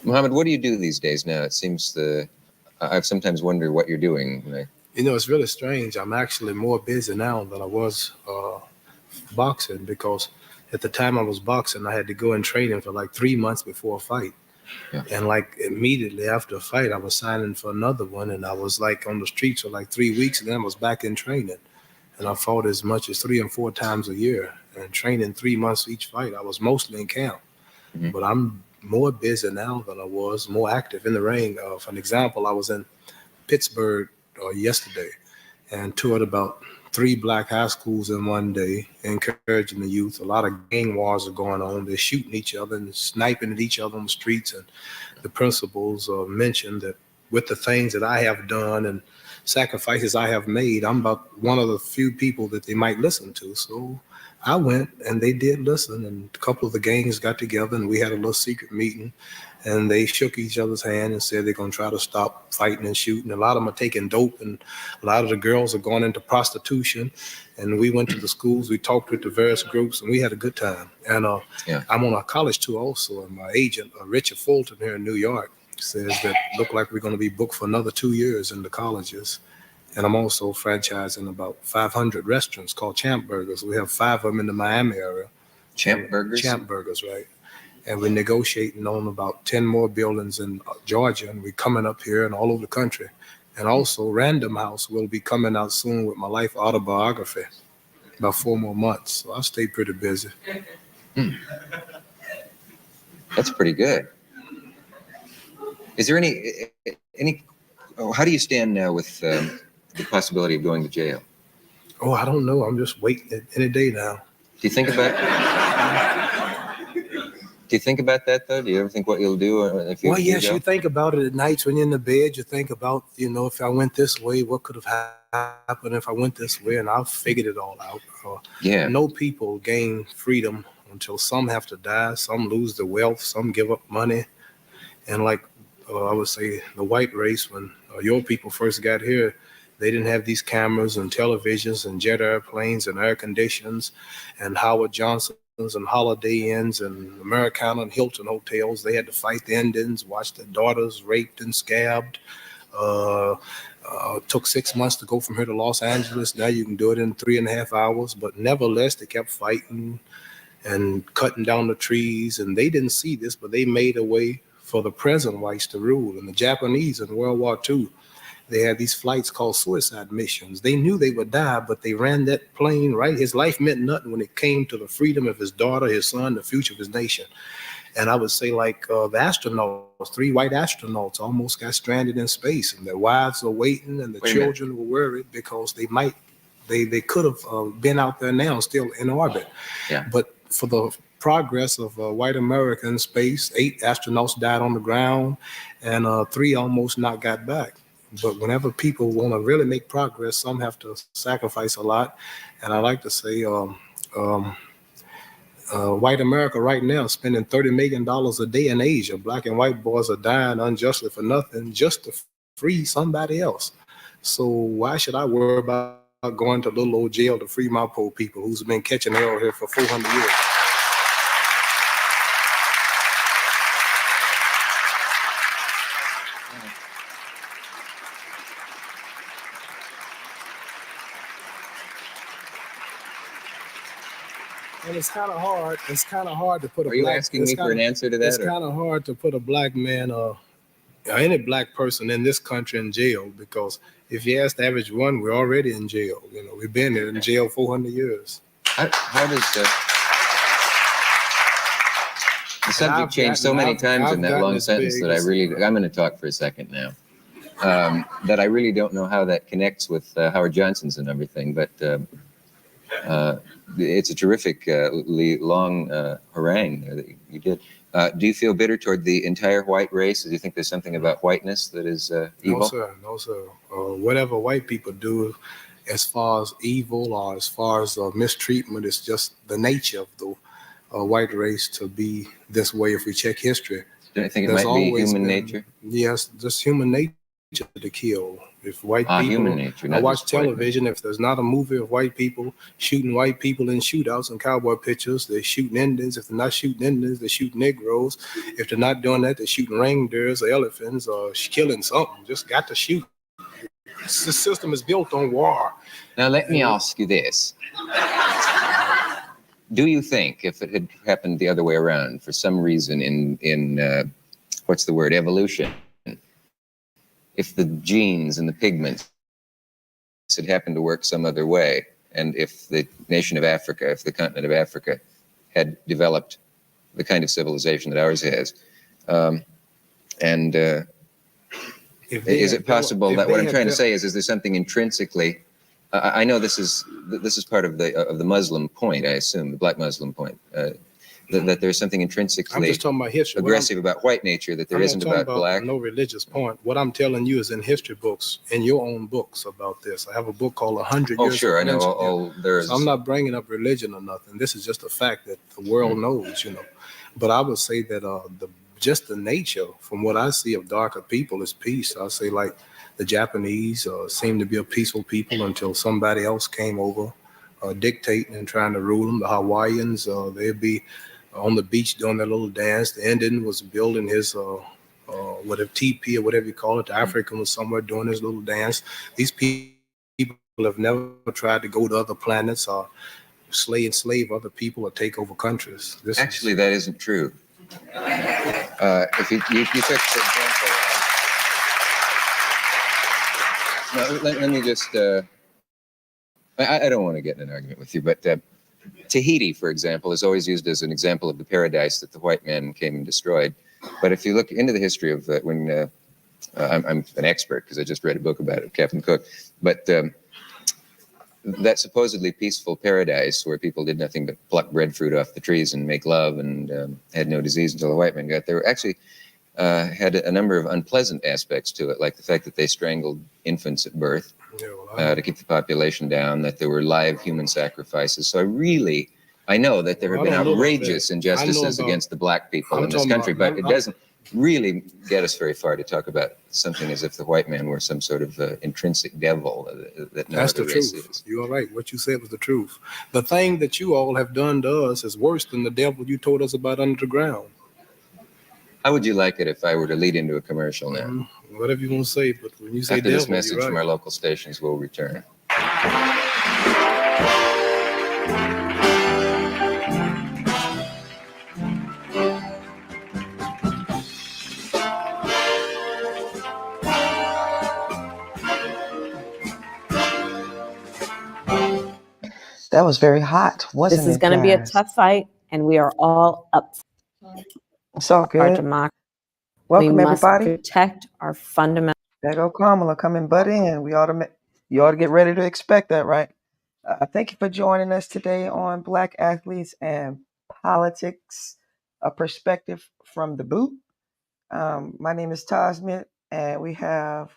Muhammad, what do you do these days now? It seems I've sometimes wondered what you're doing. It's really strange. I'm actually more busy now than I was boxing because at the time I was boxing, I had to go in training for like 3 months before a fight. Yeah. And like immediately after a fight, I was signing for another one. And I was like on the streets for like 3 weeks and then I was back in training. And I fought as much as 3 and 4 times a year and training 3 months each fight. I was mostly in camp. Mm-hmm. But I'm more busy now than I was, more active in the ring. For an example, I was in Pittsburgh yesterday and toured about 3 black high schools in one day, encouraging the youth. A lot of gang wars are going on. They're shooting each other and sniping at each other on the streets. And the principals mentioned that with the things that I have done and sacrifices I have made, I'm about one of the few people that they might listen to. So I went and they did listen, and a couple of the gangs got together and we had a little secret meeting and they shook each other's hand and said they're going to try to stop fighting and shooting. A lot of them are taking dope and a lot of the girls are going into prostitution. And we went to the schools, we talked with the various groups, and we had a good time. And I'm on a college tour also, and my agent, Richard Fulton here in New York, says that look like we're going to be booked for another 2 years in the colleges. And I'm also franchising about 500 restaurants called Champ Burgers. We have 5 of them in the Miami area. Champ Burgers? Champ Burgers, right. And we're negotiating on about 10 more buildings in Georgia, and we're coming up here and all over the country. And also Random House will be coming out soon with my life autobiography, about 4 more months. So I'll stay pretty busy. That's pretty good. Is there any how do you stand now with the possibility of going to jail? Oh, I don't know. I'm just waiting any day now. Do you think about that, though? Do you ever think what you'll do if you Well, yes, you think about it at nights when you're in the bed. You think about, if I went this way, what could have happened if I went this way? And I've figured it all out. No people gain freedom until some have to die. Some lose their wealth. Some give up money. And like I would say, the white race, when your people first got here, they didn't have these cameras and televisions and jet airplanes and air conditions and Howard Johnson's and Holiday Inns and Americana and Hilton hotels. They had to fight the Indians, watch their daughters raped and scabbed. Took 6 months to go from here to Los Angeles. Now you can do it in 3.5 hours. But nevertheless, they kept fighting and cutting down the trees. And they didn't see this, but they made a way for the present whites to rule. And the Japanese in World War II, they had these flights called suicide missions. They knew they would die, but they ran that plane, right? His life meant nothing when it came to the freedom of his daughter, his son, the future of his nation. And I would say like the astronauts, 3 white astronauts almost got stranded in space, and their wives were waiting and the children were worried because they could have been out there now still in orbit. Yeah. But for the progress of white America in space, 8 astronauts died on the ground and 3 almost not got back. But whenever people want to really make progress, some have to sacrifice a lot. And I like to say white America right now is spending $30 million a day in Asia. Black and white boys are dying unjustly for nothing just to free somebody else. So why should I worry about going to little old jail to free my poor people who's been catching hell here for 400 years? And it's kind of hard. It's kind of hard to put a Are you asking me for an answer to that? It's kind of hard to put a black man or any black person in this country in jail, because if you ask the average one, we're already in jail. We've been in jail 400 years. How does the subject change so many times in that long sentence that I'm going to talk for a second now. That I really don't know how that connects with Howard Johnson's and everything, but it's a terrific long harangue that you did. Do you feel bitter toward the entire white race? Do you think there's something about whiteness that is evil? No, sir. Whatever white people do as far as evil or as far as mistreatment, it's just the nature of the white race to be this way. If we check history, do you think it might be human nature? Yes, just human nature. to kill. If white human people, nature, I not watch just white television. If there's not a movie of white people shooting white people in shootouts and cowboy pictures, they're shooting Indians. If they're not shooting Indians, they shoot Negroes. If they're not doing that, they're shooting reindeers or elephants or killing something. Just got to shoot. The system is built on war. Now, let me ask you this. Do you think if it had happened the other way around, for some reason in what's the word, evolution, if the genes and the pigments had happened to work some other way, and if the nation of Africa, if the continent of Africa had developed the kind of civilization that ours has, is it possible that what I'm trying to say is there something intrinsically? I know this is part of the Muslim point, I assume, the black Muslim point, that there's something intrinsically I'm just talking about history. aggressive about white nature that there I'm isn't not talking about black. No religious point. What I'm telling you is in history books, in your own books about this. I have a book called 100 Oh, Years sure, of I know. Lynching. There's. So I'm not bringing up religion or nothing. This is just a fact that the world knows, But I would say that just the nature, from what I see of darker people, is peace. I say like the Japanese seem to be a peaceful people until somebody else came over, dictating and trying to rule them. The Hawaiians, they'd be on the beach doing their little dance. The Indian was building his whatever teepee or whatever you call it. The African was somewhere doing his little dance. These people have never tried to go to other planets or enslave other people or take over countries. Actually, that isn't true. If you took, for example, let me just, I don't want to get in an argument with you, but Tahiti, for example, is always used as an example of the paradise that the white man came and destroyed. But if you look into the history of when I'm an expert because I just read a book about it, Captain Cook, but that supposedly peaceful paradise where people did nothing but pluck breadfruit off the trees and make love and had no disease until the white man got there, actually had a number of unpleasant aspects to it, like the fact that they strangled infants at birth to keep the population down, that there were live human sacrifices. So I know that there have been outrageous injustices against the black people in this country, but it doesn't really get us very far to talk about something as if the white man were some sort of intrinsic devil that no other race is. You are right. What you said was the truth. The thing that you all have done to us is worse than the devil you told us about under the ground. How would you like it if I were to lead into a commercial now? Whatever you want to say, but when you say after devil, this message from our local stations, we'll return. That was very hot, wasn't it? This is going to be a tough fight, and we are all up It's all for our good. democracy. Welcome, we must everybody. protect our fundamental. There go Kamala coming butt in. You ought to get ready to expect that, right? Thank you for joining us today on Black Athletes and Politics, a perspective from the boot. My name is Tasmit, and we have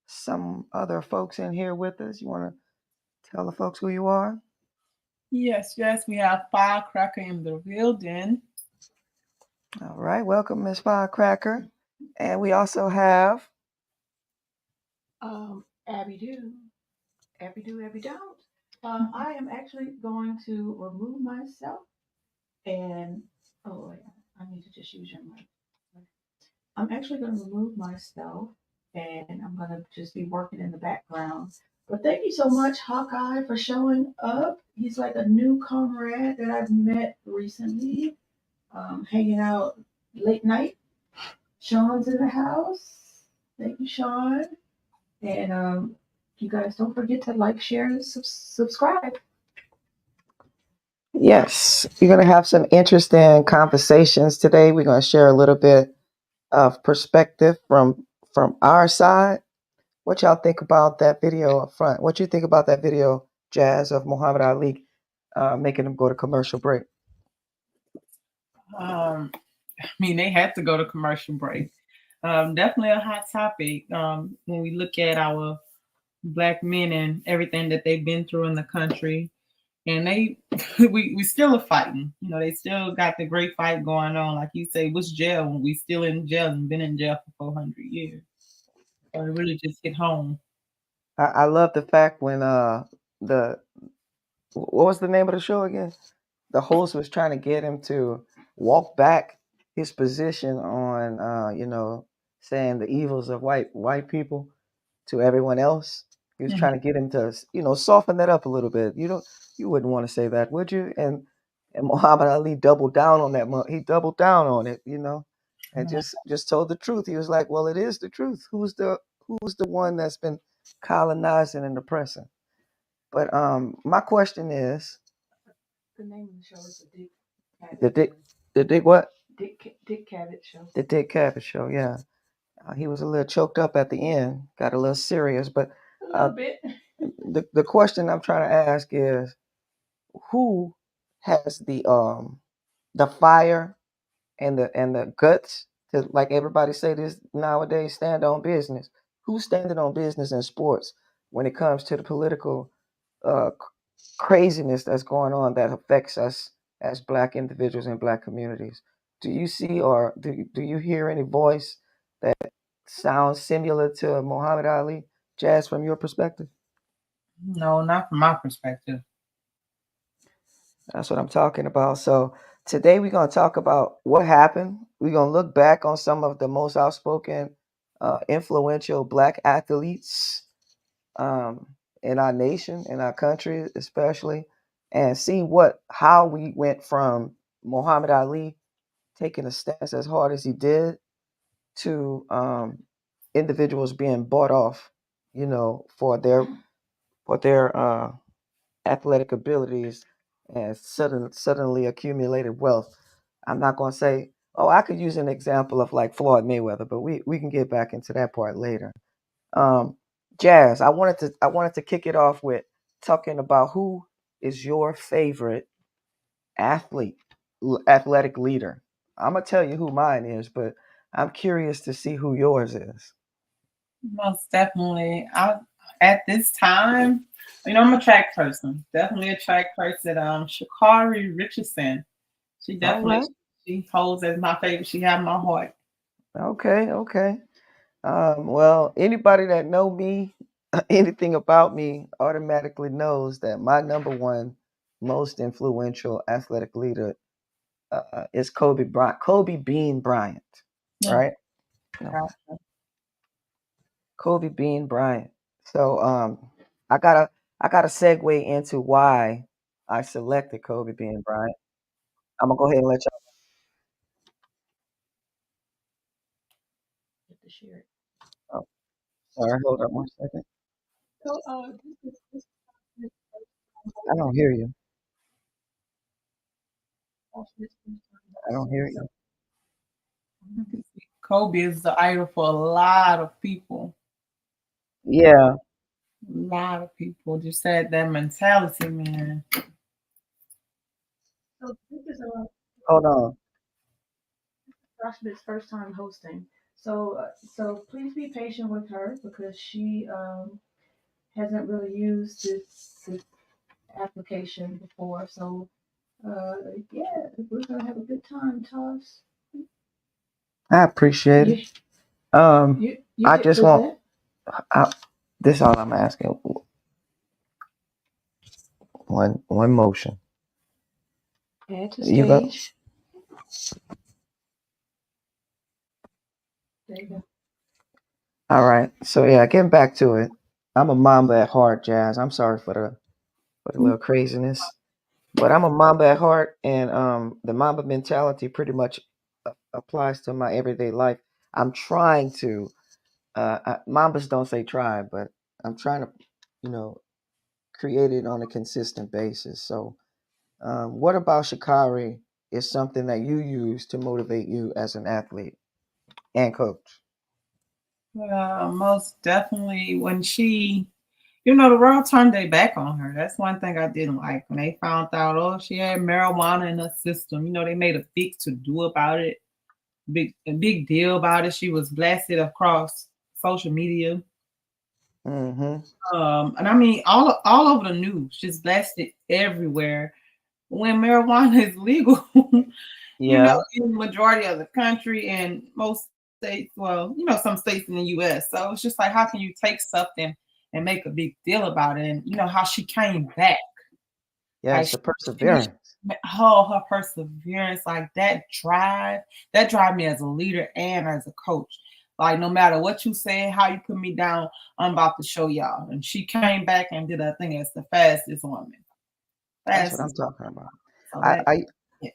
some other folks in here with us. You want to tell the folks who you are? Yes, we have Firecracker in the building. All right, welcome, Miss Firecracker. And we also have Abby don't. I am actually going to remove myself and I need to just use your mic. I'm actually going to remove myself and I'm going to just be working in the background. But thank you so much, Hawkeye, for showing up. He's like a new comrade that I've met recently, hanging out late night. Sean's in the house. Thank you, Sean. And you guys don't forget to like, share, and subscribe. Yes, you're going to have some interesting conversations today. We're going to share a little bit of perspective from our side. What y'all think about that video up front? What you think about that video, Jazz, of Muhammad Ali making them go to commercial break? They had to go to commercial break. Definitely a hot topic when we look at our Black men and everything that they've been through in the country. And we still are fighting. They still got the great fight going on. Like you say, what's jail when we still in jail and been in jail for 400 years? So it really just hit home. I love the fact when the what was the name of the show again? The host was trying to get him to walk back his position on saying the evils of white people to everyone else. He was Mhm. trying to get him to soften that up a little bit. You wouldn't want to say that, would you? And Muhammad Ali doubled down on that. He doubled down on it, and just told the truth. He was like, "Well, it is the truth. Who's the one that's been colonizing and oppressing?" But my question is, The name of the show is the Dick the Cavett Dick, Show. the Dick what? Dick Cavett Show. The Dick Cavett Show. Yeah, he was a little choked up at the end, got a little serious. But A little bit. the question I'm trying to ask is, who has the fire and the guts to, like everybody say this nowadays, stand on business? Who's standing on business in sports when it comes to the political uh, craziness that's going on that affects us as Black individuals in Black communities? Do you see or do you hear any voice that sounds similar to Muhammad Ali, Jazz, from your perspective? No, not from my perspective. That's what I'm talking about. So today we're going to talk about what happened. We're going to look back on some of the most outspoken, influential Black athletes in our nation, in our country, especially, and see how we went from Muhammad Ali taking a stance as hard as he did to individuals being bought off, for their athletic abilities and suddenly accumulated wealth. I'm not going to say, oh, I could use an example of like Floyd Mayweather, but we can get back into that part later. Um, Jazz, I wanted to kick it off with talking about who is your favorite athletic leader. I'm gonna tell you who mine is, but I'm curious to see who yours is. Most definitely. At this time, I'm a track person. Definitely a track person. Shakari Richardson. She All definitely right. she holds as my favorite. She have my heart. Okay. Okay. Well, anybody that know me, anything about me, automatically knows that my number one most influential athletic leader is Kobe Bryant, Kobe Bean Bryant, Yeah. right? No, Kobe Bean Bryant. So I gotta segue into why I selected Kobe Bean Bryant. I'm gonna go ahead and let y'all. Get to share it. Oh, sorry, hold on 1 second. So, this I don't hear you. is I don't hear you. Kobe is the idol for a lot of people. Yeah. A lot of people just had that mentality, man. So this is Hold on. Josh Smith's first time hosting. So please be patient with her because she hasn't really used this application before. So yeah, we're gonna have a good time, Toss. I appreciate You it. Um, you I hit just want. present. This is all I'm asking. One motion. Add to You go. stage. There you go. All right. So yeah, getting back to it. I'm a Mamba at heart, Jazz. I'm sorry for the little craziness, but I'm a Mamba at heart, and the Mamba mentality pretty much applies to my everyday life. I'm trying to. Mambas don't say try, but I'm trying to, you know, create it on a consistent basis. So, what about Shikari is something that you use to motivate you as an athlete and coach? Most definitely when the world turned their back on her. That's one thing I didn't like when they found out, oh, she had marijuana in her system. They made a big to do about it, a big deal about it. She was blasted across social media. Mm-hmm. And I mean, all over the news, just blasted everywhere. When marijuana is legal, Yeah. in the majority of the country and most states, well, some states in the US. So it's just like, how can you take something and make a big deal about it? And how she came back. Yes, the perseverance. Her perseverance, like that drive me as a leader and as a coach. Like, no matter what you say, how you put me down, I'm about to show y'all. And she came back and did her thing as the fastest woman. That's what I'm talking about. So yeah.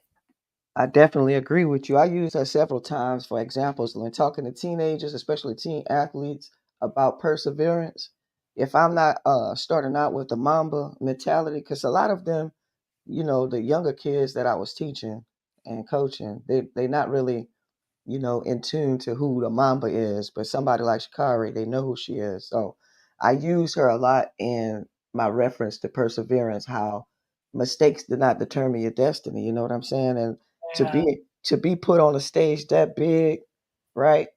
I definitely agree with you. I use her several times for examples when talking to teenagers, especially teen athletes, about perseverance. If I'm not starting out with the Mamba mentality, because a lot of them, the younger kids that I was teaching and coaching, they not really, in tune to who the Mamba is. But somebody like Sha'Carri, they know who she is. So I use her a lot in my reference to perseverance, how mistakes do not determine your destiny. You know what I'm saying? And Yeah. to be put on a stage that big, right,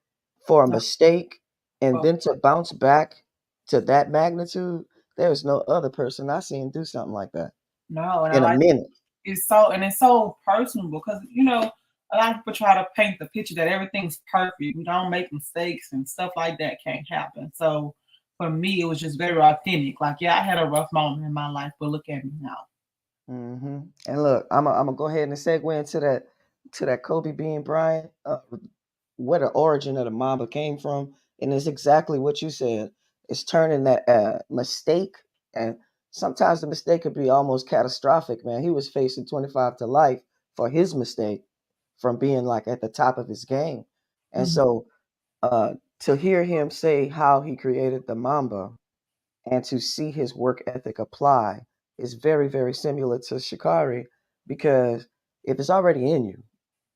for a mistake, and then to bounce back to that magnitude, there is no other person I seen do something like that No, and I in a like minute. it's so personal because a lot of people try to paint the picture that everything's perfect. We don't make mistakes and stuff like that can't happen. So for me, it was just very authentic. Like, yeah, I had a rough moment in my life, but look at me now. And look, I'm gonna go ahead and segue into that Kobe Bean Bryant, where the origin of the Mamba came from, and it's exactly what you said. It's turning that mistake, and sometimes the mistake could be almost catastrophic. Man, he was facing 25 to life for his mistake from being like at the top of his game, and so to hear him say how he created the Mamba and to see his work ethic apply is very, very similar to Sha'Carri, because if it's already in you,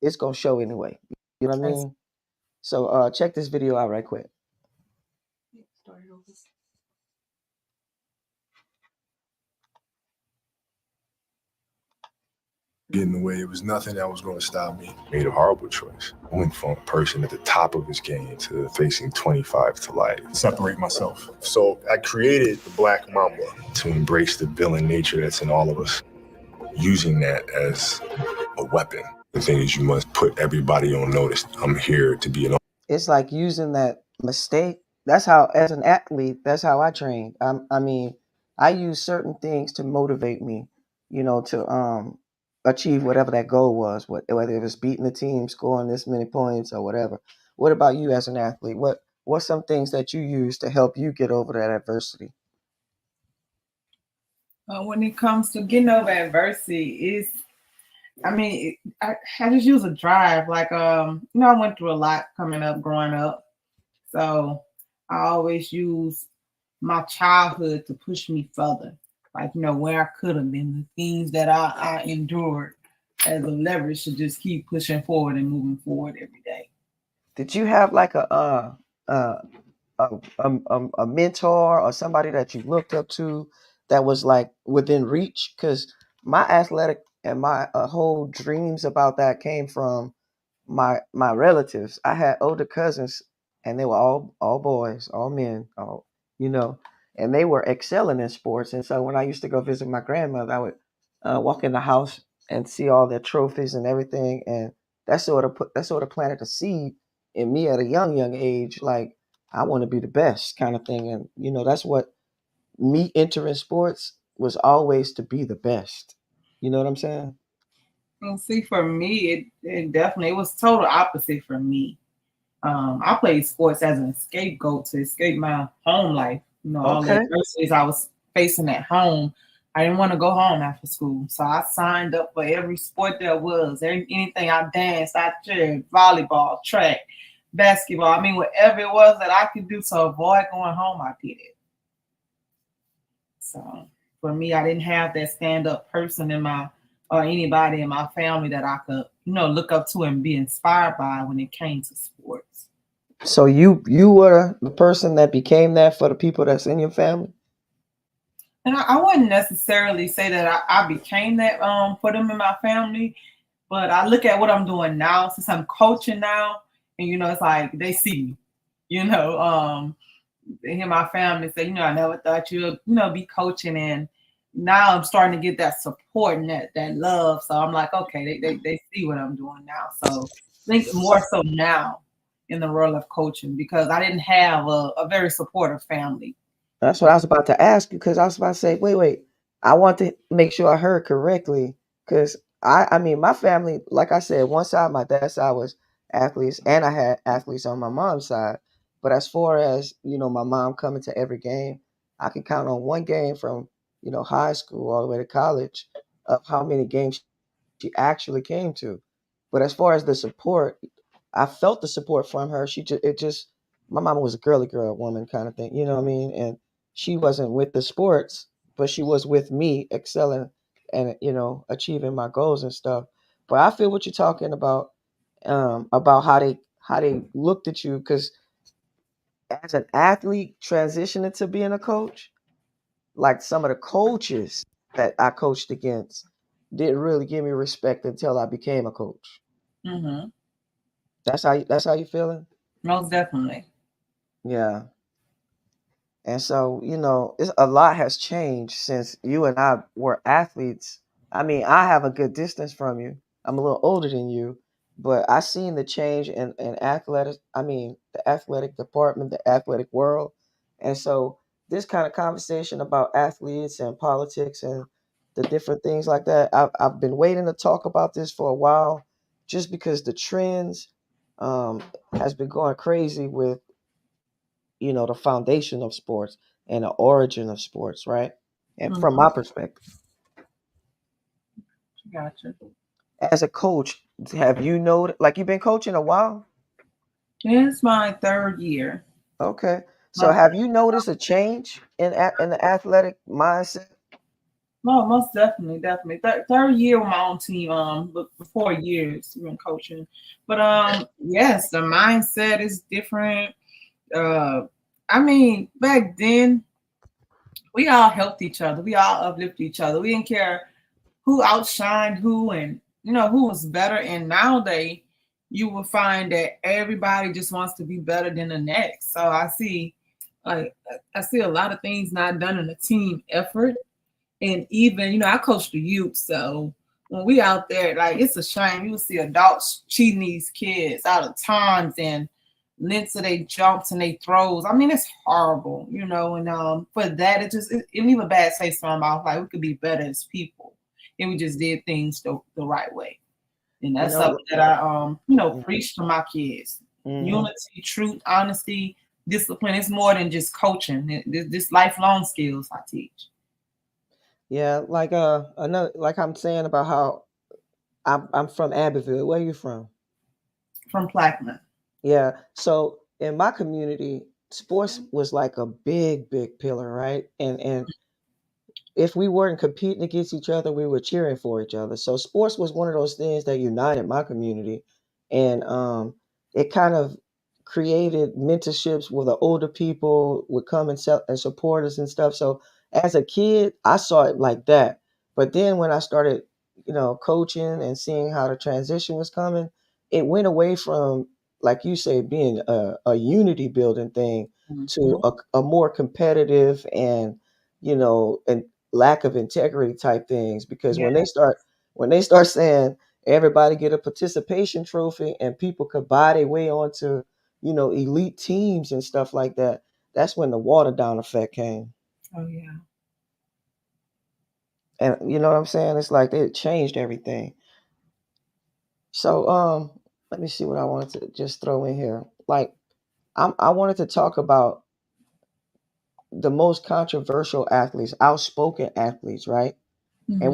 it's gonna show anyway. You know what I mean? So check this video out right quick. Get in the way. It was nothing that was going to stop me. Made a horrible choice. I went from a person at the top of his game to facing 25 to life. Separate myself. So I created the Black Mamba to embrace the villain nature that's in all of us, using that as a weapon. The thing is, you must put everybody on notice. I'm here to be an. It's like using that mistake. That's how, as an athlete, that's how I train. I mean, I use certain things to motivate me, to achieve whatever that goal was, whether it was beating the team, scoring this many points, or whatever. What about you as an athlete? What's some things that you use to help you get over that adversity? When it comes to getting over adversity, I just use a drive. Like, I went through a lot growing up. So I always use my childhood to push me further. Like, where I could have been, the things that I endured as a leverage to just keep pushing forward and moving forward every day. Did you have like a mentor or somebody that you looked up to that was like within reach? Because my athletic and my whole dreams about that came from my relatives. I had older cousins, and they were all boys, all men, and they were excelling in sports. And so when I used to go visit my grandmother, I would walk in the house and see all their trophies and everything, and that sort of planted a seed in me at a young age. Like, I want to be the best kind of thing, and that's what me entering sports was always, to be the best. You know what I'm saying? Well, see, for me, it was total opposite for me. I played sports as an scapegoat to escape my home life. All the Okay. adversities I was facing at home. I didn't want to go home after school, so I signed up for every sport there was. Anything I danced, I cheered, volleyball, track, basketball. Whatever it was that I could do to avoid going home, I did it. So for me, I didn't have that stand-up person or anybody in my family that I could, look up to and be inspired by when it came to sports. So you were the person that became that for the people that's in your family? And I wouldn't necessarily say that I became that for them in my family, but I look at what I'm doing now since I'm coaching now, and it's like they see me, they hear my family say, I never thought you'd be coaching, and now I'm starting to get that support and that love. So I'm like, okay, they see what I'm doing now. So I think more so now in the role of coaching because I didn't have a very supportive family. That's what I was about to ask you because I was about to say, wait. I want to make sure I heard correctly because I mean, my family, like I said, one side, my dad's side was athletes, and I had athletes on my mom's side. But as far as my mom coming to every game, I can count on one game from high school all the way to college of how many games she actually came to. But as far as the support, I felt the support from her. My mama was a girly girl woman kind of thing, you know what I mean? And she wasn't with the sports, but she was with me excelling and achieving my goals and stuff. But I feel what you're talking about how they looked at you because as an athlete transitioning to being a coach, like some of the coaches that I coached against didn't really give me respect until I became a coach. Mm-hmm. That's how you feeling? Most definitely. Yeah. And so, a lot has changed since you and I were athletes. I mean, I have a good distance from you. I'm a little older than you, but I seen the change in athletics. I mean, the athletic department, the athletic world. And so this kind of conversation about athletes and politics and the different things like that, I've been waiting to talk about this for a while just because the trends um, has been going crazy with the foundation of sports and the origin of sports, right? And from my perspective, Gotcha. as a coach, have you noticed, like you've been coaching a while? It's my third year. Okay. So My have you noticed a change in the athletic mindset? No, most definitely, definitely. Third year on my own team, but for 4 years been coaching. But yes, the mindset is different. Uh, I mean, back then we all helped each other. We all uplift each other. We didn't care who outshined who and who was better. And nowadays you will find that everybody just wants to be better than the next. So I see a lot of things not done in a team effort. And even, I coach the youth. So when we out there, like it's a shame. You will see adults cheating these kids out of times and lengths of they jumps and they throws. I mean, it's horrible, and for that it leave a bad taste in my mouth. Like we could be better as people. And we just did things the right way. And You that's know, something that I preach to my kids. mhm. Unity, truth, honesty, discipline. It's more than just coaching. This lifelong skills I teach. Yeah, like another like I'm saying about how I'm from Abbeville. Where are you from? From Plaquemine. Yeah. So in my community, sports was like a big pillar, right? And if we weren't competing against each other, we were cheering for each other. So sports was one of those things that united my community, and it kind of created mentorships where the older people would come and support us and stuff. So as a kid, I saw it like that. But then when I started, coaching and seeing how the transition was coming, it went away from, like you say, being a unity building thing to Mhm. a more competitive and lack of integrity type things because Yeah. when they start saying everybody get a participation trophy and people could buy their way onto elite teams and stuff like that, that's when the water down effect came. Oh yeah. And you know what I'm saying, it's like it changed everything. So let me see what I wanted to just throw in here. Like I wanted to talk about the most controversial athletes, outspoken athletes, right? And Mhm.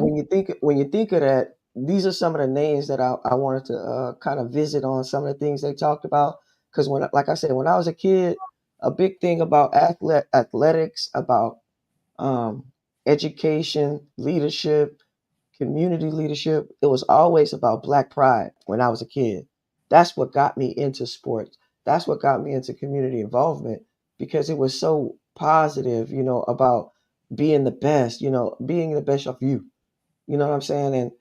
when you think of that, these are some of the names that I wanted to kind of visit on some of the things they talked about. Because like I said, when I was a kid, a big thing about athletics, about um, education, leadership, community leadership, it was always about Black pride when I was a kid. That's what got me into sports. That's what got me into community involvement because it was so positive, about being the best, being the best of you. You know what I'm saying? And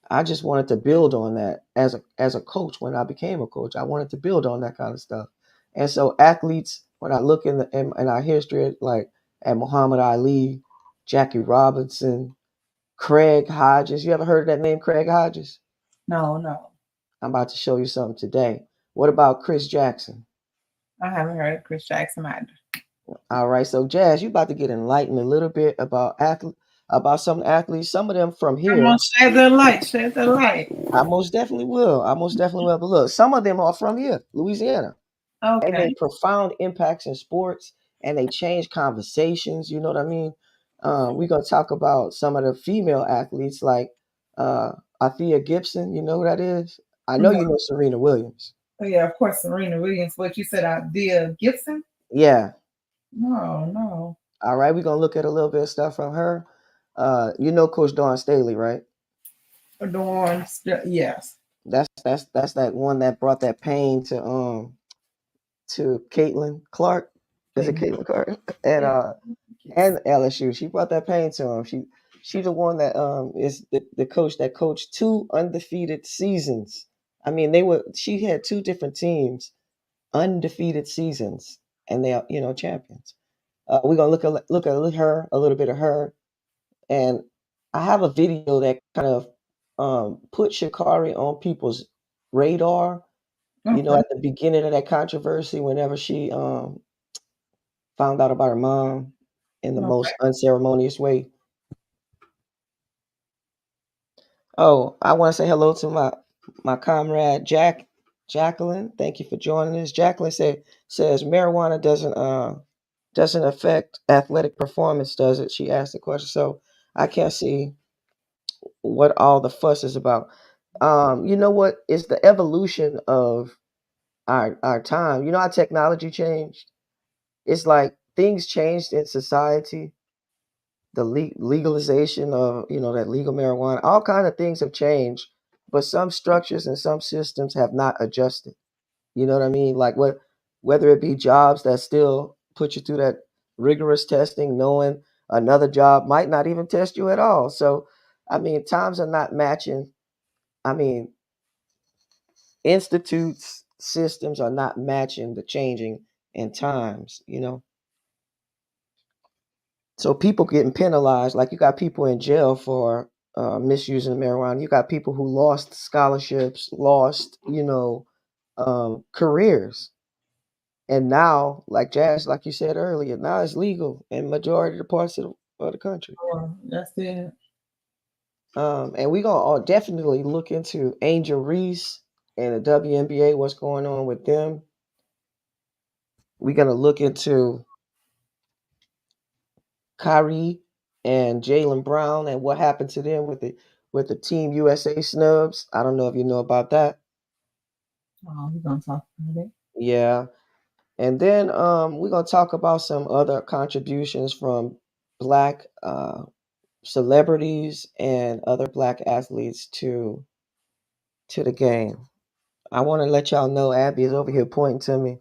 I just wanted to build on that as a coach when I became a coach. I wanted to build on that kind of stuff. And so athletes, when I look in our history, like at Muhammad Ali, Jackie Robinson, Craig Hodges. You ever heard of that name, Craig Hodges? No, no. I'm about to show you something today. What about Chris Jackson? I haven't heard of Chris Jackson either. All right, so Jazz, you about to get enlightened a little bit about about some athletes. Some of them from Come here. on, shed the light, shed the light. I most definitely will. I most definitely will. But look, some of them are from here, Louisiana. They Okay. made profound impacts in sports, and they changed conversations. You know what I mean? We're gonna talk about some of the female athletes like Althea Gibson. You know who that is? I know No. you know Serena Williams. Oh, yeah, of course, Serena Williams. What you said, Althea Gibson? Yeah. No. All right, we're gonna look at a little bit of stuff from her. You know Coach Dawn Staley, right? Dawn, yes. That's that one that brought that pain to Caitlin Clark. Is it Caitlin Clark? And LSU. She brought that pain to him. She's the one that is the coach that coached 2 undefeated seasons. I mean, she had 2 different teams, undefeated seasons, and they are, champions. We're gonna look at her, a little bit of her, and I have a video that kind of put Sha'Carri on people's radar. Okay. At the beginning of that controversy, whenever she found out about her mom in the most unceremonious way. Oh, I want to say hello to my comrade Jacqueline. Thank you for joining us. Jacqueline says marijuana doesn't affect athletic performance, does it? She asked the question. So I can't see what all the fuss is about. You know what? It's the evolution of our time. You know how technology changed? It's like things changed in society. The legalization of that legal marijuana, all kind of things have changed, but some structures and some systems have not adjusted. You know what I mean? Like whether it be jobs that still put you through that rigorous testing, knowing another job might not even test you at all. So, I mean, times are not matching. I mean, institutes, systems are not matching the changing in times. So people getting penalized, like you got people in jail for misusing marijuana. You got people who lost scholarships, lost, careers. And now, like Jazz, like you said earlier, now it's legal in majority of the parts of the country. That's it. And we're going to definitely look into Angel Reese and the WNBA, what's going on with them. We're going to look into Kyrie and Jaylen Brown and what happened to them with the Team USA snubs. I don't know if you know about that. Oh, we're gonna talk about it. Yeah. And then we're gonna talk about some other contributions from Black celebrities and other Black athletes to the game. I want to let y'all know Abby is over here pointing to me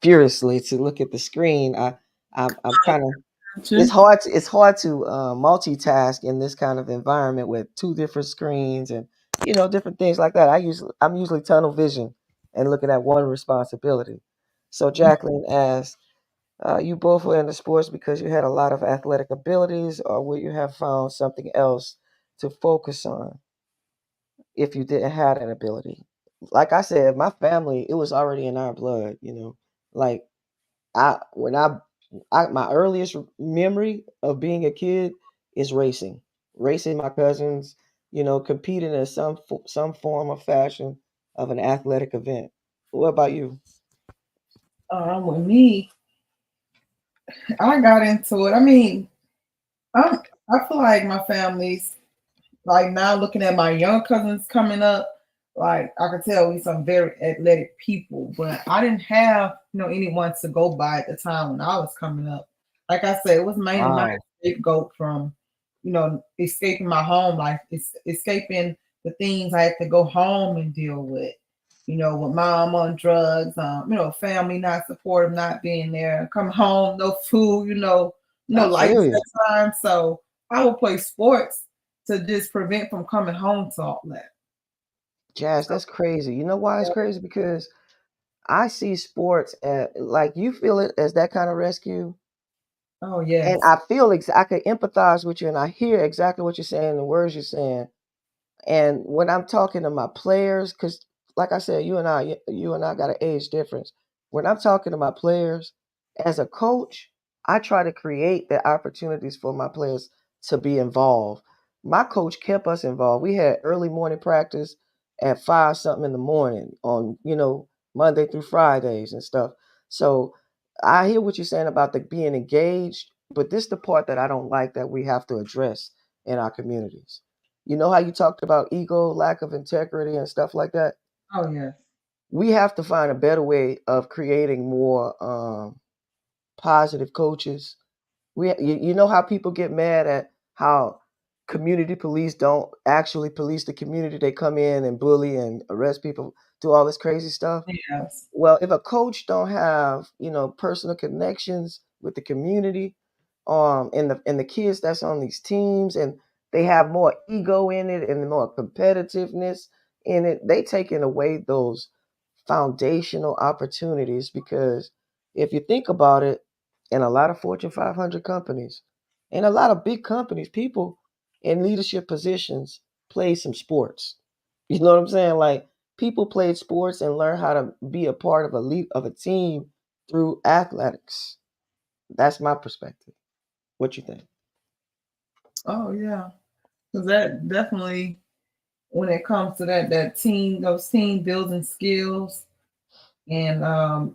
furiously to look at the screen. I'm kind of it's hard to multitask in this kind of environment with 2 different screens and different things like that. I'm usually tunnel vision and looking at one responsibility. So Jacqueline asks, you both were into sports because you had a lot of athletic abilities, or would you have found something else to focus on if you didn't have that ability? Like I said, my family, it was already in our blood, Like my earliest memory of being a kid is racing my cousins, competing in some form or fashion of an athletic event. What about you? With me, I got into it. I mean, I feel like my family's like now looking at my young cousins coming up. Like I could tell we some very athletic people, but I didn't have anyone to go by at the time when I was coming up. Like I said, it was mainly my scapegoat from escaping my home life, escaping the things I had to go home and deal with. With mom on drugs, family not supportive, not being there, come home, no food, no lights at time. So I would play sports to just prevent from coming home to all that. Jazz, that's crazy. You know why it's crazy? Because I see sports like you feel it as that kind of rescue. Oh, yes. And I feel I could empathize with you and I hear exactly what you're saying, the words you're saying. And when I'm talking to my players, because like I said, you and I got an age difference. when I'm talking to my players, as a coach, I try to create the opportunities for my players to be involved. My coach kept us involved. We had early morning practice at 5 something in the morning on, Monday through Fridays and stuff. So I hear what you're saying about the being engaged, but this the part that I don't like that we have to address in our communities. You know how you talked about ego, lack of integrity, and stuff like that? Oh yes. We have to find a better way of creating more positive coaches. You know how people get mad at how community police don't actually police the community. They come in and bully and arrest people, do all this crazy stuff. Yes. Well, if a coach don't have, personal connections with the community, and the kids that's on these teams, and they have more ego in it and more competitiveness in it, they taking away those foundational opportunities. Because if you think about it, in a lot of Fortune 500 companies, and a lot of big companies, people in leadership positions play some sports. You know what I'm saying? Like, people played sports and learn how to be a part of a team through athletics. That's my perspective. What you think? Oh yeah. Because that definitely, when it comes to that team, those team building skills, and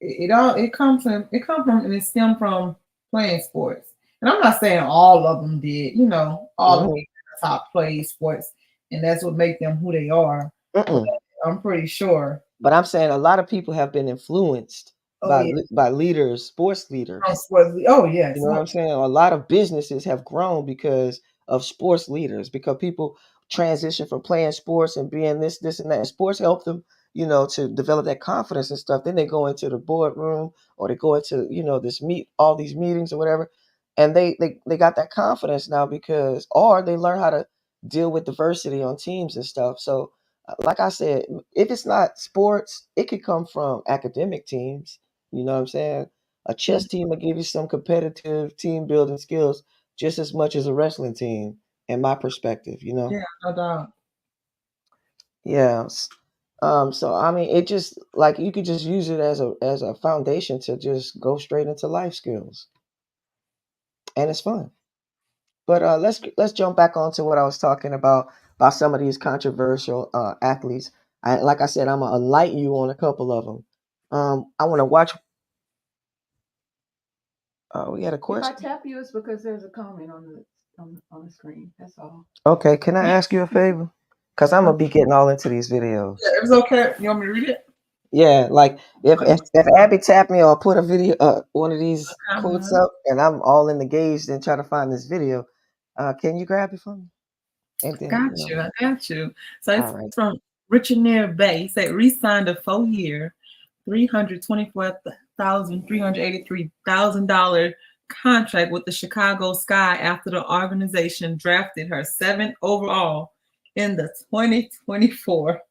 it comes from and it stemmed from playing sports. And I'm not saying all of them did, all of Mhm. them top play sports, and that's what make them who they are. Mm-mm. I'm pretty sure. But I'm saying a lot of people have been influenced Oh by yeah, by leaders, sports leaders. sports. Oh You yes, know what I'm saying? A lot of businesses have grown because of sports leaders, because people transition from playing sports and being this, and that. And sports help them, to develop that confidence and stuff. Then they go into the boardroom, or they go into, all these meetings or whatever. And they got that confidence now, because, or they learn how to deal with diversity on teams and stuff. So, like I said, if it's not sports, it could come from academic teams. You know what I'm saying? A chess team will give you some competitive team building skills just as much as a wrestling team, in my perspective. yeah, no doubt. Yeah. So I mean, it just like you could just use it as a foundation to just go straight into life skills, and it's fun. But let's jump back onto what I was talking about some of these controversial athletes. Like I said, I'm gonna enlighten you on a couple of them. I want to watch. We had a If I question. tap you, it's because there's a comment on the screen. That's all. Okay, can I ask you a favor? Because I'm gonna be getting all into these videos. Yeah, it's okay. You want me to read it? Yeah, like if Abby tapped me or put a video, one of these quotes Uh-huh. up, and I'm all engaged and trying to find this video, can you grab it for me? And then, Got you. I got you. So all it's right. from Richard Nair Bay. He said re-signed a 4-year, $324,383,000 contract with the Chicago Sky after the organization drafted her 7th overall in the 2024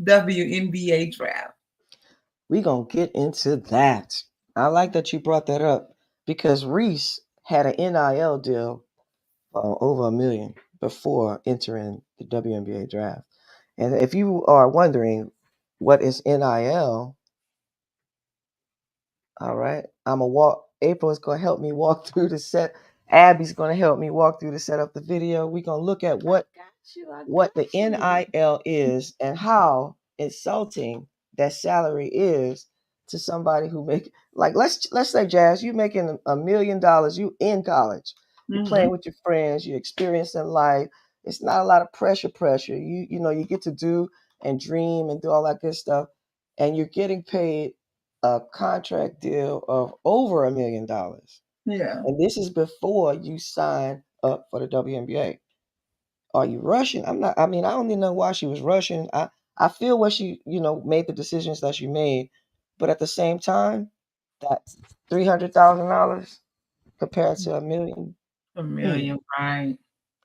WNBA draft. We gonna get into that. I like that you brought that up, because Reese had an NIL deal over $1 million before entering the WNBA draft. And if you are wondering what is NIL, all right, I'm gonna walk. April is gonna help me walk through the set. Abby's gonna help me walk through the set up the video. We're gonna look at what the NIL is and how insulting that salary is to somebody who make, like, let's say, Jazz, you making $1 million, you in college, you playing with your friends, you experiencing life. It's not a lot of pressure. You get to do and dream and do all that good stuff, and you're getting paid a contract deal of over $1 million. Yeah. And this is before you sign up for the WNBA. Are you rushing? I'm not. I mean, I don't even know why she was rushing. I feel what she, made the decisions that she made, but at the same time, that's $300,000 compared to $1 million. $1 million, right?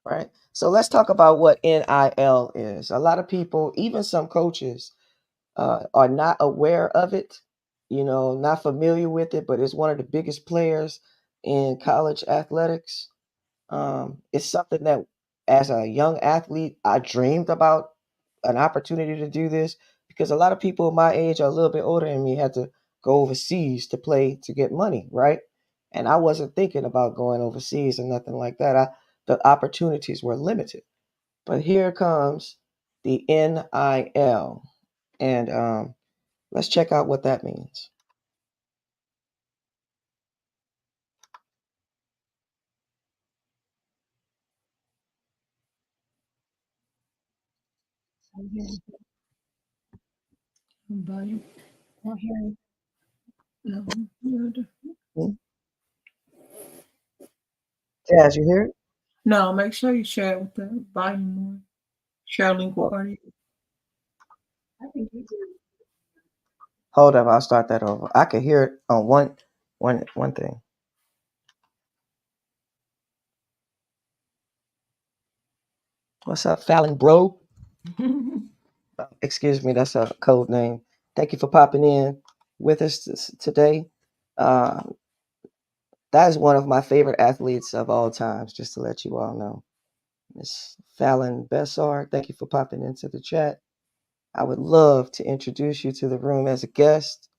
Right. So let's talk about what NIL is. A lot of people, even some coaches, are not aware of it. Not familiar with it, but it's one of the biggest players in college athletics. It's something that, as a young athlete, I dreamed about an opportunity to do this, because a lot of people my age or a little bit older than me had to go overseas to play to get money, right? And I wasn't thinking about going overseas or nothing like that. The opportunities were limited. But here comes the NIL. And let's check out what that means. Jazz, you hear it? No, make sure you share it with the volume more. Share link with audio. Hold up, I'll start that over. I can hear it on one thing. What's up, Fallon, bro? Excuse me, that's a code name. Thank you for popping in with us today. That is one of my favorite athletes of all times, just to let you all know. Miss Fallon Bessar, thank you for popping into the chat. I would love to introduce you to the room as a guest,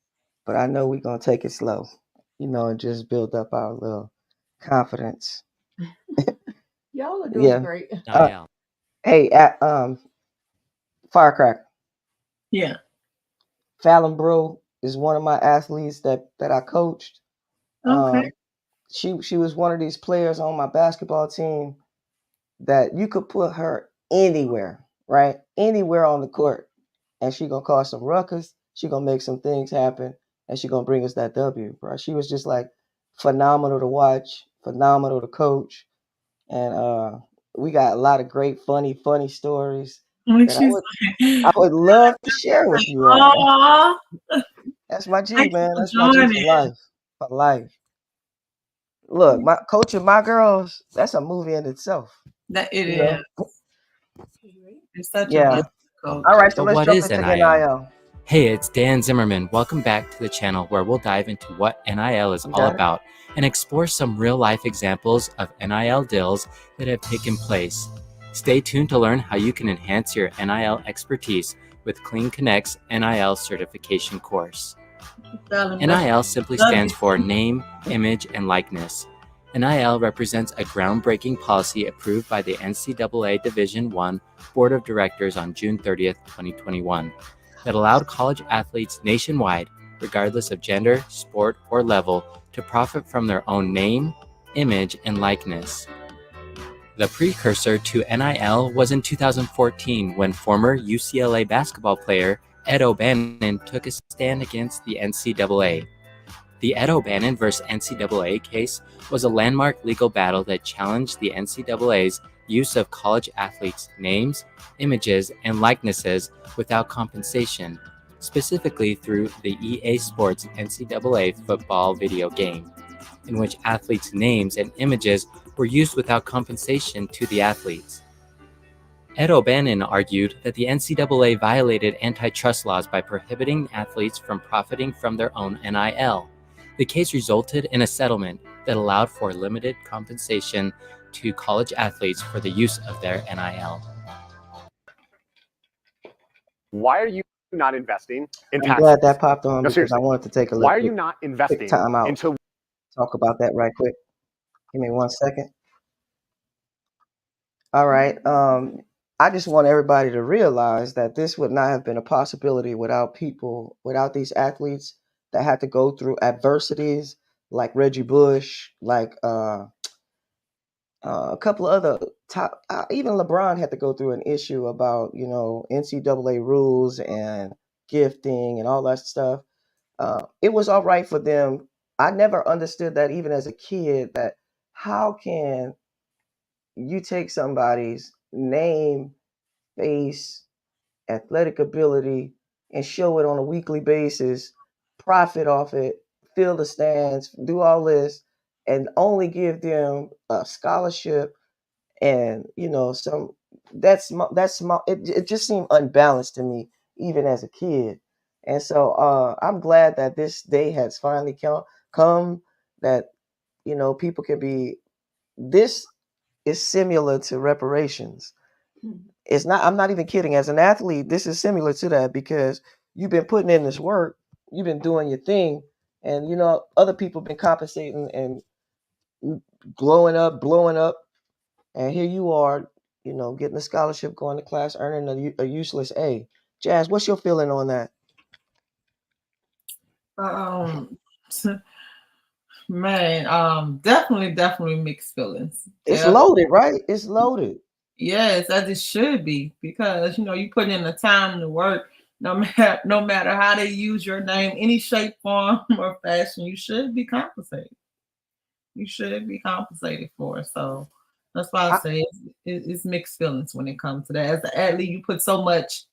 but I know we're going to take it slow, and just build up our little confidence. Y'all are doing Yeah. great. Hey, Firecracker. Yeah. Fallon Bro is one of my athletes that I coached. Okay. She was one of these players on my basketball team that you could put her anywhere, right? Anywhere on the court, and she gonna cause some ruckus. She gonna make some things happen, and she gonna bring us that W, bro. She was just like phenomenal to watch, phenomenal to coach, and we got a lot of great, funny stories that I would love to share with you all. That's my G, man. That's my G for life. For life. Look, my coaching my girls, that's a movie in itself. That it You is. know? It's such Yeah. a coach. All right, so But let's what jump is into NIL? NIL. Hey, it's Dan Zimmerman. Welcome back to the channel where we'll dive into what NIL is all about and explore some real-life examples of NIL deals that have taken place. Stay tuned to learn how you can enhance your NIL expertise with Clean Connect's NIL certification course. NIL simply stands for Name, Image, and Likeness. NIL represents a groundbreaking policy approved by the NCAA Division I Board of Directors on June 30th, 2021, that allowed college athletes nationwide, regardless of gender, sport, or level, to profit from their own name, image, and likeness. The precursor to NIL was in 2014 when former UCLA basketball player Ed O'Bannon took a stand against the NCAA. The Ed O'Bannon vs. NCAA case was a landmark legal battle that challenged the NCAA's use of college athletes' names, images, and likenesses without compensation, specifically through the EA Sports NCAA football video game, in which athletes' names and images were used without compensation to the athletes. Ed O'Bannon argued that the NCAA violated antitrust laws by prohibiting athletes from profiting from their own NIL. The case resulted in a settlement that allowed for limited compensation to college athletes for the use of their NIL. Why are you not investing in I'm taxes? glad that popped on No, because seriously. I wanted to take a look. Why are you not investing time out. into Talk about that right quick. Give me 1 second. All right. I just want everybody to realize that this would not have been a possibility without these athletes that had to go through adversities like Reggie Bush, like a couple of other top. Even LeBron had to go through an issue about NCAA rules and gifting and all that stuff. It was all right for them. I never understood that even as a kid. That how can you take somebody's name, face, athletic ability, and show it on a weekly basis, profit off it, fill the stands, do all this, and only give them a scholarship and some that's small. It just seemed unbalanced to me even as a kid. And so I'm glad that this day has finally come that people can be. This is similar to reparations. it's not, I'm not even kidding. As an athlete, this is similar to that because you've been putting in this work, you've been doing your thing, and you know, other people been compensating and blowing up, and here you are, you know, getting a scholarship, going to class, earning a useless A. Jazz, what's your feeling on that? Um, man, definitely mixed feelings. It's loaded, right? It's loaded. Yes, as it should be, because you know you put in the time to work. No matter how they use your name, any shape, form, or fashion, you should be compensated. You should be compensated for it. So that's why I say it's mixed feelings when it comes to that. As an athlete, you put so much,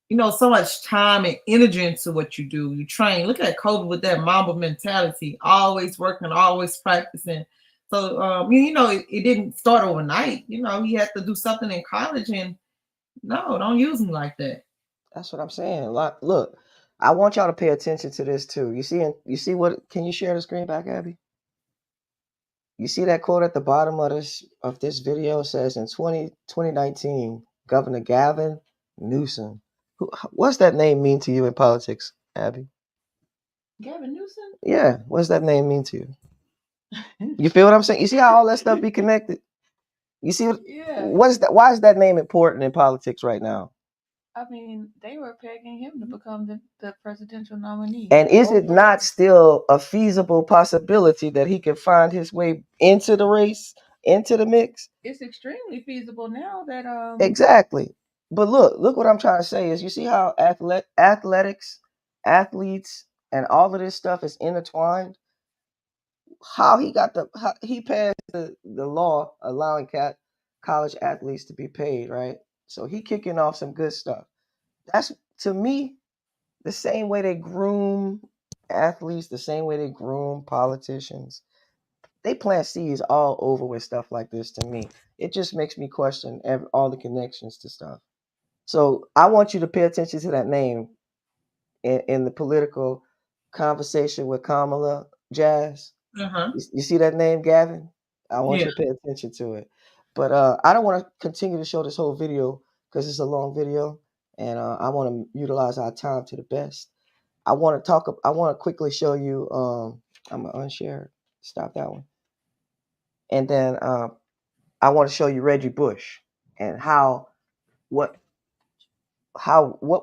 you know, so much time and energy into what you do. You train. Look at Kobe with that Mamba mentality, always working, always practicing. So, you know, it didn't start overnight. You know, he had to do something in college, and no, don't use him like that. That's what I'm saying. Look, I want y'all to pay attention to this too. You see what? Can you share the screen back, Abby? You see that quote at the bottom of this video? It says in 2019, Governor Gavin Newsom. What's that name mean to you in politics, Abby? Gavin Newsom? Yeah, what's that name mean to you? You feel what I'm saying? You see how all that stuff be connected? You see what is that? Why is that name important in politics right now? I mean, they were pegging him to become the presidential nominee. And is it not still a feasible possibility that he can find his way into the race, into the mix? It's extremely feasible now that Exactly. But look what I'm trying to say is you see how athletics, athletes, and all of this stuff is intertwined? How he passed the law allowing college athletes to be paid, right? So he kicking off some good stuff. That's, to me, the same way they groom athletes, the same way they groom politicians. They plant seeds all over with stuff like this to me. It just makes me question all the connections to stuff. So I want you to pay attention to that name in the political conversation with Kamala, Jazz. Uh-huh. You see that name, Gavin? I want Yeah. you to pay attention to it. But I don't want to continue to show this whole video because it's a long video, and I want to utilize our time to the best. I want to quickly show you. I'm gonna unshare. Stop that one. And then I want to show you Reggie Bush and what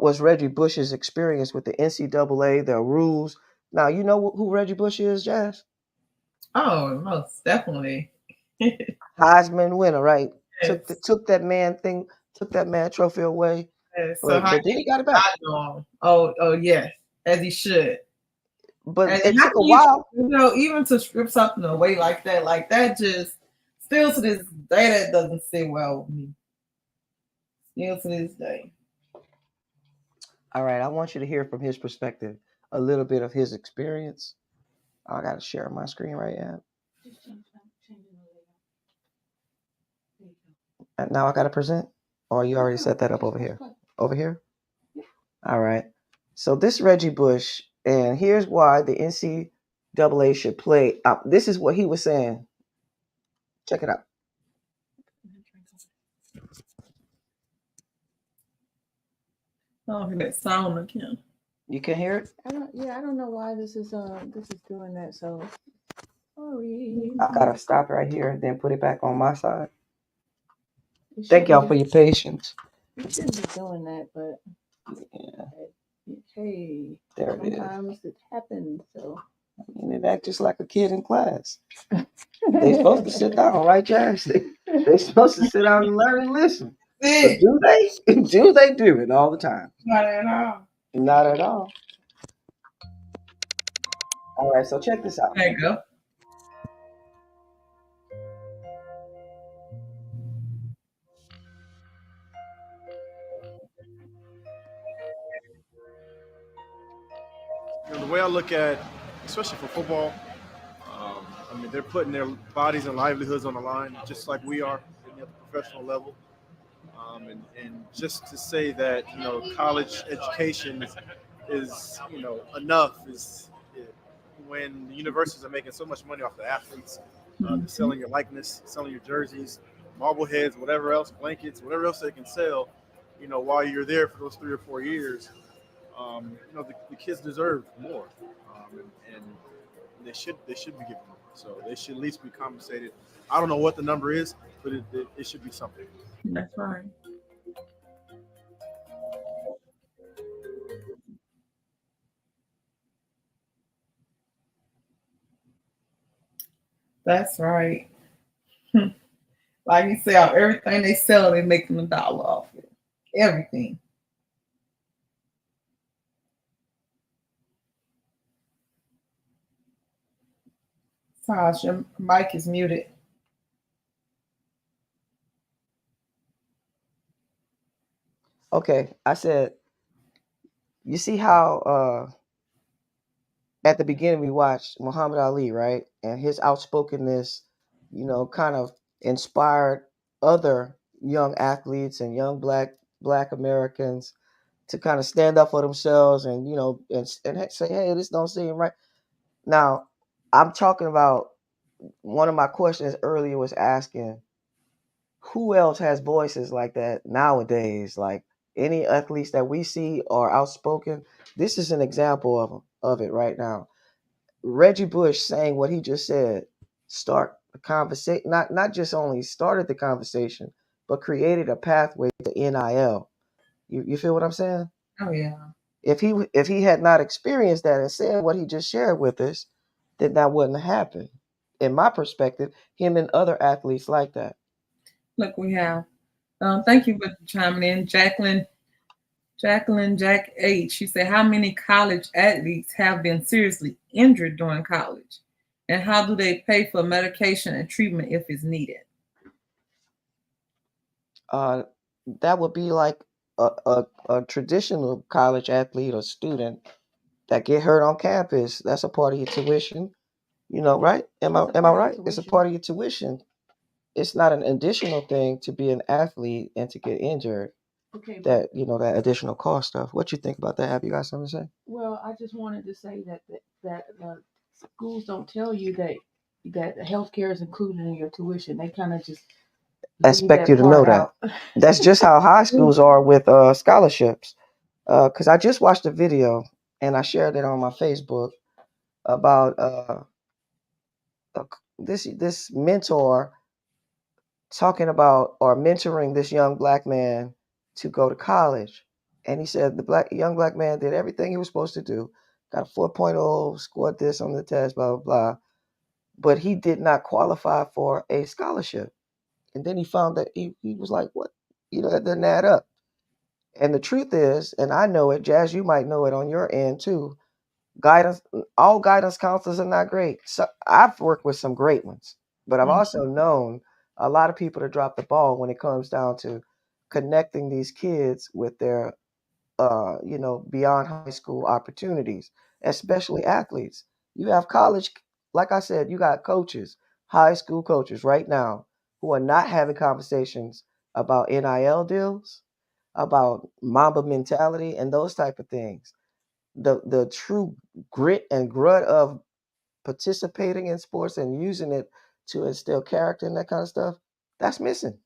was Reggie Bush's experience with the NCAA, their rules. Now you know who Reggie Bush is, Jazz? Oh, most definitely. Heisman winner, right? Yes. Took that man trophy away. Yes. But then he got it back. Oh yes, as he should. But And it how took a can you, while. you know, even to strip something away like that just still to this day that doesn't sit well with me. Still to this day. All right, I want you to hear from his perspective a little bit of his experience. I got to share my screen right now. And now I got to present? Or you already set that up over here? Over here? All right. So this Reggie Bush, and here's why the NCAA should play. This is what he was saying. Check it out. Oh, that sound again. You can hear it? I don't know why this is doing that. So sorry. I gotta stop right here and then put it back on my side. Thank y'all for your patience. You shouldn't be doing that, but hey, there it is. Sometimes it happens. So and it act just like a kid in class. They supposed to sit down, right, Jazz? They supposed to sit down and learn and listen. But do they? Do they do it all the time? Not at all. Not at all. All right, so check this out. There you go. You know, the way I look at, especially for football, I mean, they're putting their bodies and livelihoods on the line, just like we are at the professional level. And just to say that, you know, college education is you know, enough is when the universities are making so much money off the athletes, selling your likeness, selling your jerseys, bobbleheads, whatever else, blankets, whatever else they can sell, while you're there for those 3 or 4 years. The kids deserve more, and they should be given more. So they should at least be compensated. I don't know what the number is, but it should be something. That's right. That's right. Like you said, everything they sell, they make them $1 off it. Everything. Taj, your mic is muted. Okay, I said, you see how at the beginning we watched Muhammad Ali, right? And his outspokenness, kind of inspired other young athletes and young black Americans to kind of stand up for themselves and and say, hey, this don't seem right. Now, I'm talking about one of my questions earlier was asking who else has voices like that nowadays? Like any athletes that we see are outspoken. This is an example of it right now. Reggie Bush saying what he just said, start the conversation, not just only started the conversation, but created a pathway to NIL. You feel what I'm saying? Oh yeah. If he had not experienced that and said what he just shared with us, then that wouldn't happen. In my perspective, him and other athletes like that. Look, we have. Thank you for chiming in, Jacqueline Jack H. She said, "How many college athletes have been seriously injured during college, and how do they pay for medication and treatment if it's needed?" That would be like a traditional college athlete or student that get hurt on campus. That's a part of your tuition, right? Am I right? It's a part of your tuition. It's not an additional thing to be an athlete and to get injured. Okay, That that additional cost stuff. What you think about that? Have you got something to say? well, I just wanted to say that schools don't tell you that healthcare is included in your tuition. They kind of just I leave expect you that to know part that. out. That's just how high schools are with scholarships. Because I just watched a video and I shared it on my Facebook about this mentor talking about or mentoring this young black man to go to college. And he said the young black man did everything he was supposed to do, got a 4.0, scored this on the test, blah, blah, blah. But he did not qualify for a scholarship. And then he found that he was like, what? That doesn't add up. And the truth is, and I know it, Jazz, you might know it on your end too, all guidance counselors are not great. So I've worked with some great ones, but I've also known a lot of people to drop the ball when it comes down to connecting these kids with their beyond high school opportunities, especially athletes. You have college, like I said, you got coaches, high school coaches right now who are not having conversations about NIL deals, about Mamba mentality and those type of things. The true grit and grit of participating in sports and using it to instill character and that kind of stuff, that's missing.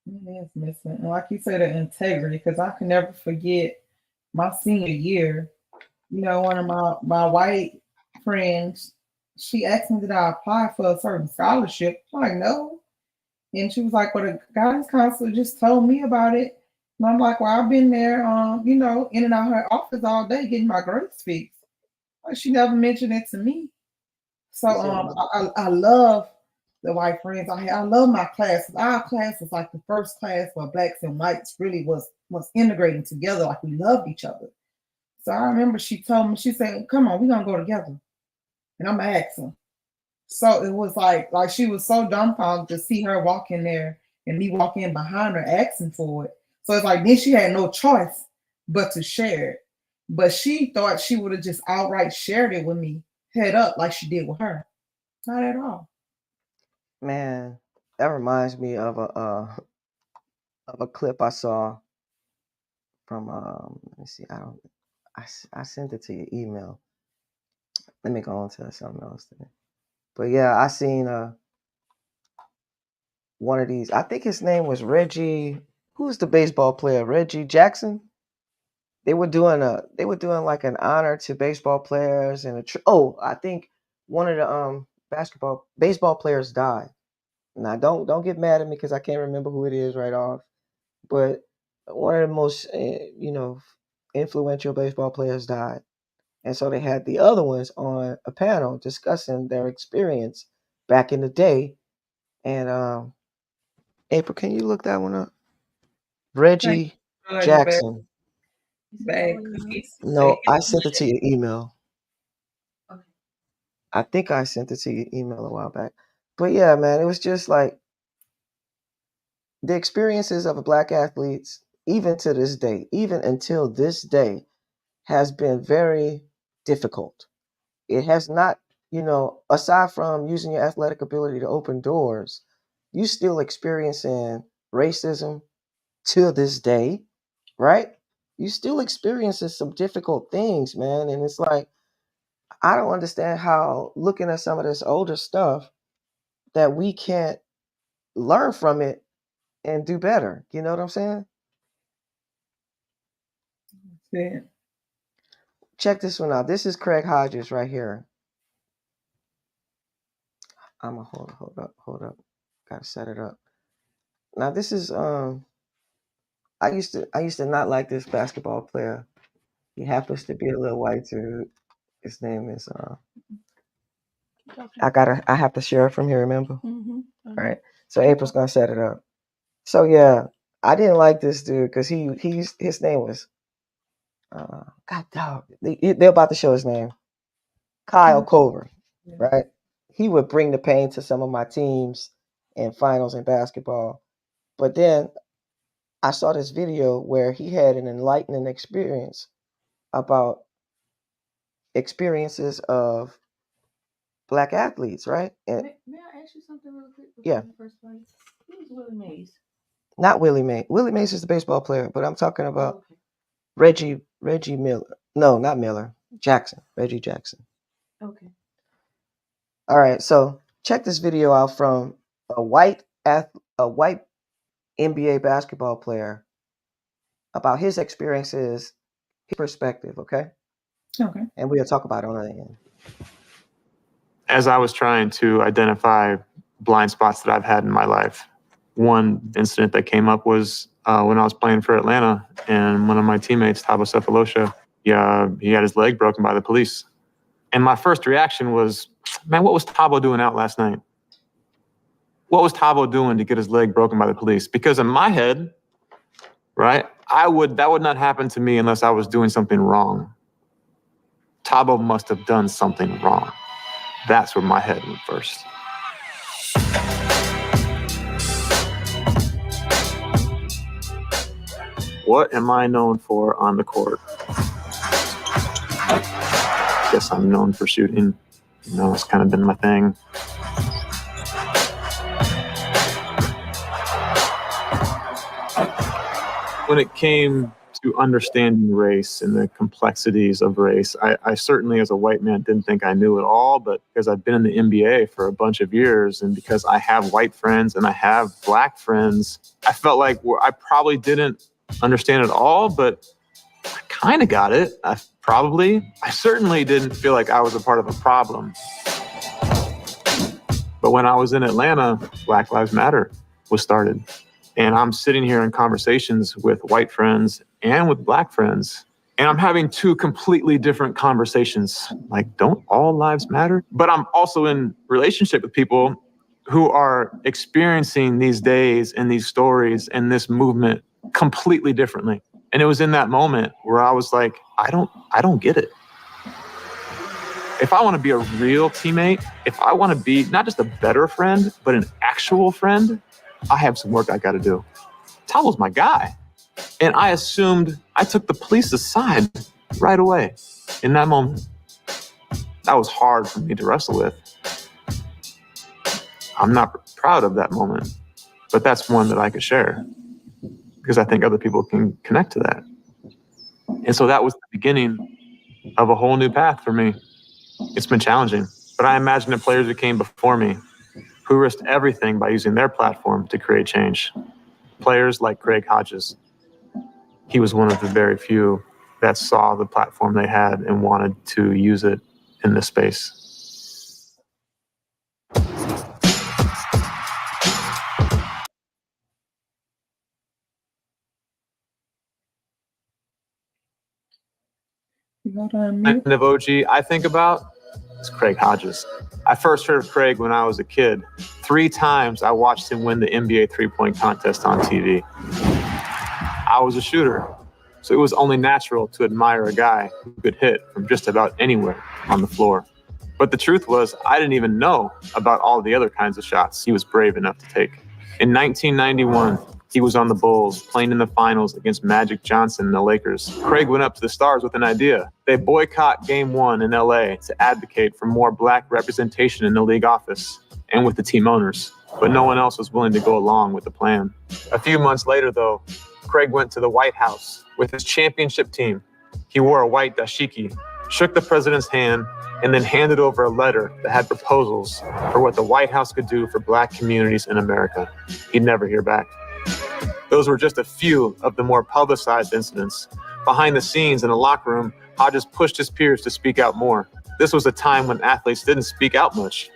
It is missing. And like you said, the integrity, because I can never forget my senior year. One of my white friends, she asked me did I apply for a certain scholarship. I'm like, no. And she was like, well, the guidance counselor just told me about it. And I'm like, well, I've been there, in and out of her office all day getting my grades fixed. Like, she never mentioned it to me. So I love the white friends. I love my classes. Our class was like the first class where blacks and whites really was integrating together. Like we loved each other. So I remember she told me, she said, come on, we're gonna go together. And I'm asking. So it was like she was so dumbfounded to see her walk in there and me walk in behind her asking for it. So it's like then she had no choice but to share it. But she thought she would have just outright shared it with me, head up, like she did with her. Not at all. Man, that reminds me of a clip I saw from let me see, I sent it to your email. Let me go on to something else today. But yeah, I seen one of these. I think his name was Reggie. Who's the baseball player? Reggie Jackson. They were doing like an honor to baseball players and I think one of the baseball players died. Now don't get mad at me because I can't remember who it is right off, but one of the most influential baseball players died, and so they had the other ones on a panel discussing their experience back in the day. And April, can you look that one up? Reggie Like Jackson. bag cookies. No, I sent it to your email. Okay. I think I sent it to your email a while back. But yeah, man, it was just like the experiences of Black athletes, even to this day, even until this day, has been very difficult. It has not, aside from using your athletic ability to open doors, you still experiencing racism to this day, right? You still experiencing some difficult things, man. And it's like, I don't understand how looking at some of this older stuff that we can't learn from it and do better. You know what I'm saying? Yeah. Check this one out. This is Craig Hodges right here. I'm gonna hold up. Gotta set it up. Now this is I used to not like this basketball player. He happens to be a little white dude. His name is I have to share it from here, remember? Mm-hmm. All right. So April's gonna set it up. So yeah, I didn't like this dude because his name was God dog. They're about to show his name. Kyle Cover, right? He would bring the pain to some of my teams in finals in basketball. But then I saw this video where he had an enlightening experience about experiences of Black athletes, right? And May I ask you something real quick? Yeah. First place, who's Willie Mays? not Willie Mays. Willie Mays is the baseball player, but I'm talking about Okay. Reggie Miller. No, not Miller. Jackson. Reggie Jackson. Okay. All right, so check this video out from a white NBA basketball player about his experiences, his perspective, okay? Okay. And we'll talk about it on the end. As I was trying to identify blind spots that I've had in my life, one incident that came up was when I was playing for Atlanta, and one of my teammates, Thabo Sefolosha, he had his leg broken by the police. And my first reaction was, man, what was Thabo doing out last night? What was Thabo doing to get his leg broken by the police? Because in my head, right, that would not happen to me unless I was doing something wrong. Thabo must have done something wrong. That's where my head went first. What am I known for on the court? Guess I'm known for shooting. It's kind of been my thing. When it came to understanding race and the complexities of race, I certainly, as a white man, didn't think I knew it all, but because I've been in the NBA for a bunch of years, and because I have white friends and I have Black friends, I felt like I probably didn't understand it all, but I kind of got it. I certainly didn't feel like I was a part of a problem. But when I was in Atlanta, Black Lives Matter was started. And I'm sitting here in conversations with white friends and with Black friends, and I'm having two completely different conversations. Like, don't all lives matter? But I'm also in relationship with people who are experiencing these days and these stories and this movement completely differently. And it was in that moment where I was like, I don't get it. If I want to be a real teammate, if I want to be not just a better friend, but an actual friend, I have some work I got to do. Tabo's my guy. And I took the police aside right away in that moment. That was hard for me to wrestle with. I'm not proud of that moment, but that's one that I could share because I think other people can connect to that. And so that was the beginning of a whole new path for me. It's been challenging, but I imagine the players who came before me who risked everything by using their platform to create change. Players like Craig Hodges. He was one of the very few that saw the platform they had and wanted to use it in this space. You got to unmute. Kind of OG I think about is Craig Hodges. I first heard of Craig when I was a kid. 3 times I watched him win the NBA three-point contest on TV. I was a shooter, so it was only natural to admire a guy who could hit from just about anywhere on the floor. But the truth was, I didn't even know about all the other kinds of shots he was brave enough to take. In 1991, he was on the Bulls, playing in the finals against Magic Johnson and the Lakers. Craig went up to the Stars with an idea. They boycott Game 1 in LA to advocate for more black representation in the league office and with the team owners. But no one else was willing to go along with the plan. A few months later, though, Craig went to the White House with his championship team. He wore a white dashiki, shook the president's hand, and then handed over a letter that had proposals for what the White House could do for black communities in America. He'd never hear back. Those were just a few of the more publicized incidents. Behind the scenes in the locker room, Hodges pushed his peers to speak out more. This was a time when athletes didn't speak out much,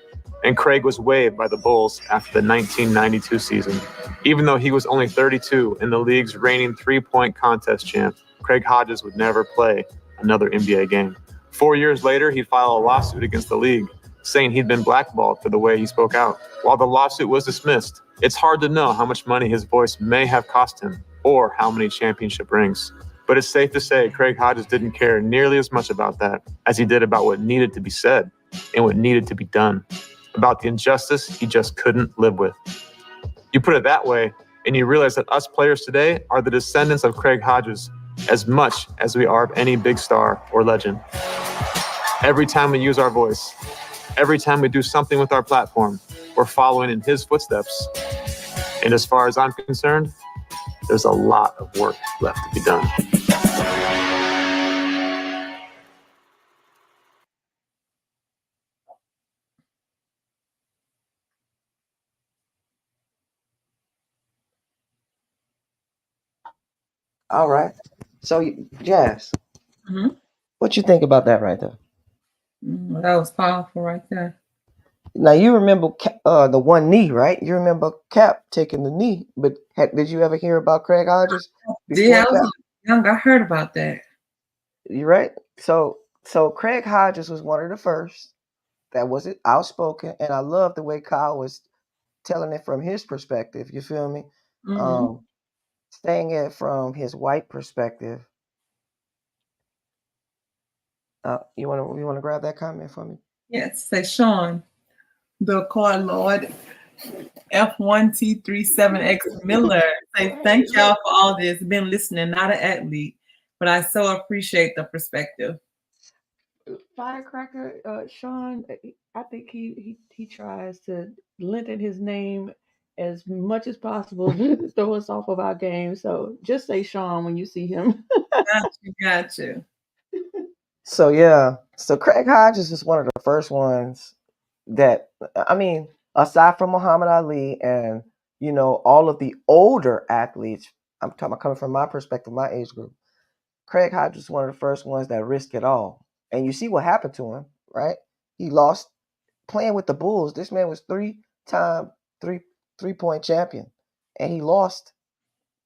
and Craig was waived by the Bulls after the 1992 season. Even though he was only 32 and the league's reigning three-point contest champ, Craig Hodges would never play another NBA game. 4 years later, he'd file a lawsuit against the league, saying he'd been blackballed for the way he spoke out. While the lawsuit was dismissed, it's hard to know how much money his voice may have cost him or how many championship rings. But it's safe to say Craig Hodges didn't care nearly as much about that as he did about what needed to be said and what needed to be done, about the injustice he just couldn't live with. You put it that way, and you realize that us players today are the descendants of Craig Hodges as much as we are of any big star or legend. Every time we use our voice, every time we do something with our platform, we're following in his footsteps. And as far as I'm concerned, there's a lot of work left to be done. All right. So, Jazz, Mhm. what you think about that right there? That was powerful right there. Now you remember the one knee, right? You remember Cap taking the knee, but did you ever hear about Craig Hodges? Yeah, I was young. I heard about that. You right? So Craig Hodges was one of the first that was outspoken, and I love the way Kyle was telling it from his perspective. You feel me? Mhm. Saying it from his white perspective. You want to grab that comment for me? Yes, say Sean, the car Lord F1T37X Miller. Say thank y'all for all this. Been listening, not an athlete, but I so appreciate the perspective. Firecracker, Sean, I think he tries to lengthen his name as much as possible to throw us off of our game. So just say Sean when you see him. Got you. So yeah, so Craig Hodges is one of the first ones that, I mean, aside from Muhammad Ali and all of the older athletes, I'm talking about coming from my perspective, my age group. Craig Hodges was one of the first ones that risked it all, and you see what happened to him, right? He lost playing with the Bulls. This man was 3-time three-point champion, and he lost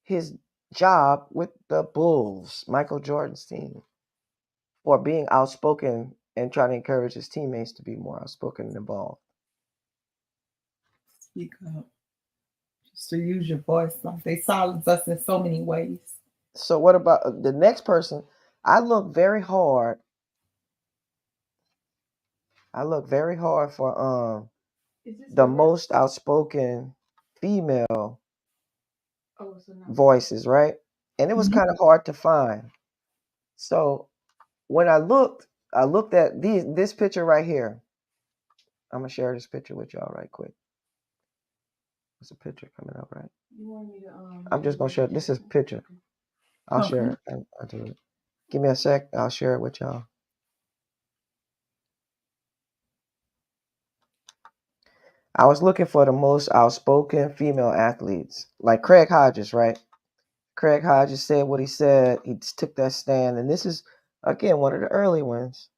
his job with the Bulls, Michael Jordan's team, for being outspoken and trying to encourage his teammates to be more outspoken and involved. Speak up. Just to use your voice. Like they silence us in so many ways. So what about the next person? I look very hard for the most outspoken female voices, right? And it was kind of hard to find. So when I looked at this picture right here. I'm gonna share this picture with y'all right quick. There's a picture coming up, right? You want me to, I'm just gonna share. This is a picture. I'll share it. I'll do it. Give me a sec. I'll share it with y'all. I was looking for the most outspoken female athletes, like Craig Hodges, right? Craig Hodges said what he said. He just took that stand, and this is again one of the early ones.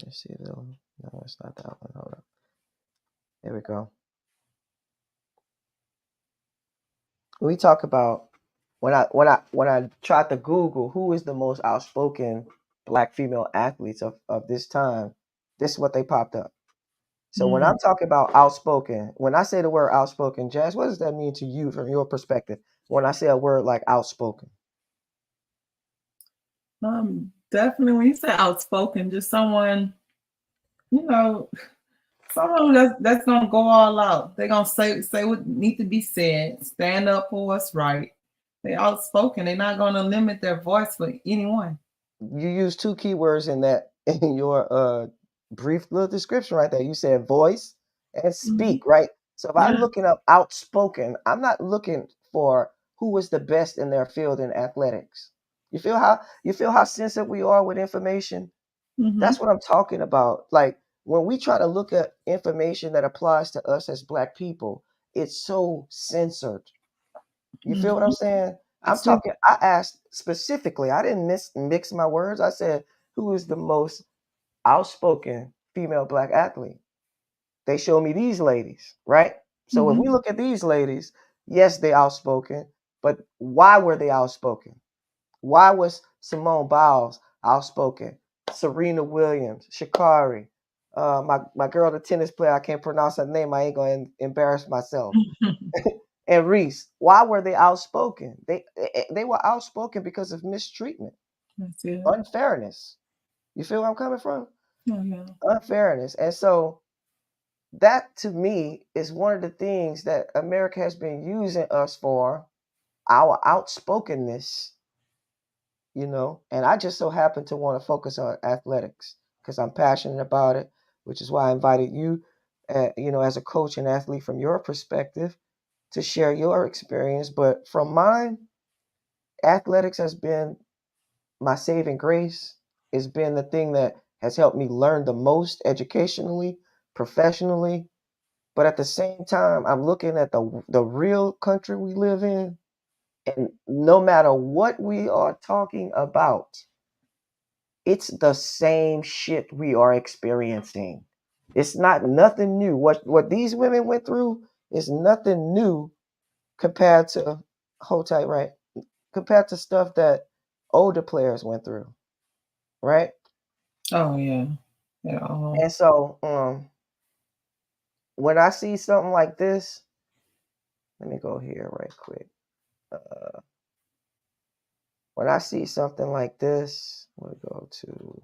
Let's see though. No, it's not that one. Hold up. There we go. We talk about when I tried to Google who is the most outspoken black female athletes of this time, this is what they popped up. So when I'm talking about outspoken, when I say the word outspoken, Jazz, what does that mean to you from your perspective? When I say a word like outspoken, Definitely when you say outspoken, just someone, you know, someone that's gonna go all out. They're gonna say what need to be said, stand up for what's right. They outspoken. They're not gonna limit their voice for anyone. you use two keywords in that in your brief little description right there. You said voice and speak, right? So if I'm Yeah. looking up outspoken, I'm not looking for who was the best in their field in athletics. You feel how sensitive we are with information? That's what I'm talking about. Like when we try to look at information that applies to us as black people, it's so censored. You feel what I'm saying? I'm talking. I asked specifically. I didn't mix my words. I said, "Who is the most outspoken female black athlete?" They show me these ladies, right? So if we look at these ladies, yes, they outspoken, but why were they outspoken? Why was Simone Biles outspoken? Serena Williams, Sha'Carri, my girl, the tennis player. I can't pronounce her name. I ain't gonna embarrass myself. And Reese, why were they outspoken? They were outspoken because of mistreatment, That's it. unfairness. You feel where I'm coming from? Yeah. Unfairness. And so that to me is one of the things that America has been using us for, our outspokenness, and I just so happen to want to focus on athletics because I'm passionate about it, which is why I invited you, as a coach and athlete from your perspective to share your experience. But from mine, athletics has been my saving grace. It's been the thing that has helped me learn the most educationally, professionally. But at the same time, I'm looking at the real country we live in, and no matter what we are talking about, it's the same shit we are experiencing. It's not nothing new. What these women went through is nothing new compared to hold tight, right? Compared to stuff that older players went through, right? Oh yeah. And so when I see something like this, let me go here right quick. When I see something like this, we'll go to.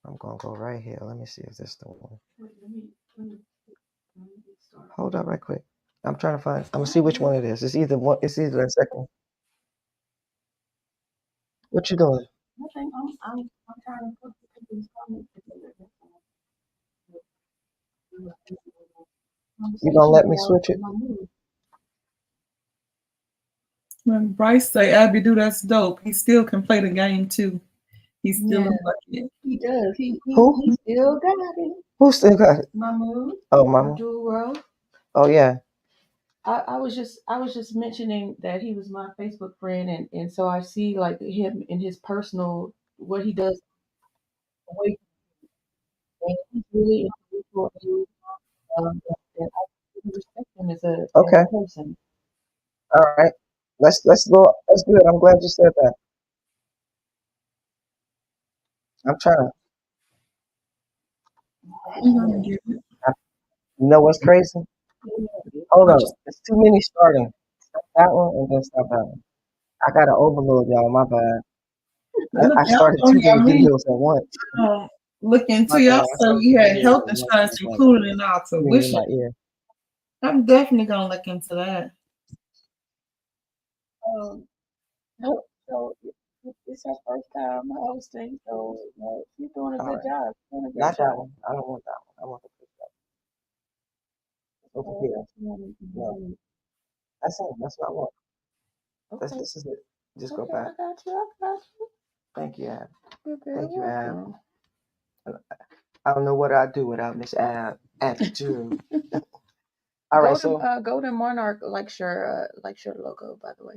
I'm gonna go right here. Let me see if this is the one. Hold up, right quick. I'm trying to find. I'm gonna see which one it is. It's either one. It's either the second. What you doing? Nothing. I'm trying to put these comments together. You gonna let me switch it? When Bryce say Abby do, that's dope. He still can play the game too. He's still a bucket. He does. He Who? still got it. Who still got it? Mahmoud. Oh, Mama. Abdul-Rose. Oh yeah. I was just mentioning that he was my Facebook friend, and so I see like him in his personal what he does away from, and he's really individual, and I really respect him as a Okay. person. All right. Let's go. That's good. I'm glad you said that. I'm trying to. You know what's crazy? Hold on. There's too many starting. Stop that one and then stop that one. I gotta overload y'all. My bad. I started too many videos at once. Look My into bad. your I so started you two had videos health at once. insurance It's like included in our ringing in tuition. my ear. I'm definitely gonna look into that. So it's her first time hosting, so she's doing a All good right. job. Doing a great Not that job. one. I don't want that one. I want the first one. Over here. No. That's it. That's what I want. Okay. This is it. Just Okay, go back. I got you. Thank you, Ab. You're very Thank you, Ab. welcome. I don't know what I'd do without Miss Ab. Attitude. All right, so Golden Monarch likes your logo, by the way.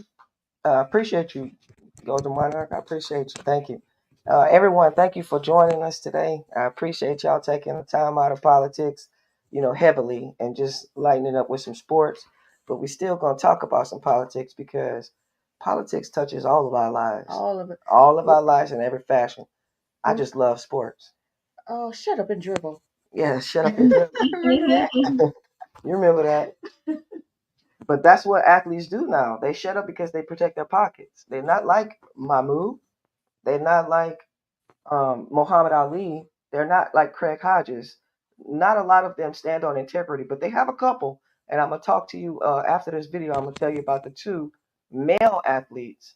appreciate you, Golden Monarch. I appreciate you. Thank you. Everyone, thank you for joining us today. I appreciate y'all taking the time out of politics, heavily and just lightening up with some sports. But we still gonna talk about some politics because politics touches all of our lives. All of it. All of our lives in every fashion. I just love sports. Oh, shut up and dribble. Yeah, shut up and dribble. Remember that? You remember that. But that's what athletes do now. They shut up because they protect their pockets. They're not like Mahmoud. They're not like Muhammad Ali. They're not like Craig Hodges. Not a lot of them stand on integrity, but they have a couple. And I'm going to talk to you after this video. I'm going to tell you about the two male athletes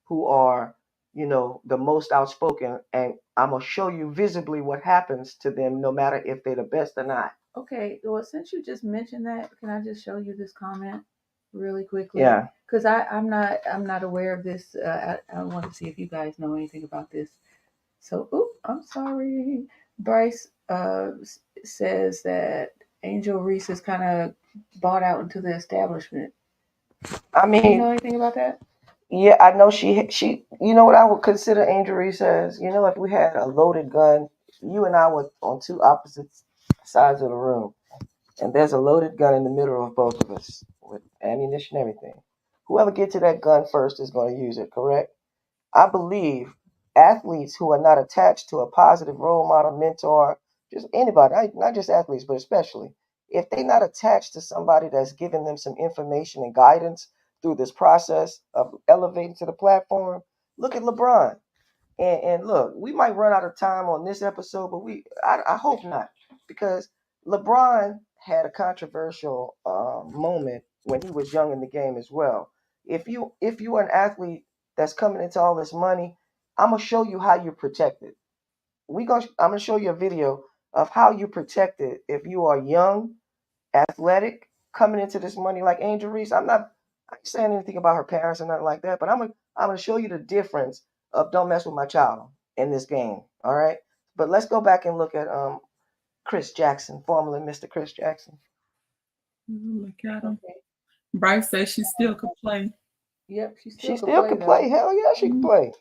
who are, the most outspoken. And I'm going to show you visibly what happens to them no matter if they're the best or not. Okay, well, since you just mentioned that, can I just show you this comment really quickly? Yeah. Because I'm not aware of this. I want to see if you guys know anything about this. So, I'm sorry. Bryce says that Angel Reese is kind of bought out into the establishment. I mean, you know anything about that? Yeah, I know she. You know what I would consider Angel Reese as? If we had a loaded gun, you and I were on two opposite sides of the room, and there's a loaded gun in the middle of both of us with ammunition and everything. Whoever gets to that gun first is going to use it, correct? I believe athletes who are not attached to a positive role model, mentor, just anybody, not just athletes, but especially, if they're not attached to somebody that's giving them some information and guidance through this process of elevating to the platform, look at LeBron. And look, we might run out of time on this episode, but I hope not, because LeBron had a controversial moment when he was young in the game as well. If you are an athlete that's coming into all this money, I'm gonna show you how you're protected. I'm gonna show you a video of how you protected if you are young, athletic, coming into this money like Angel Reese. I'm not saying anything about her parents or nothing like that, but I'm gonna show you the difference of don't mess with my child in this game. All right. But let's go back and look at Chris Jackson, formerly Mr. Chris Jackson. Look at him. Okay. Bryce says she still could play. Yep, she still can play. Hell yeah, she can play.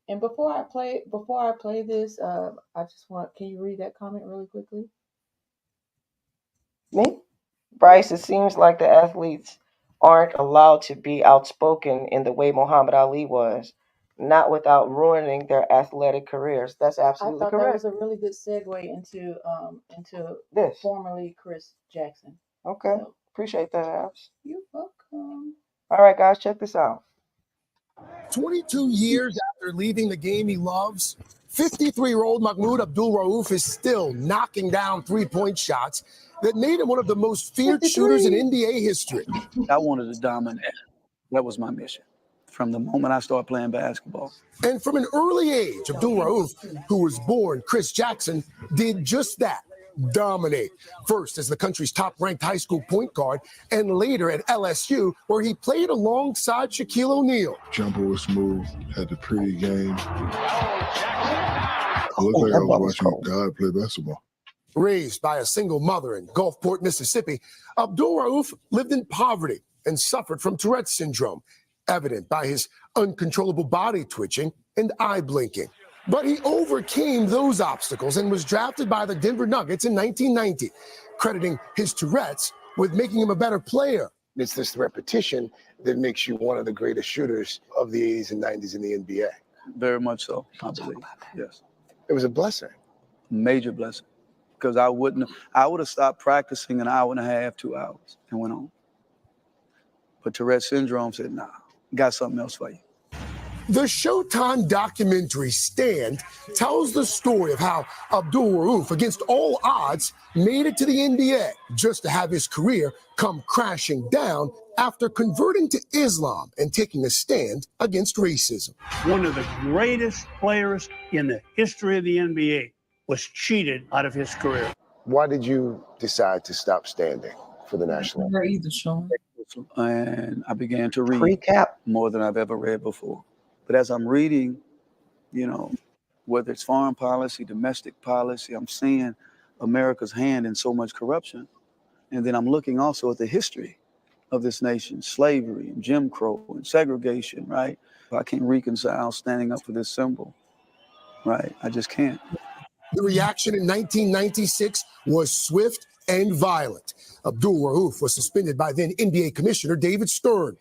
And before I play this, I just can you read that comment really quickly? Me? Bryce, it seems like the athletes aren't allowed to be outspoken in the way Muhammad Ali was, not without ruining their athletic careers. That's absolutely correct. I thought that was a really good segue into this. Formerly Chris Jackson. Okay, so, appreciate that, Abs. You're welcome. All right, guys, check this out. 22 years after leaving the game he loves, 53-year-old Mahmoud Abdul-Rauf is still knocking down three-point shots that made him one of the most feared shooters in NBA history. I wanted to dominate. That was my mission from the moment I started playing basketball. And from an early age, Abdul-Rauf, who was born Chris Jackson, did just that. Dominate. First as the country's top-ranked high school point guard, and later at LSU, where he played alongside Shaquille O'Neal. Jumper was smooth, had the pretty game. I looked like I was watching God play basketball. Raised by a single mother in Gulfport, Mississippi, Abdul-Rauf lived in poverty and suffered from Tourette's syndrome, evident by his uncontrollable body twitching and eye blinking. But he overcame those obstacles and was drafted by the Denver Nuggets in 1990, crediting his Tourette's with making him a better player. It's this repetition that makes you one of the greatest shooters of the 80s and 90s in the NBA. Very much so, I believe. Yes. It was a blessing. Major blessing. Because I would have stopped practicing an hour and a half, 2 hours, and went on. But Tourette's syndrome said, nah, got something else for you. The Showtime documentary Stand tells the story of how Abdul-Rauf, against all odds, made it to the NBA, just to have his career come crashing down after converting to Islam and taking a stand against racism. One of the greatest players in the history of the NBA was cheated out of his career. Why did you decide to stop standing for the national team? And I began to read Recap. more than I've ever read before. But as I'm reading You know, whether it's foreign policy, domestic policy, I'm seeing America's hand in so much corruption. And then I'm looking also at the history of this nation, slavery and Jim Crow and segregation, right? I can't reconcile standing up for this symbol, right? I just can't. The reaction in 1996 was swift and violent. Abdul Rauf was suspended by then NBA Commissioner David Stern.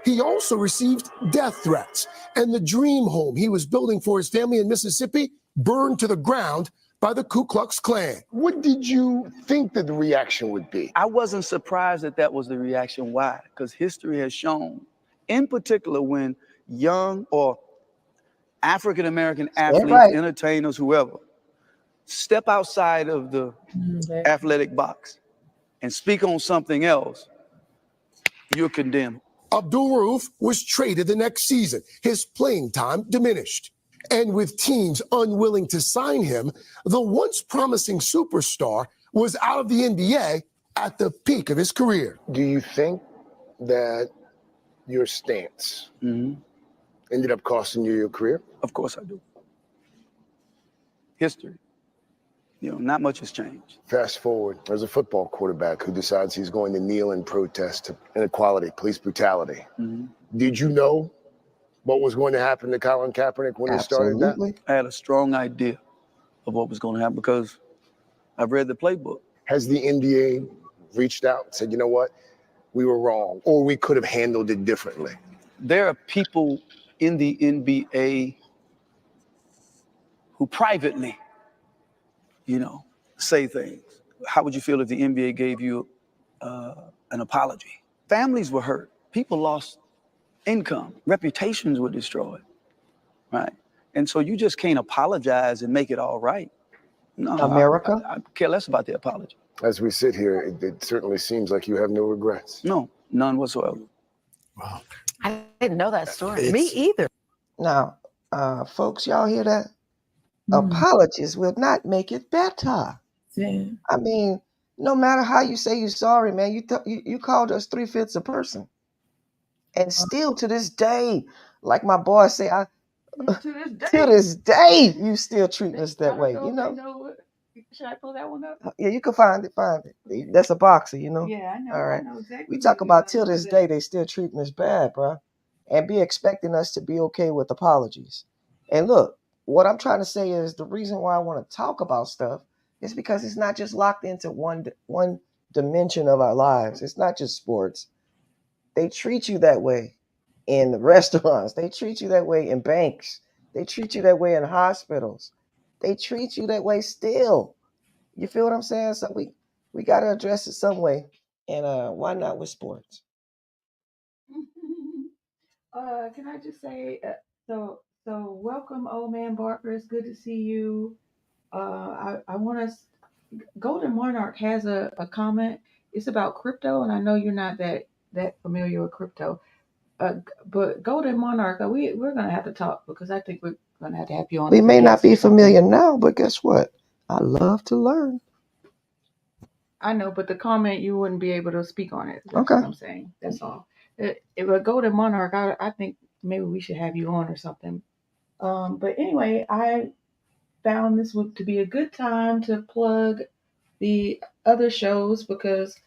He also received death threats, and the dream home he was building for his family in Mississippi burned to the ground by the Ku Klux Klan. What did you think that the reaction would be? I wasn't surprised that that was the reaction. Why? Because history has shown, in particular, when young or African-American athletes, entertainers, whoever, step outside of the athletic box and speak on something else, you're condemned. Abdul Rauf was traded the next season. His playing time diminished. And with teams unwilling to sign him, the once promising superstar was out of the NBA at the peak of his career. Do you think that your stance ended up costing you your career? Of course I do. History. You know, not much has changed. Fast forward, there's a football quarterback who decides he's going to kneel in protest to inequality, police brutality. Did you know what was going to happen to Colin Kaepernick when he started that? I had a strong idea of what was going to happen because I've read the playbook. Has the NBA reached out and said, you know what, we were wrong, or we could have handled it differently? There are people in the NBA who privately, you know, say things. How would you feel if the NBA gave you an apology? Families were hurt. People lost income. Reputations were destroyed, right? And so you just can't apologize and make it all right. No, America? I care less about the apology. As we sit here, it certainly seems like you have no regrets. No, none whatsoever. Wow. I didn't know that story. It's- Me either. Now, folks, y'all hear that? Apologies will not make it better. Yeah. I mean, no matter how you say you're sorry, man, you called us 3/5 a person. And still to this day, like my boy say, to this day, you still treat us that way, you know? Should I pull that one up? Yeah, you can find it. That's a boxer, you know? Yeah, I know. All right. I know exactly. We what talk you're about talking till this about. day, they still treating us bad, bro. And be expecting us to be okay with apologies. And look, what I'm trying to say is the reason why I want to talk about stuff is because it's not just locked into one dimension of our lives. It's not just sports. They treat you that way in the restaurants. They treat you that way in banks. They treat you that way in hospitals. They treat you that way still. You feel what I'm saying? So we got to address it some way. And why not with sports? Can I just say, so welcome, old man Barker. It's good to see you. I want us. Golden Monarch has a comment. It's about crypto, and I know you're not that familiar with crypto. But Golden Monarch, we're gonna have to talk because I think we're gonna have to have you on. We as a may not guest be or something. familiar now, but guess what? I love to learn. I know, but the comment you wouldn't be able to speak on it. That's Okay. what I'm saying. That's all. If a Golden Monarch, I think maybe we should have you on or something. But anyway, I found this to be a good time to plug the other shows because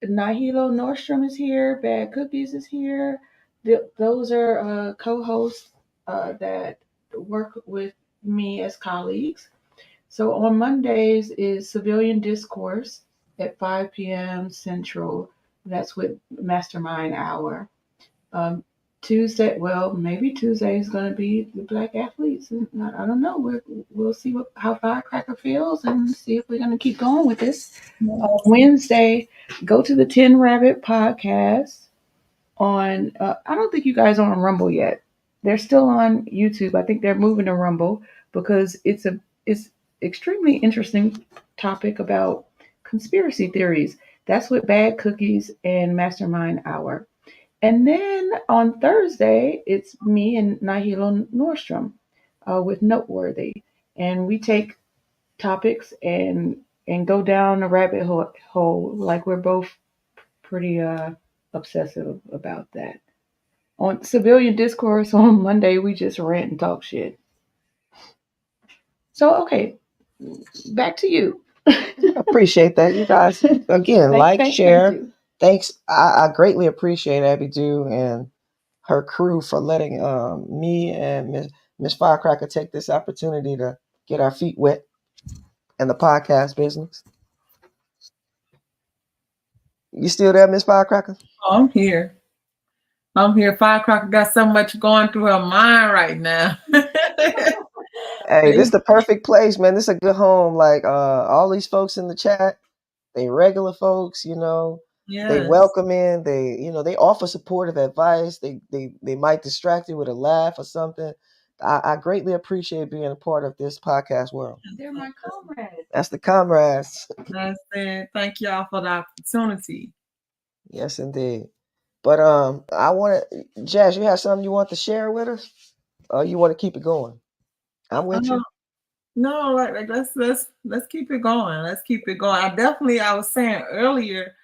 Nahilo Nordstrom is here, Bad Cookies is here. Those are co-hosts that work with me as colleagues. So on Mondays is Civilian Discourse at 5 p.m. Central. That's with Mastermind Hour. Tuesday, well, maybe Tuesday is going to be the Black Athletes. I don't know. We'll see how Firecracker feels and see if we're going to keep going with this. Wednesday, go to the 10 Rabbit podcast on, I don't think you guys are on Rumble yet. They're still on YouTube. I think they're moving to Rumble because it's extremely interesting topic about conspiracy theories. That's with Bad Cookies and Mastermind Hour. And then on Thursday, it's me and Nahilo Nordstrom with Noteworthy. And we take topics and go down a rabbit hole. Like we're both pretty obsessive about that. On Civilian Discourse on Monday, we just rant and talk shit. So, okay, back to you. Appreciate that, you guys. Again, like, Thank share. you. Thanks. I greatly appreciate Abby Dew and her crew for letting me and Miss Firecracker take this opportunity to get our feet wet in the podcast business. You still there, Miss Firecracker? Oh, I'm here. Firecracker got so much going through her mind right now. Hey, this is the perfect place, man. This is a good home. Like all these folks in the chat, they regular folks, you know. They Yes. welcome in. They, you know, they offer supportive advice. They might distract you with a laugh or something. I greatly appreciate being a part of this podcast world. They're my comrades. That's the comrades. I said, thank y'all for the opportunity. Yes, indeed. But I want to, Jazz, you have something you want to share with us, or you want to keep it going? I'm with you. No, like let's keep it going. Let's keep it going. I was saying earlier,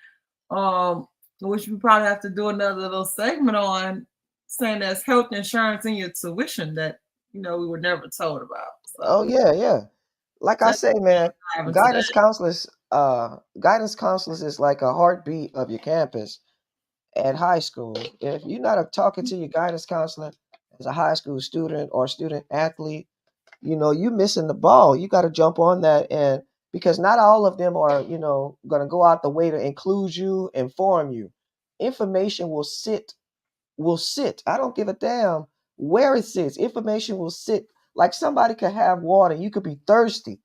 which we probably have to do another little segment on, saying there's health insurance in your tuition that we were never told about. So Oh yeah. Like I say, man, dive into guidance that. counselors is like a heartbeat of your campus at high school. If you're not talking to your guidance counselor as a high school student or student athlete, you know, you missing the ball. You got to jump on that, and because not all of them are, you know, going to go out the way to include you, inform you. Information will sit. I don't give a damn where it sits. Information will sit. Like somebody could have water. You could be thirsty.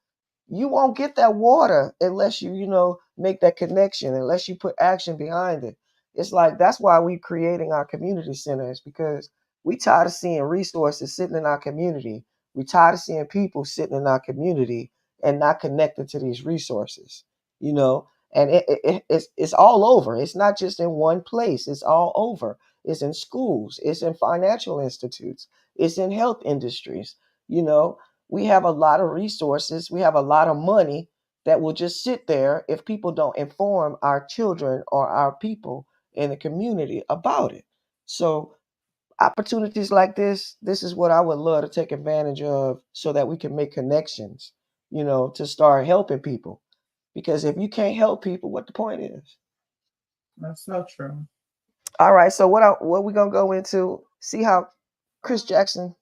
You won't get that water unless you know, make that connection, unless you put action behind it. It's like that's why we're creating our community centers, because we tired of seeing resources sitting in our community. We tired of seeing people sitting in our community and not connected to these resources. You know, and it's all over. It's not just in one place. It's all over. It's in schools. It's in financial institutes. It's in health industries. You know, we have a lot of resources. We have a lot of money that will just sit there if people don't inform our children or our people in the community about it. So opportunities like this is what I would love to take advantage of so that we can make connections, you know, to start helping people. Because if you can't help people, what the point is? That's so true. All right, so what we gonna go into? See how Chris Jackson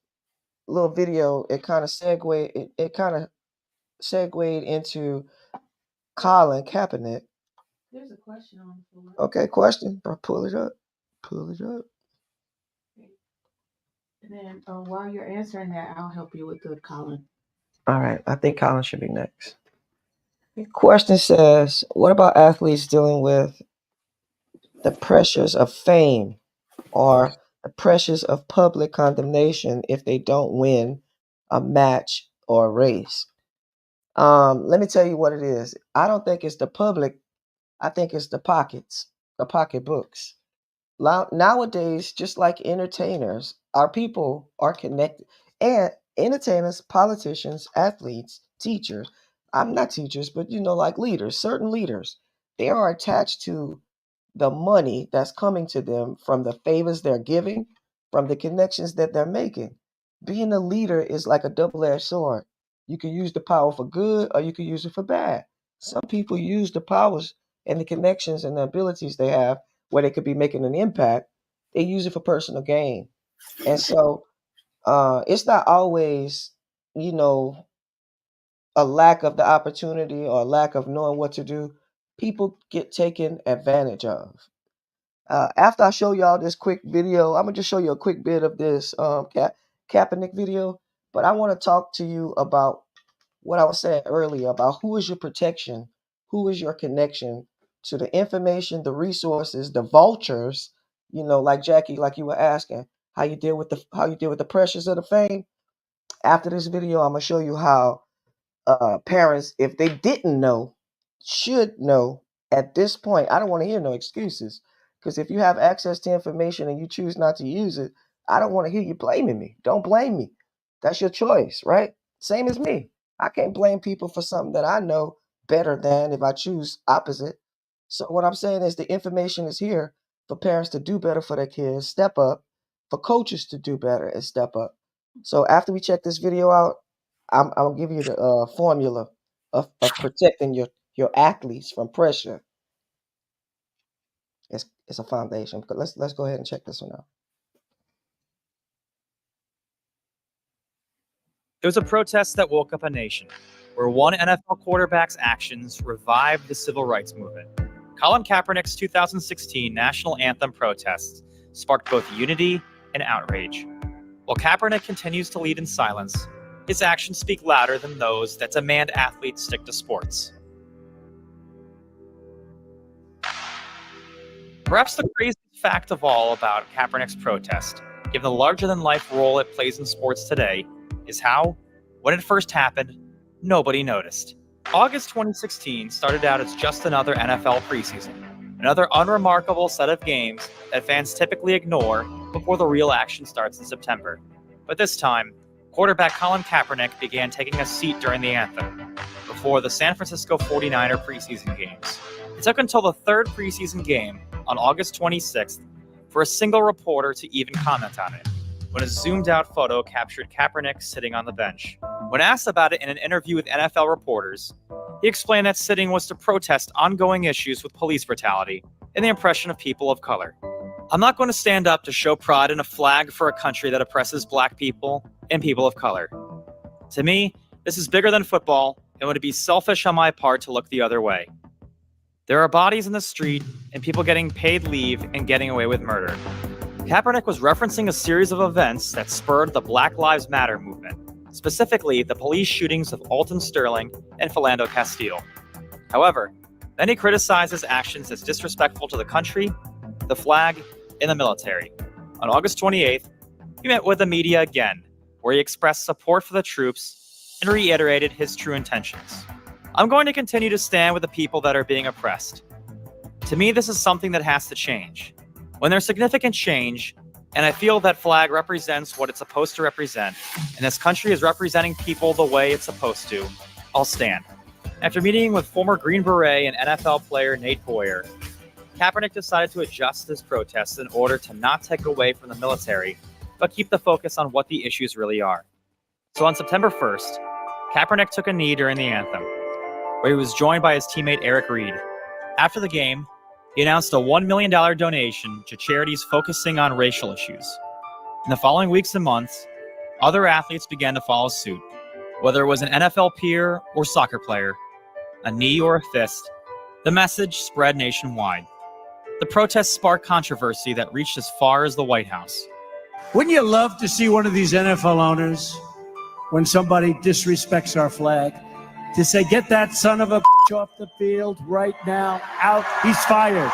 little video it kind of segued into Colin Kaepernick. There's a question on the floor. Okay, question. Pull it up. Pull it up. And then while you're answering that, I'll help you with the Colin. All right, I think Colin should be next. Question says, what about athletes dealing with the pressures of fame or the pressures of public condemnation if they don't win a match or a race? Let me tell you what it is. I don't think it's the public. I think it's the pocketbooks. Nowadays, just like entertainers, our people are connected. And entertainers, politicians, athletes, teachers, I'm not teachers, but you know, like leaders, certain leaders, they are attached to the money that's coming to them from the favors they're giving, from the connections that they're making. Being a leader is like a double-edged sword. You can use the power for good or you can use it for bad. Some people use the powers and the connections and the abilities they have where they could be making an impact. They use it for personal gain. And so it's not always, you know, a lack of the opportunity or a lack of knowing what to do. People get taken advantage of. After I show y'all this quick video, I'm gonna just show you a quick bit of this Kaepernick video. But I want to talk to you about what I was saying earlier about who is your protection, who is your connection to the information, the resources, the vultures. You know, like Jackie, like you were asking, how you deal with the pressures of the fame. After this video, I'm gonna show you how parents, if they didn't know, should know at this point. I don't want to hear no excuses, because if you have access to information and you choose not to use it, I don't want to hear you blaming me. Don't blame me. That's your choice, right? Same as me. I can't blame people for something that I know better than if I choose opposite. So what I'm saying is the information is here for parents to do better for their kids, step up, for coaches to do better and step up. So after we check this video out, I'll give you the formula of protecting your athletes from pressure. It's a foundation. But let's go ahead and check this one out. It was a protest that woke up a nation, where one NFL quarterback's actions revived the civil rights movement. Colin Kaepernick's 2016 national anthem protests sparked both unity and outrage. While Kaepernick continues to lead in silence, his actions speak louder than those that demand athletes stick to sports. Perhaps the craziest fact of all about Kaepernick's protest, given the larger-than-life role it plays in sports today, is how, when it first happened, nobody noticed. August 2016 started out as just another NFL preseason, another unremarkable set of games that fans typically ignore before the real action starts in September. But this time, quarterback Colin Kaepernick began taking a seat during the anthem before the San Francisco 49er preseason games. It took until the third preseason game on August 26th for a single reporter to even comment on it, when a zoomed-out photo captured Kaepernick sitting on the bench. When asked about it in an interview with NFL reporters, he explained that sitting was to protest ongoing issues with police brutality and the oppression of people of color. I'm not going to stand up to show pride in a flag for a country that oppresses black people and people of color. To me, this is bigger than football, and would be selfish on my part to look the other way. There are bodies in the street and people getting paid leave and getting away with murder. Kaepernick was referencing a series of events that spurred the Black Lives Matter movement, specifically the police shootings of Alton Sterling and Philando Castile. However, then he criticized his actions as disrespectful to the country, the flag, and the military. On August 28th, he met with the media again, where he expressed support for the troops and reiterated his true intentions. I'm going to continue to stand with the people that are being oppressed. To me, this is something that has to change. When there's significant change, and I feel that flag represents what it's supposed to represent, and this country is representing people the way it's supposed to, I'll stand. After meeting with former Green Beret and NFL player Nate Boyer, Kaepernick decided to adjust his protests in order to not take away from the military, but keep the focus on what the issues really are. So on September 1st, Kaepernick took a knee during the anthem, where he was joined by his teammate Eric Reed. After the game, he announced a $1 million donation to charities focusing on racial issues. In the following weeks and months, other athletes began to follow suit. Whether it was an NFL peer or soccer player, a knee or a fist, the message spread nationwide. The protests sparked controversy that reached as far as the White House. Wouldn't you love to see one of these NFL owners, when somebody disrespects our flag, to say, get that son of a bitch off the field right now, out, he's fired.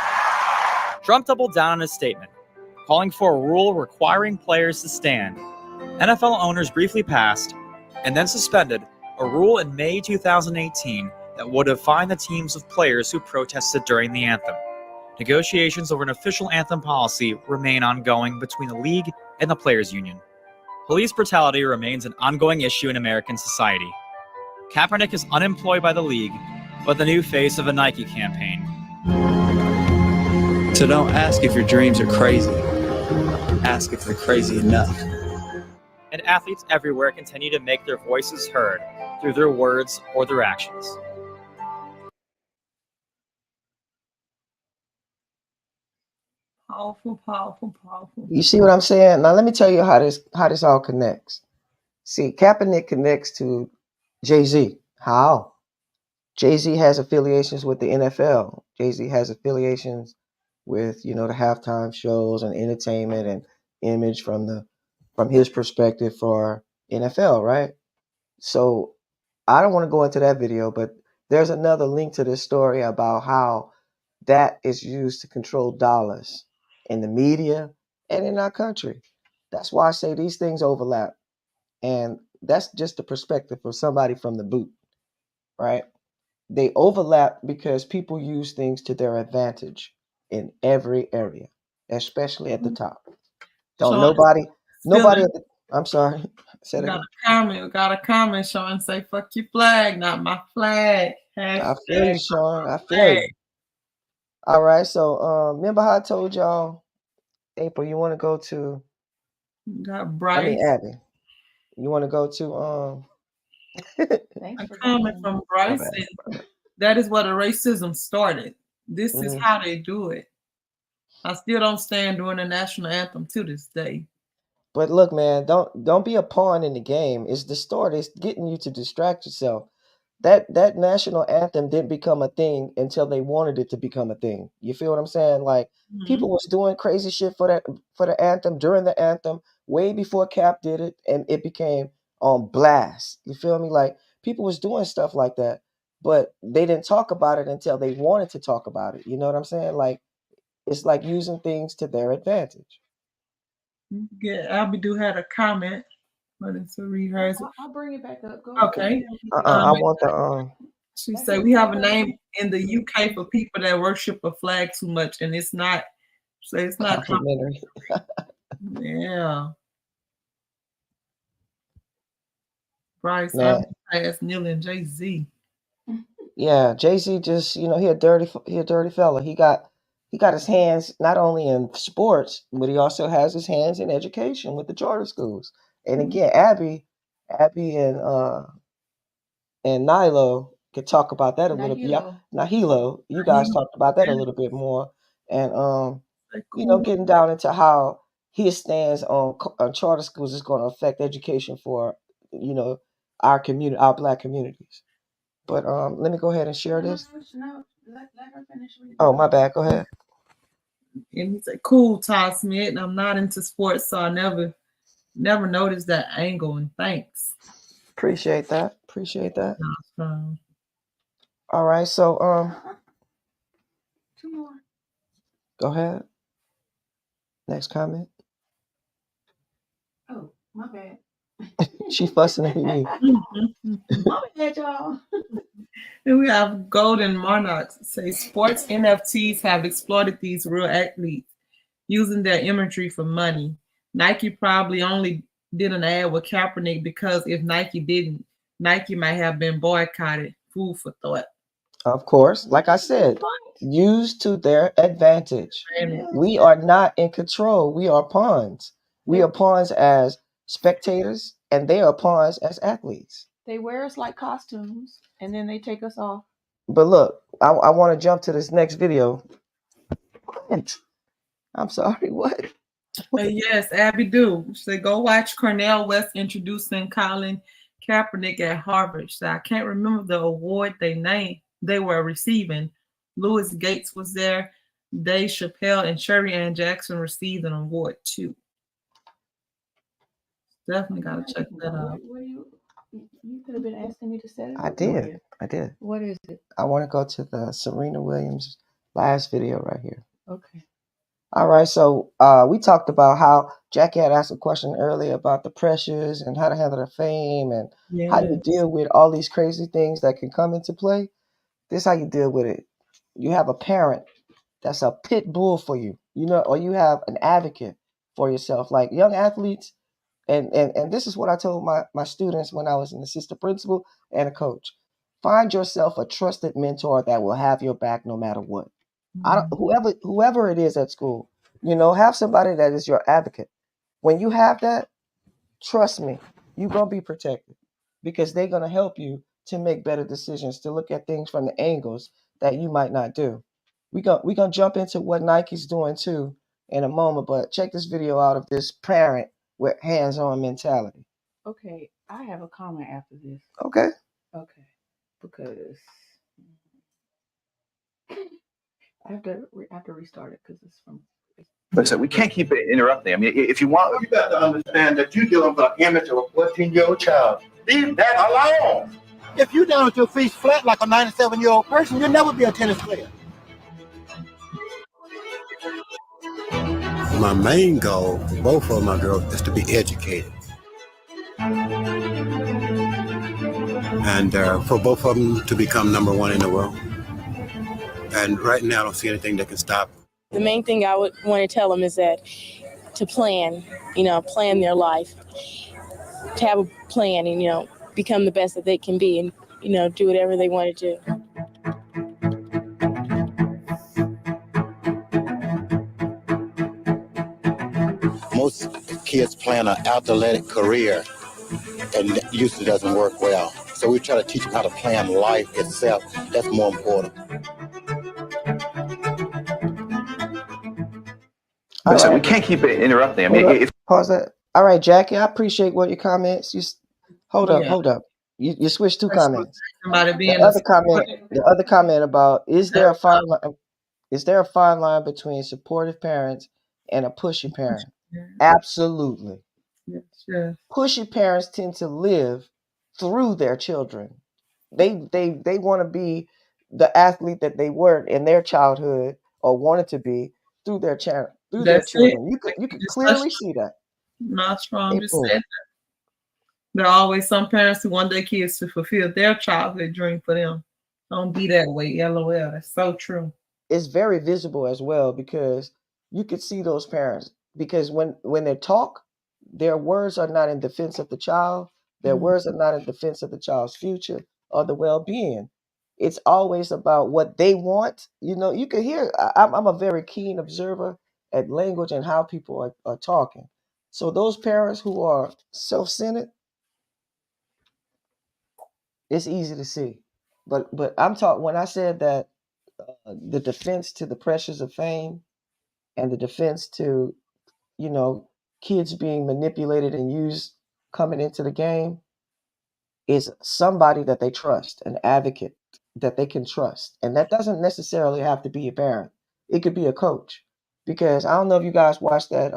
Trump doubled down on his statement, calling for a rule requiring players to stand. NFL owners briefly passed, and then suspended, a rule in May 2018 that would have fined the teams of players who protested during the anthem. Negotiations over an official anthem policy remain ongoing between the league and the players' union. Police brutality remains an ongoing issue in American society. Kaepernick is unemployed by the league, but the new face of a Nike campaign. So don't ask if your dreams are crazy. Ask if they're crazy enough. And athletes everywhere continue to make their voices heard through their words or their actions. Powerful, powerful, powerful. You see what I'm saying? Now let me tell you how this all connects. See, Kaepernick connects to Jay-Z. How? Jay-Z has affiliations with the NFL. Jay-Z has affiliations with, the halftime shows and entertainment and image from his perspective for NFL, right? So I don't want to go into that video, but there's another link to this story about how that is used to control dollars in the media and in our country. That's why I say these things overlap. And that's just the perspective of somebody from the boot, right? They overlap because people use things to their advantage in every area, especially at the top. Nobody at the, I'm sorry. We got a comment, Sean, say, fuck your flag, not my flag. I feel you, Sean. I feel you. All right. So remember how I told y'all, April, you want to go to got Bryce. Abby. You want to go to Thanks A for comment from Bryce. And that is where the racism started. This is how they do it. I still don't stand during the national anthem to this day. But look, man, don't be a pawn in the game. It's the start. It's getting you to distract yourself. That national anthem didn't become a thing until they wanted it to become a thing. You feel what I'm saying? Like people was doing crazy shit for the anthem during the anthem way before Cap did it, and it became on blast. You feel me? Like people was doing stuff like that, but they didn't talk about it until they wanted to talk about it. You know what I'm saying? Like it's like using things to their advantage. Yeah, Abby had a comment. But it's a rehearse. I'll bring it back up. Go Okay. I want the She said we have a name in the UK for people that worship a flag too much, and it's not. So it's not complimentary. Yeah. Bryce, Man. past Neil and Jay-Z. Yeah, Jay-Z just, he a dirty fella. He got his hands not only in sports, but he also has his hands in education with the charter schools. And again, Abby and Nilo could talk about that a little bit. Yeah, Nahilo, you guys talked about that a little bit more. And getting down into how his stance on charter schools is going to affect education for, our community, our Black communities. But let me go ahead and share this. No, let her finish. Oh, my bad. Go ahead. And he said, "Cool, Todd Smith. And I'm not into sports, so I never noticed that angle. And thanks." Appreciate that. All right, so Two more. go ahead. Next comment. Oh, my bad. She fussing at me. My bad, y'all. And we have Golden Monarchs say sports NFTs have exploited these real athletes using their imagery for money. Nike probably only did an ad with Kaepernick because if Nike didn't, Nike might have been boycotted. Food for thought. Of course, like I said, used to their advantage. We are not in control. We are pawns. We are pawns as spectators, and they are pawns as athletes. They wear us like costumes, and then they take us off. But look, I want to jump to this next video. What? I'm sorry, what? Yes, Abby do. She said, go watch Cornel West introducing Colin Kaepernick at Harvard. So I can't remember the award they were receiving. Louis Gates was there. Dave Chappelle and Sherry Ann Jackson received an award too. Definitely gotta check that out. You could have been asking me to set it up. I did. What is it? I want to go to the Serena Williams last video right here. Okay. All right, so we talked about how Jackie had asked a question earlier about the pressures and how to handle the fame and how you deal with all these crazy things that can come into play. This is how you deal with it. You have a parent that's a pit bull for you, or you have an advocate for yourself. Like young athletes, and this is what I told my students when I was an assistant principal and a coach. Find yourself a trusted mentor that will have your back no matter what. Whoever it is at school, have somebody that is your advocate. When you have that, trust me, you're going to be protected because they're going to help you to make better decisions, to look at things from the angles that you might not do. We're going to jump into what Nike's doing too in a moment, but check this video out of this parent with hands-on mentality. Okay, I have a comment after this. Okay. Because I have to restart it because it's from. Listen, we can't keep interrupting. I mean, if you want, you got to understand that you're dealing with an image of a 14-year-old child. Leave that alone. If you're down with your feet flat like a 97-year-old person, you'll never be a tennis player. My main goal for both of my girls is to be educated. And for both of them to become #1 in the world. And right now, I don't see anything that can stop them. The main thing I would want to tell them is that to plan their life, to have a plan and, become the best that they can be and, do whatever they want to do. Most kids plan an athletic career and it usually doesn't work well. So we try to teach them how to plan life itself. That's more important. So we can't keep interrupting. I Hold mean, up. if Pause that. All right, Jackie, I appreciate what your comments. Hold Yeah. up. You switched two That's comments. somebody The being other comment about is there a fine line between supportive parents and a pushy parent? Absolutely. Sure. Pushy parents tend to live through their children. They want to be the athlete that they were in their childhood or wanted to be through their That's children. it. You could Just clearly see that. Not strong. Just April. said that. There are always some parents who want their kids to fulfill their childhood dream for them. Don't be that way. LOL. That's so true. It's very visible as well because you could see those parents because when they talk, their words are not in defense of the child. Their words are not in defense of the child's future or the well-being. It's always about what they want. You know, you can hear. I'm a very keen observer at language and how people are talking. So those parents who are self-centered, it's easy to see. But I'm talking when I said that the defense to the pressures of fame and the defense to, you know, kids being manipulated and used coming into the game is somebody that they trust, an advocate that they can trust. And that doesn't necessarily have to be a parent. It could be a coach. Because I don't know if you guys watched that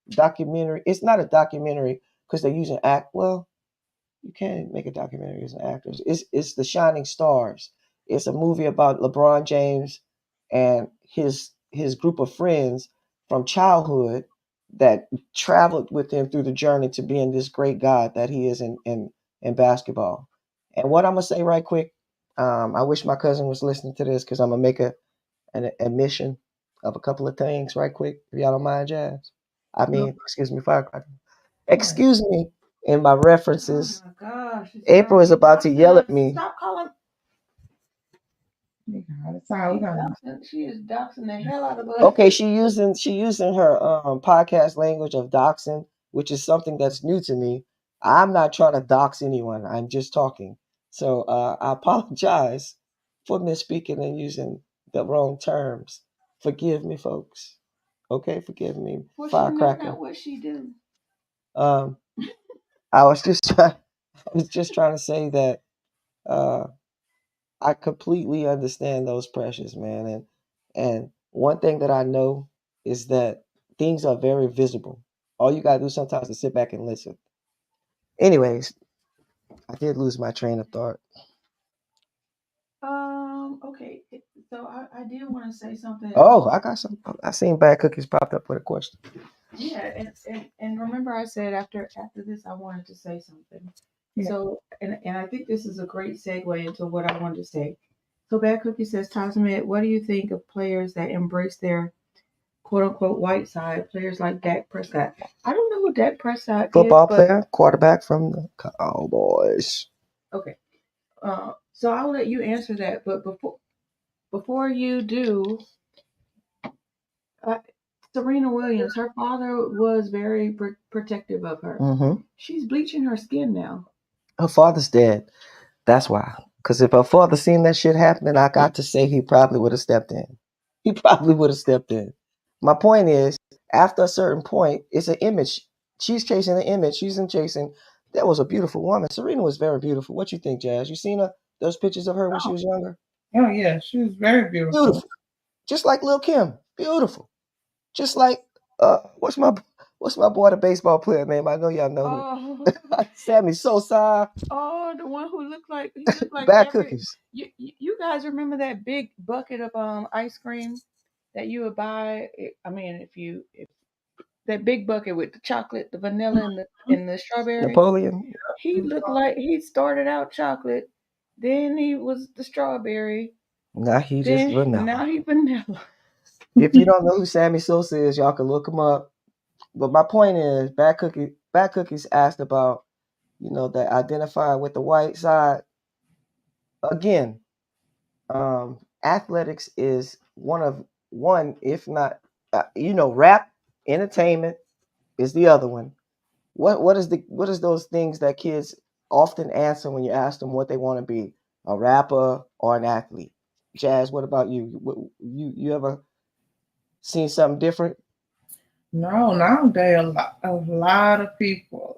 documentary. It's not a documentary because they're using well, you can't make a documentary using actors. It's The Shining Stars. It's a movie about LeBron James and his group of friends from childhood that traveled with him through the journey to being this great god that he is in basketball. And what I'm gonna say right quick, I wish my cousin was listening to this because I'm gonna make an admission of a couple of things right quick, if y'all don't mind, Jazz. I mean, excuse me, Firecracker. Excuse me in my references. Oh my gosh. April is about to yell at me. Stop calling. She is doxing the hell out of us. Okay, she using her podcast language of doxing, which is something that's new to me. I'm not trying to dox anyone. I'm just talking. So I apologize for misspeaking and using the wrong terms. Forgive me, folks. Okay, forgive me, Well, she Firecracker. know what she do. I was just trying to say that I completely understand those pressures, man. And one thing that I know is that things are very visible. All you gotta do sometimes is sit back and listen. Anyways, I did lose my train of thought. Okay. So I did want to say something. Oh, I seen Bad Cookies popped up with a question. Yeah, and remember I said after this I wanted to say something. Yeah. So and I think this is a great segue into what I wanted to say. So Bad Cookie says, Tasmit, what do you think of players that embrace their quote unquote white side, players like Dak Prescott? I don't know who Dak Prescott Football is, player, quarterback from the Cowboys. Okay. So I'll let you answer that, but before you do, Serena Williams, her father was very protective of her. Mm-hmm. She's bleaching her skin now. Her father's dead. That's why. Because if her father seen that shit happening, I got to say he probably would have stepped in. He probably would have stepped in. My point is, after a certain point, it's an image. She's chasing an image. She's chasing. That was a beautiful woman. Serena was very beautiful. What you think, Jazz? You seen her? Those pictures of her when she was younger? Oh yeah, she was very beautiful. Beautiful. Just like Lil' Kim. Beautiful. Just like what's my boy, the baseball player name? I know y'all know who. Sammy Sosa. Oh, the one who looked like Bad Cookies. You guys remember that big bucket of ice cream that you would buy? I mean, if that big bucket with the chocolate, the vanilla, and the strawberry. Napoleon. He looked like he started out chocolate, then he was the strawberry. Now he just vanilla. Now he vanilla. If you don't know who Sammy Sosa is, y'all can look him up. But my point is, Bad Cookies asked about, that identify with the white side. Again, athletics is one, if not, rap, entertainment is the other one. What is those things that kids often answer when you ask them what they want to be, a rapper or an athlete. Jazz, what about you? You ever seen something different? No, nowadays a lot of people,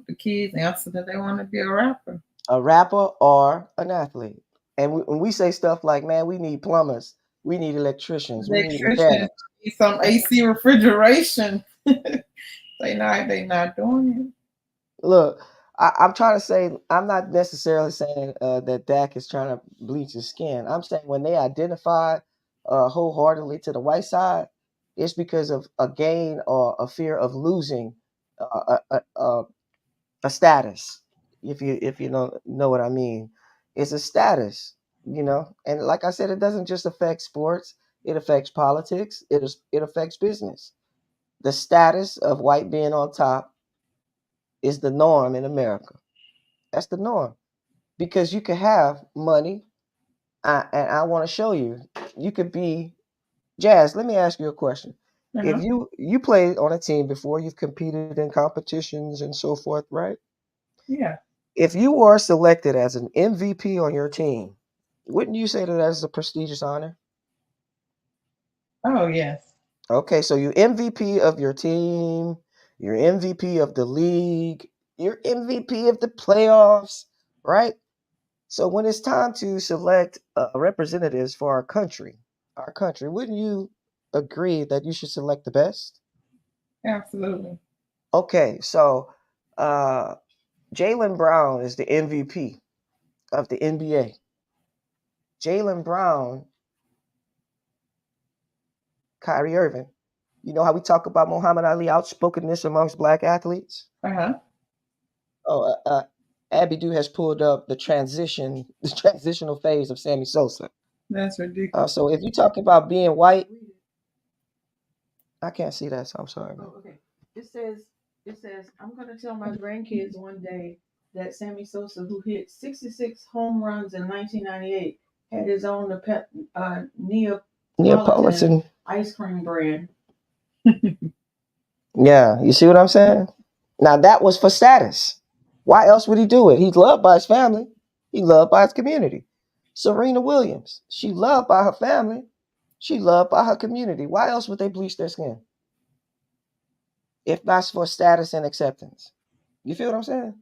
the kids answer that they want to be a rapper. A rapper or an athlete? And when we say stuff like, man, we need plumbers, we need electricians, we need Electrician, mechanics. need some AC refrigeration. they not doing Look, I'm trying to say, I'm not necessarily saying that Dak is trying to bleach his skin. I'm saying when they identify wholeheartedly to the white side, it's because of a gain or a fear of losing a status. If you know what I mean, it's a status, And like I said, it doesn't just affect sports; it affects politics. It affects business. The status of white being on top is the norm in America. That's the norm because you can have money, and I want to show you. You could be Jazz. Let me ask you a question. If you played on a team before, you've competed in competitions and so forth, right? Yeah. If you were selected as an MVP on your team, wouldn't you say that that's a prestigious honor? Oh yes. Okay, so you're MVP of your team, you're MVP of the league, you're MVP of the playoffs, right? So when it's time to select representatives for our country, wouldn't you agree that you should select the best? Absolutely. Okay, so Jaylen Brown is the MVP of the NBA. Jaylen Brown, Kyrie Irving. You know how we talk about Muhammad Ali outspokenness amongst black athletes? Oh, Abidou has pulled up the transitional phase of Sammy Sosa. That's ridiculous. So if you talk about being white, I can't see that, so I'm sorry. Oh, okay. It says, I'm going to tell my grandkids one day that Sammy Sosa, who hit 66 home runs in 1998, had his own Neapolitan ice cream brand. Yeah, you see what I'm saying? Now that was for status. Why else would he do it? He's loved by his family. He's loved by his community. Serena Williams, she loved by her family. She loved by her community. Why else would they bleach their skin? If not for status and acceptance. You feel what I'm saying?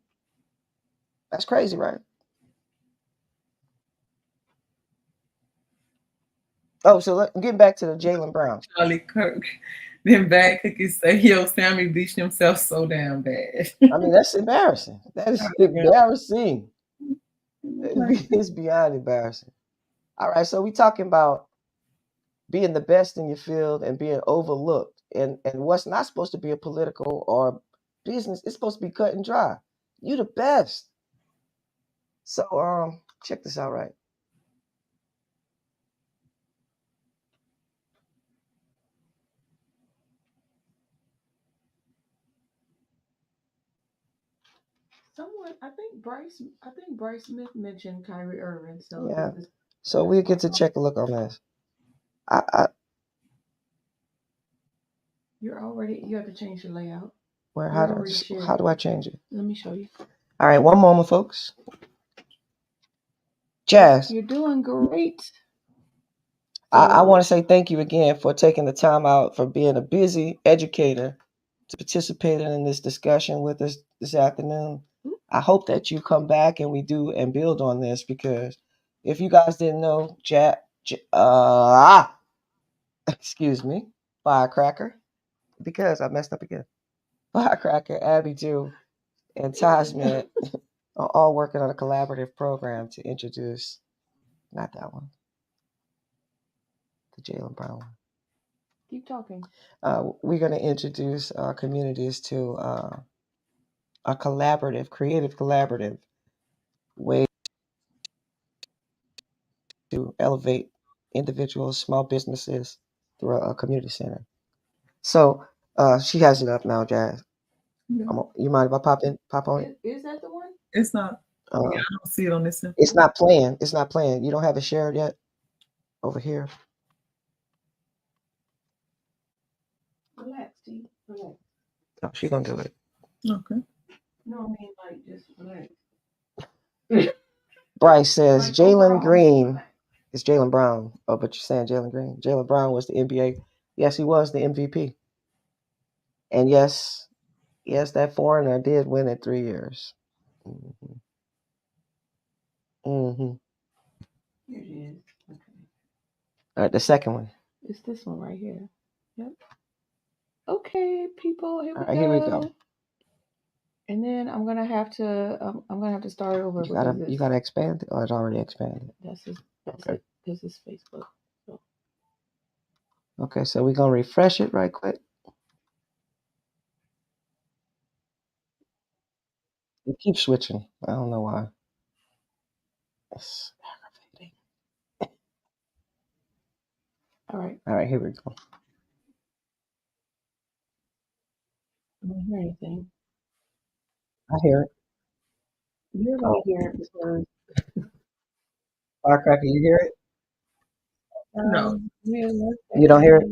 That's crazy, right? Oh, so getting back to the Jaylen Brown. Charlie Kirk. Them bad cookies say, yo, Sammy bleached himself so damn bad. I mean, that's embarrassing. That is embarrassing. It's beyond embarrassing. All right, so we talking about being the best in your field and being overlooked. And what's not supposed to be a political or business, it's supposed to be cut and dry. You the best. So check this out, right? I think Bryce Smith mentioned Kyrie Irving. So Yeah. So we get to check a look on this. You have to change the layout. How do I change it? Let me show you. All right, one moment, folks. Jazz. You're doing great. I want to say thank you again for taking the time out, for being a busy educator, to participate in this discussion with us this afternoon. I hope that you come back and we do and build on this, because if you guys didn't know, excuse me, Firecracker, because I messed up again. Firecracker, Abidou, and Tajman are all working on a collaborative program to introduce, not that one, the Jaylen Brown one. Keep talking. We're going to introduce our communities to a creative collaborative way to elevate individuals, small businesses through a community center. So she has it up now, Jazz. You mind if I pop on it? Is that the one? It's not. I don't see it on this one. It's not playing. It's not playing. You don't have it shared yet? Over here. Relax, T. Relax. Oh, she's going to do it. Okay. No, I mean like just relax. Bryce says Jalen Green is Jalen Brown. Oh, but you're saying Jalen Green. Jalen Brown was the NBA. Yes, he was the MVP. And yes, that foreigner did win it 3 years. Mm-hmm. Mm-hmm. Here it is. Okay. All right, the second one. It's this one right here. Yep. Okay, people, here we All right, go. here we go. And then I'm gonna have to start over. You gotta expand it, or it's already expanded. That's Okay. it. This is Facebook. So. Okay, so we're gonna refresh it right quick. It keeps switching. I don't know why. It's aggravating. All right, here we go. I don't hear anything. I hear it. You're gonna hear it because Firecracker, you hear it? No. You don't hear it?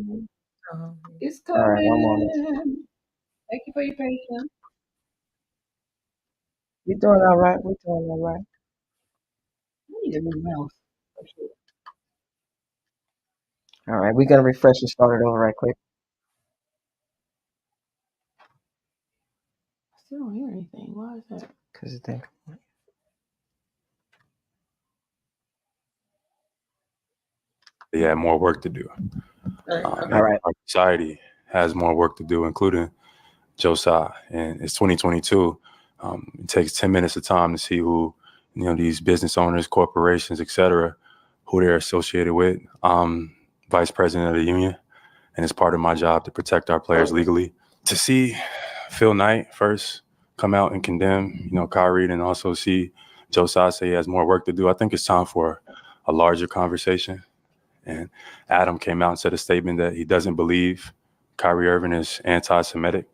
It's All coming. right, one moment. Thank you for your patience. We're doing all right. We're doing all right. I need a new mouse. All right, we're gonna refresh and start it over right quick. I still don't hear anything. Why is that? Because it didn't. They had more work to do. All right. Our society has more work to do, including Josiah. And it's 2022. It takes 10 minutes of time to see who, these business owners, corporations, et cetera, who they're associated with. Vice president of the union, and it's part of my job to protect our players legally. To see Phil Knight first come out and condemn, Kyrie, and also see Josiah say he has more work to do, I think it's time for a larger conversation. And Adam came out and said a statement that he doesn't believe Kyrie Irving is anti-Semitic,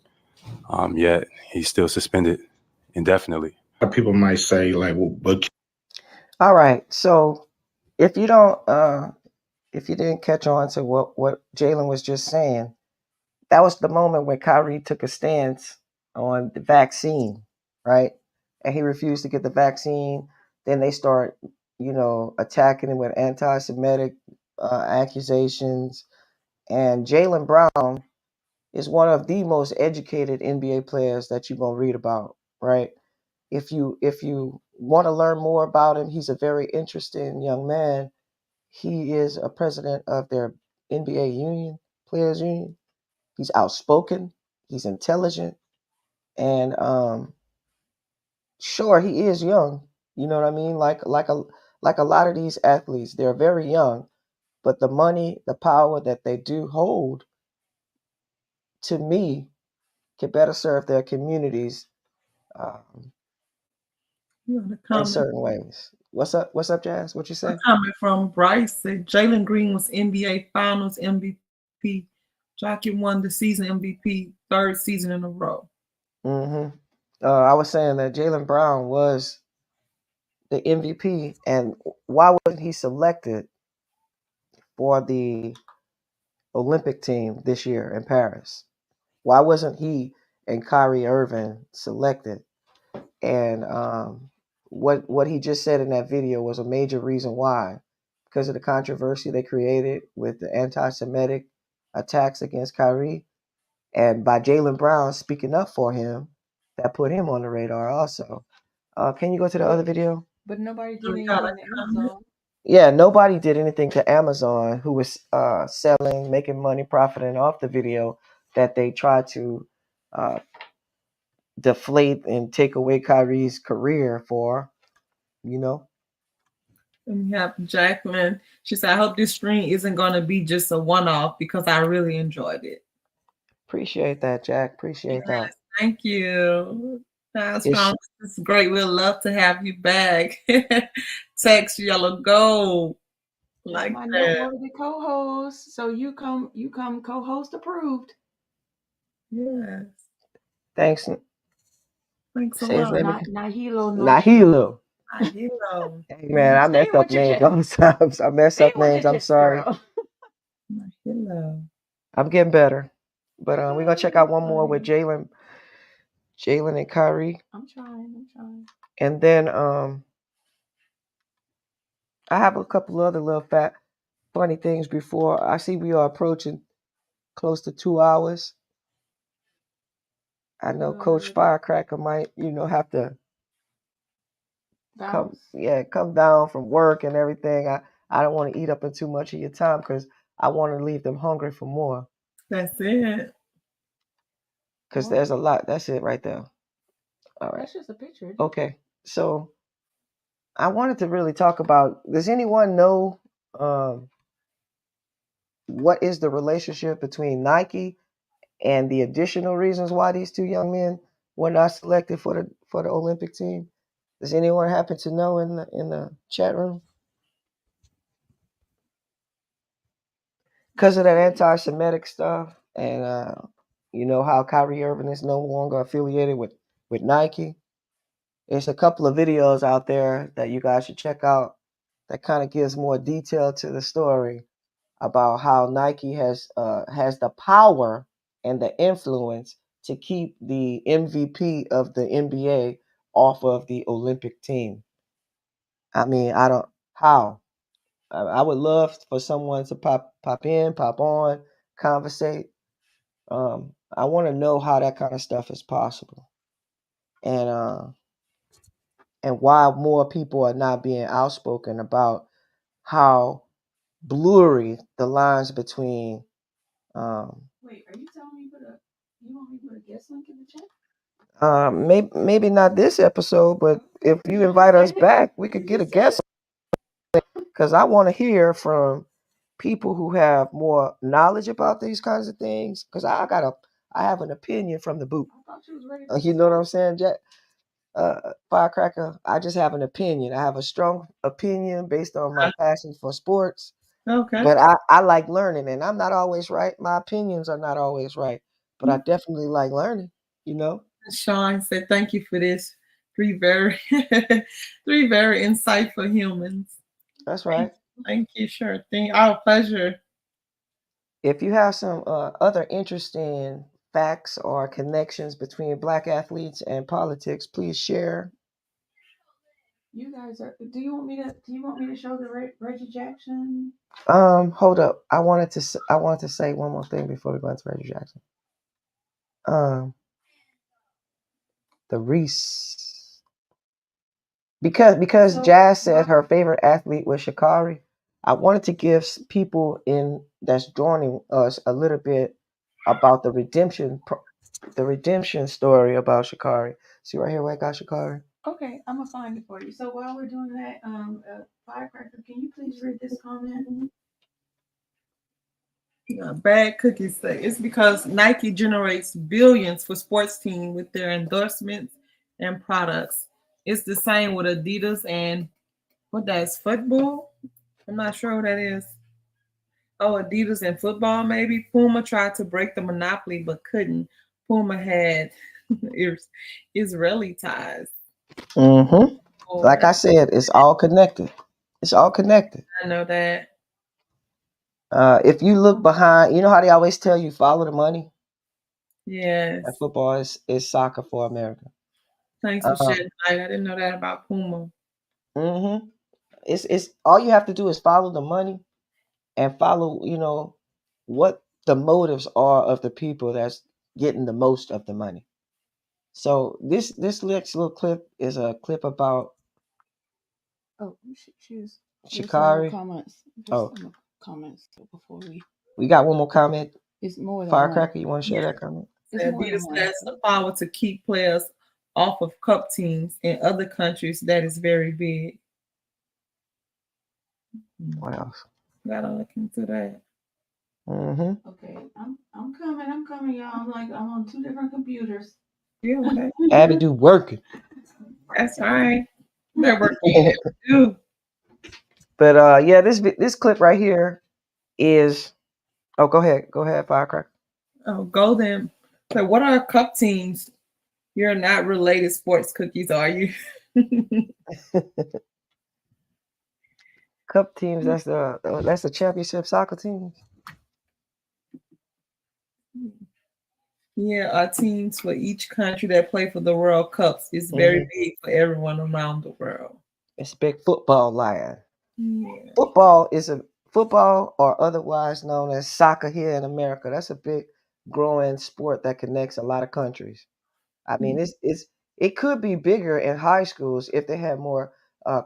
yet he's still suspended indefinitely. People might say, like, well, but All right. So if you didn't catch on to what Jalen was just saying, that was the moment when Kyrie took a stance on the vaccine, right? And he refused to get the vaccine. Then they start, attacking him with anti-Semitic accusations. And Jalen Brown is one of the most educated NBA players that you're gonna read about, right? If you want to learn more about him, he's a very interesting young man. He is a president of their NBA union, players union. He's outspoken. He's intelligent, and sure, he is young. You know what I mean? Like a lot of these athletes, they're very young, but the money, the power that they do hold, to me, can better serve their communities in certain ways. What's up, Jazz? What you say? Comment from Bryce said Jalen Green was NBA Finals MVP. Jockey won the season MVP, third season in a row. Mm-hmm. I was saying that Jalen Brown was the MVP, and why wasn't he selected for the Olympic team this year in Paris? Why wasn't he and Kyrie Irving selected? And what he just said in that video was a major reason why, because of the controversy they created with the anti-Semitic attacks against Kyrie, and by Jalen Brown speaking up for him, that put him on the radar also. Can you go to the other video? But nobody did anything to Amazon. Yeah, nobody did anything to Amazon, who was selling, making money, profiting off the video that they tried to deflate and take away Kyrie's career for, And we have Jacqueline. She said, I hope this stream isn't going to be just a one-off because I really enjoyed it. Appreciate that, Jack. Appreciate that. Thank you. That's It's- It's great. We'd love to have you back. Text Yellow Gold. Like My that. noteworthy co-host. So you come co-host approved. Yes. Thanks. Thanks a Say his lot. name Nahilo. Nahilo. Nahilo. Hey, man, I mess up names sometimes. I mess up names. I'm sorry. Nahilo. I'm getting better. But we're going to check out one more with Jalen Jalen and Kyrie. I'm trying. And then I have a couple other little funny things before. I see we are approaching close to 2 hours. I know Coach Firecracker might, have to come down from work and everything. I don't want to eat up in too much of your time because I want to leave them hungry for more. That's it. Because there's a lot. That's it right there. All right. That's just a picture. Okay. So I wanted to really talk about, does anyone know what is the relationship between Nike and the additional reasons why these two young men were not selected for the Olympic team? Does anyone happen to know in the chat room? Because of that anti-Semitic stuff, and how Kyrie Irving is no longer affiliated with Nike. There's a couple of videos out there that you guys should check out that kind of gives more detail to the story about how Nike has the power and the influence to keep the MVP of the NBA off of the Olympic team. I mean, I would love for someone to pop in, pop on, conversate. I want to know how that kind of stuff is possible, and why more people are not being outspoken about how blurry the lines between. Wait, are you telling me you want me to put a guest link in the chat? Maybe not this episode, but if you invite us back, we could get a guest. Because I want to hear from people who have more knowledge about these kinds of things. Because I have an opinion from the boot. I thought you was ready. You know what I'm saying, Jack? Firecracker. I just have an opinion. I have a strong opinion based on my passion for sports. Okay. But I like learning, and I'm not always right. My opinions are not always right, but I definitely like learning. Sean said, "Thank you for this. 3 very, 3 very insightful humans." That's right. Thank you. Sure thing. Our pleasure. If you have some other interesting facts or connections between Black athletes and politics, please share. You guys do you want me to show the Reggie Jackson? Hold up. I wanted to say one more thing before we go into Reggie Jackson. The Reese. Because Jazz said her favorite athlete was Sha'Carri, I wanted to give people that's joining us a little bit about the redemption story about Sha'Carri. See right here where I got Sha'Carri? Okay, I'm gonna find it for you. So while we're doing that, Firecracker, can you please read this comment? Bad cookies say it's because Nike generates billions for sports teams with their endorsements and products. It's the same with Adidas and what that's football. I'm not sure what that is. Oh, Adidas and football maybe. Puma tried to break the monopoly but couldn't. Puma had Israeli ties. Mm-hmm. Like I said, it's all connected. It's all connected. I know that. If you look behind, you know how they always tell you follow the money? Yes. And football is soccer for America. Thanks for sharing. I didn't know that about Puma. Mm-hmm. It's all you have to do is follow the money and follow, what the motives are of the people that's getting the most of the money. So this next little clip is a clip about Sha'Carri. Comments before we got one more comment. It's more than Firecracker, you want to share that comment? Adidas has the power to keep players off of cup teams in other countries. That is very big. What else? Gotta look into that. Mm-hmm. Okay, I'm coming, y'all. I'm on 2 different computers. Yeah, okay. Abby do working. That's right. They're working too. But yeah, this clip right here is. Oh, go ahead, Firecracker. Oh, Golden. So, what are cup teams? You're not related sports cookies, are you? Cup teams. That's the championship soccer teams. Yeah, teams for each country that play for the World Cups. It's very big for everyone around the world. It's a big football line. Yeah. Football, or otherwise known as soccer here in America. That's a big growing sport that connects a lot of countries. I mean, it could be bigger in high schools if they had more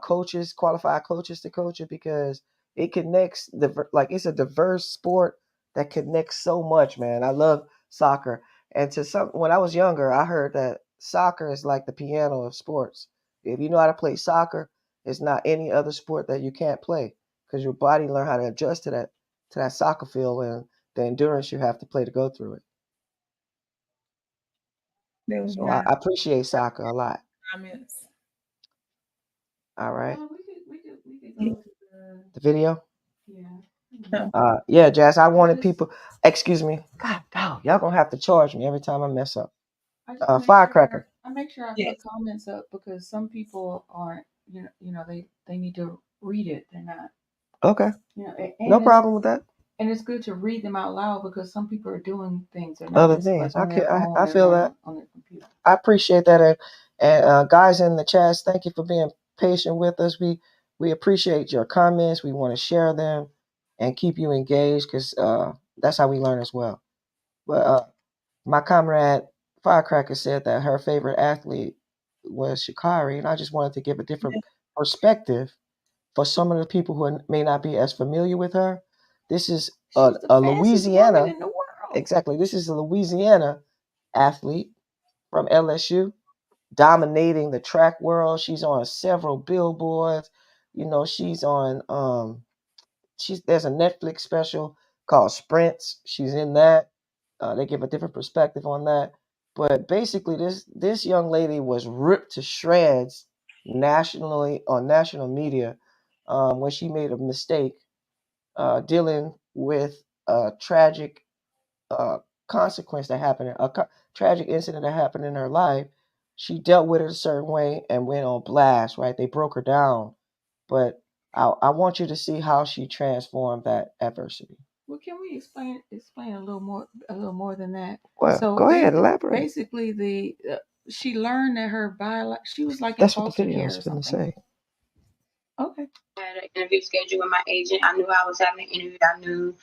coaches, qualified coaches to coach it, because it connects it's a diverse sport that connects so much, man. I love soccer, and when I was younger, I heard that soccer is like the piano of sports. If you know how to play soccer, it's not any other sport that you can't play, because your body learn how to adjust to that soccer field and the endurance you have to play to go through it. So I appreciate soccer a lot. Comments. All right. We could go to The video? yeah. Yeah, Jazz, I wanted people, excuse me. God, dog, y'all gonna have to charge me every time I mess up. Firecracker. I make sure I put comments up because some people aren't, they need to read it. They're not. Okay. And No problem with that. And it's good to read them out loud because some people are doing things. They're not Other just, things. like, on their phone, I they're feel not that. on their computer. I appreciate that. And guys in the chat, thank you for being patient with us. We appreciate your comments. We want to share them and keep you engaged, because that's how we learn as well. But my comrade Firecracker said that her favorite athlete was Sha'Carri, and I just wanted to give a different perspective for some of the people who may not be as familiar with her. This is a Louisiana. In the world. Exactly. This is a Louisiana athlete from LSU, dominating the track world. She's on several billboards. She's on there's a Netflix special called Sprints. She's in that. They give a different perspective on that. But basically, this young lady was ripped to shreds nationally on national media when she made a mistake dealing with a tragic consequence that happened, tragic incident that happened in her life. She dealt with it a certain way and went on blast, right? They broke her down. But I want you to see how she transformed that adversity. Well, can we explain a little more than that? Well, So go ahead, elaborate. Basically, she learned that her she was like That's in what the foster video care was or going to something. say. Okay. I had an interview scheduled with my agent. I knew I was having an interview. I knew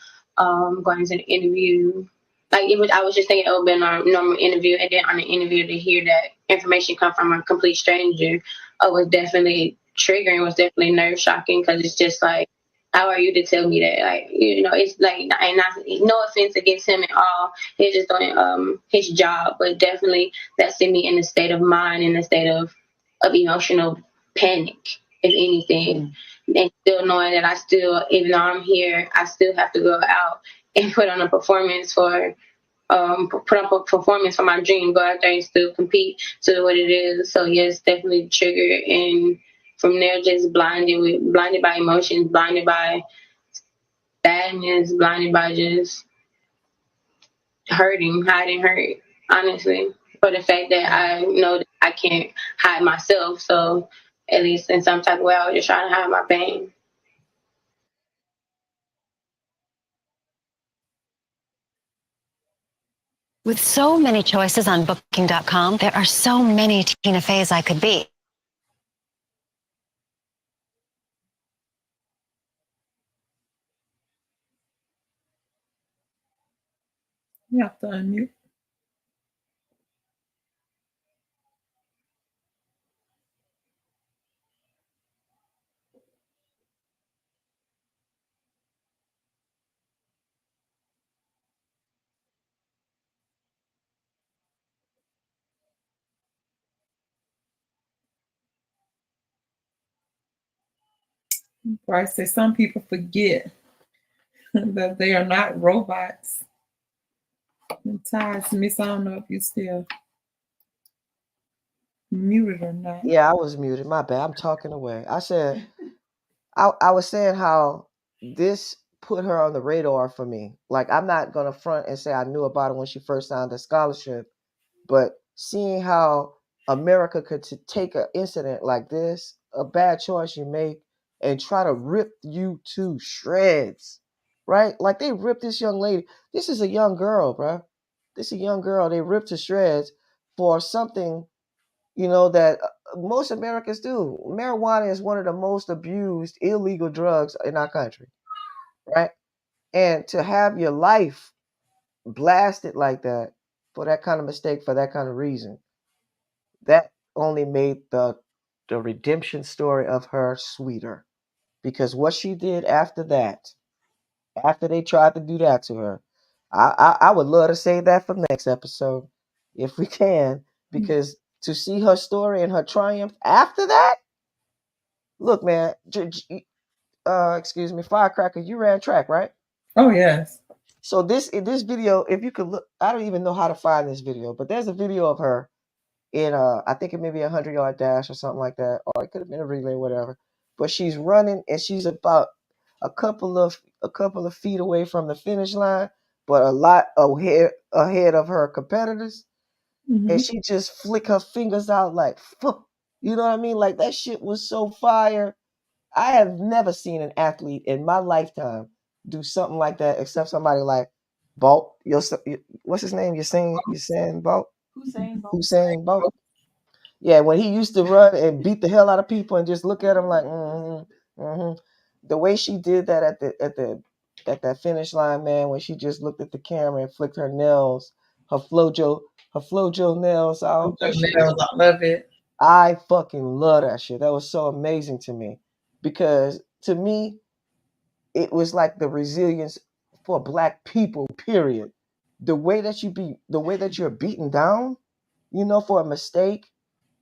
going into the interview, I was just thinking it would be a normal interview, and then on the interview to hear that information come from a complete stranger was definitely triggering. Was definitely nerve shocking, because it's just like, how are you to tell me that? It's like, and no offense against him at all. He's just doing his job, but definitely that sent me in a state of mind, in a state of emotional panic, if anything. And still knowing that even though I'm here, I still have to go out and put on a performance for my dream, go out there and still compete to what it is. So yes, definitely triggered, and from there just blinded by emotions, blinded by sadness, blinded by just hiding hurt, honestly, for the fact that I know that I can't hide myself. So at least in some type of way, I was just trying to hide my pain. With so many choices on Booking.com, there are so many Tina Feys I could be. You have to unmute. Bryce says some people forget that they are not robots. And Ty Smith, I don't know if you still muted or not. Yeah, I was muted. My bad. I'm talking away. I said, I was saying how this put her on the radar for me. Like, I'm not going to front and say I knew about it when she first signed the scholarship, but seeing how America could take an incident like this, a bad choice you make, and try to rip you to shreds, right? Like, they ripped this young lady. This is a young girl, bro. This is a young girl. They ripped to shreds for something, you know, that most Americans do. Marijuana is one of the most abused illegal drugs in our country, right? And to have your life blasted like that for that kind of mistake, for that kind of reason, that only made the redemption story of her sweeter. Because what she did after that, after they tried to do that to her, I would love to save that for next episode if we can, because to see her story and her triumph after that, look, man, excuse me, Firecracker, you ran track, right? Oh yes. So this video, if you could look, I don't even know how to find this video, but there's a video of her in I think it may be a 100-yard dash or something like that, or it could have been a relay, whatever. But she's running and she's about a couple of feet away from the finish line, but a lot ahead of her competitors. And she just flick her fingers out like, fuck. You know what I mean? Like that shit was so fire. I have never seen an athlete in my lifetime do something like that, except somebody like Bolt. What's his name? Usain Bolt. Usain Bolt. Yeah, when he used to run and beat the hell out of people and just look at him like, the way she did that at that finish line, man, when she just looked at the camera and flicked her nails, her Flojo nails out. I love it. I fucking love that shit. That was so amazing to me, because to me, it was like the resilience for Black people. Period. The way that you're beaten down, you know, for a mistake,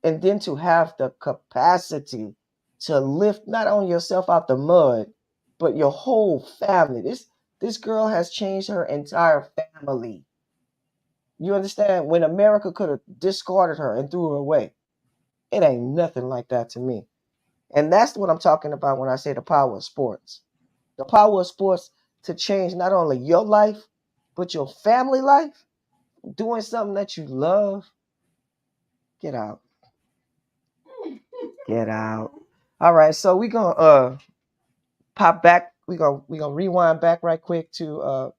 and then to have the capacity to lift not only yourself out the mud, but your whole family. This girl has changed her entire family. You understand? When America could have discarded her and threw her away, it ain't nothing like that to me. And that's what I'm talking about when I say the power of sports. The power of sports to change not only your life, but your family life. Doing something that you love. Get out. Get out. All right, so we're gonna pop back. We're gonna rewind back right quick to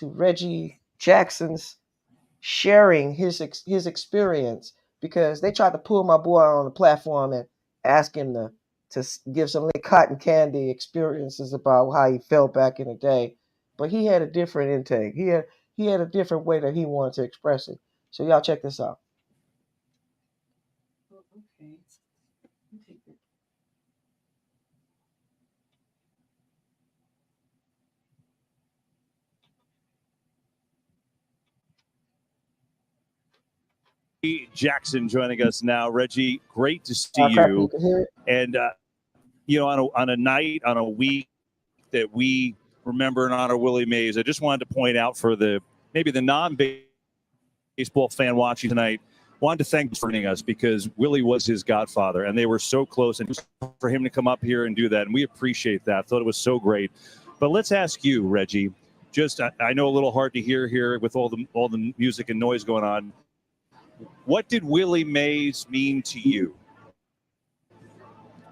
Reggie Jackson's sharing his experience, because they tried to pull my boy on the platform and ask him to give some like cotton candy experiences about how he felt back in the day, but he had a different intake. He had a different way that he wanted to express it. So y'all check this out. Jackson joining us now. Reggie, great to see Cracker, you. you can hear it? And, you know, on a night, on a week that we remember and honor Willie Mays, I just wanted to point out for maybe the non-baseball fan watching tonight, wanted to thank for joining us, because Willie was his godfather and they were so close, and for him to come up here and do that, and we appreciate that. Thought it was so great. But let's ask you, Reggie, just I know a little hard to hear here with all the music and noise going on. What did Willie Mays mean to you?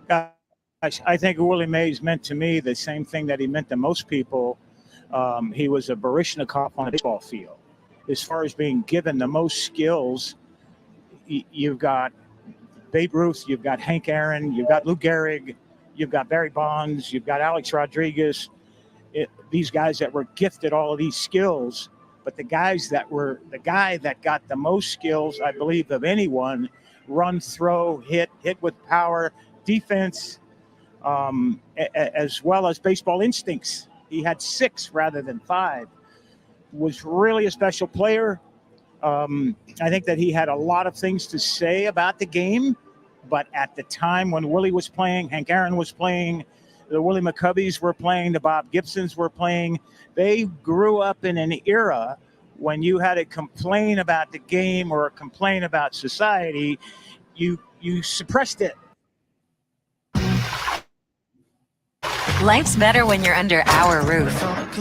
I think Willie Mays meant to me the same thing that he meant to most people. He was a Baryshnikov on a baseball field. As far as being given the most skills, you've got Babe Ruth, you've got Hank Aaron, you've got Lou Gehrig, you've got Barry Bonds, you've got Alex Rodriguez. These guys that were gifted all of these skills. But the guy that got the most skills, I believe, of anyone, run, throw, hit with power, defense, as well as baseball instincts. He had 6 rather than 5. Was really a special player. I think that he had a lot of things to say about the game, but at the time when Willie was playing, Hank Aaron was playing, the Willie McCoveys were playing, the Bob Gibsons were playing. They grew up in an era when you had to complain about the game or complain about society, you suppressed it. Life's better when you're under our roof,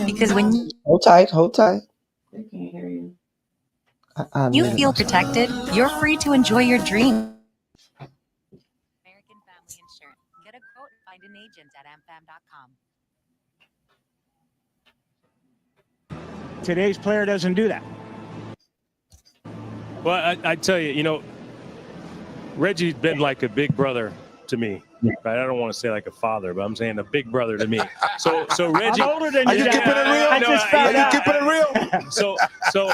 because when Hold tight. They can't hear you. you feel protected, you're free to enjoy your dream. American Family Insurance. Get a quote, find an agent at amfam.com. Today's player doesn't do that. Well, I tell you, you know, Reggie's been like a big brother to me. Right? I don't want to say like a father, but I'm saying a big brother to me. So Reggie, I'm older than you. Are you Dad. keeping it real? I just found out. You keeping it real? So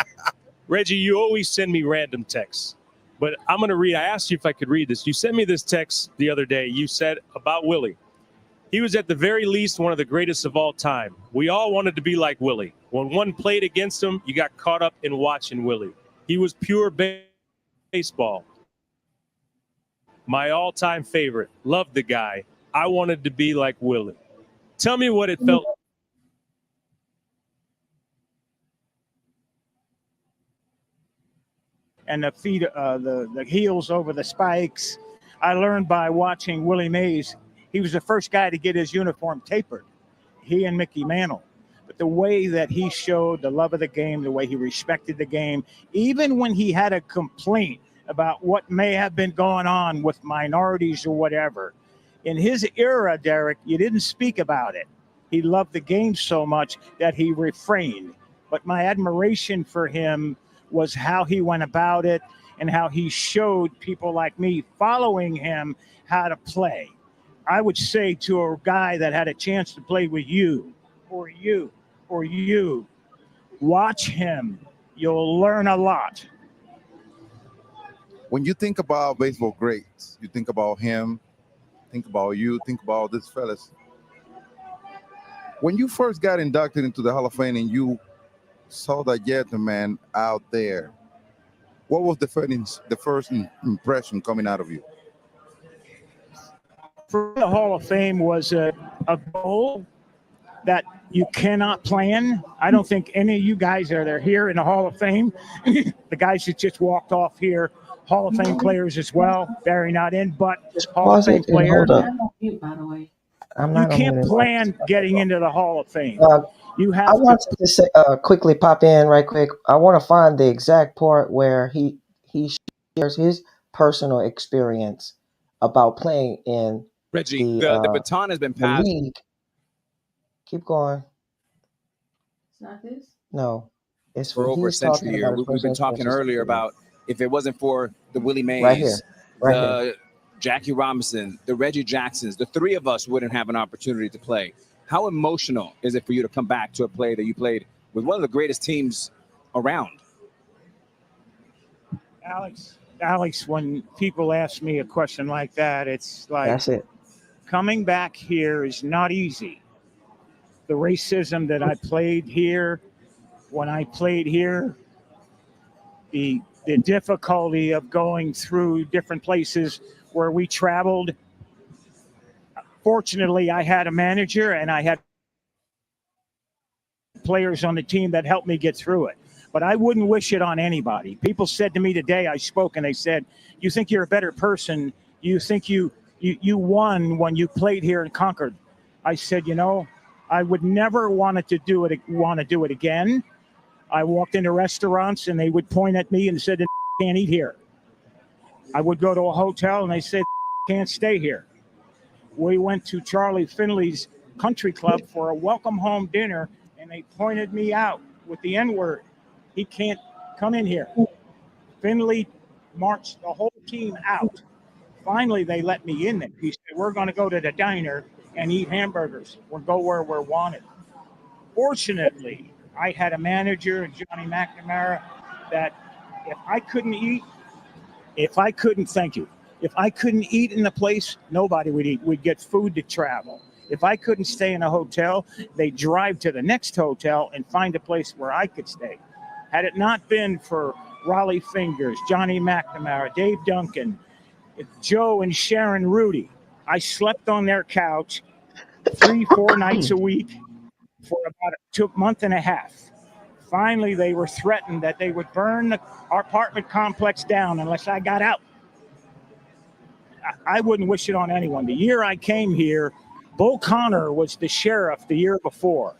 Reggie, you always send me random texts, but I'm going to read. I asked you if I could read this. You sent me this text the other day. You said about Willie. He was at the very least one of the greatest of all time. We all wanted to be like Willie. When one played against him, you got caught up in watching Willie. He was pure baseball. My all-time favorite. Loved the guy. I wanted to be like Willie. Tell me what it felt. And the feet, the heels over the spikes. I learned by watching Willie Mays. He was the first guy to get his uniform tapered. He and Mickey Mantle. But the way that he showed the love of the game, the way he respected the game, even when he had a complaint about what may have been going on with minorities or whatever. In his era, Derek, you didn't speak about it. He loved the game so much that he refrained. But my admiration for him was how he went about it and how he showed people like me following him how to play. I would say to a guy that had a chance to play with you, watch him. You'll learn a lot. When you think about baseball greats, you think about him, think about you, think about these fellas. When you first got inducted into the Hall of Fame and you saw that gentleman out there, what was the first impression coming out of you? For the Hall of Fame was a goal that you cannot plan. I don't think any of you guys that are here in the Hall of Fame, the guys that just walked off here, Hall of Fame players as well. Barry not in, but Hall of Fame player. You can't plan getting into the Hall of Fame. You have. I want to say, quickly pop in right quick. I want to find the exact part where he shares his personal experience about playing in Reggie. The baton has been the passed. league. Keep going. It's not this? No, it's For over a he's talking century here. about his We've been personal talking earlier about if it wasn't for the Willie Mays, Right here. Right the Jackie Robinson, the Reggie Jacksons, the three of us wouldn't have an opportunity to play. How emotional is it for you to come back to a play that you played with one of the greatest teams around? Alex, when people ask me a question like that, it's like That's it. coming back here is not easy. The racism that I played here, when I played here, the difficulty of going through different places where we traveled. Fortunately, I had a manager and I had players on the team that helped me get through it. But I wouldn't wish it on anybody. People said to me today, I spoke and they said, you think you're a better person. You think you won when you played here in Concord. I said, you know, I would never want to do it again. I walked into restaurants and they would point at me and said, can't eat here. I would go to a hotel and they said, can't stay here. We went to Charlie Finley's country club for a welcome home dinner and they pointed me out with the N-word. He can't come in here. Finley marched the whole team out. Finally, they let me in there. He said, we're going to go to the diner and eat hamburgers. We'll go where we're wanted. Fortunately, I had a manager, Johnny McNamara, that if I couldn't eat in the place, nobody would eat. We'd get food to travel. If I couldn't stay in a hotel, they'd drive to the next hotel and find a place where I could stay. Had it not been for Raleigh Fingers, Johnny McNamara, Dave Duncan, Joe and Sharon Rudy, I slept on their couch 3-4 nights a week for about a month and a half. Finally, they were threatened that they would burn our apartment complex down unless I got out. I wouldn't wish it on anyone. The year I came here, Bull Connor was the sheriff the year before,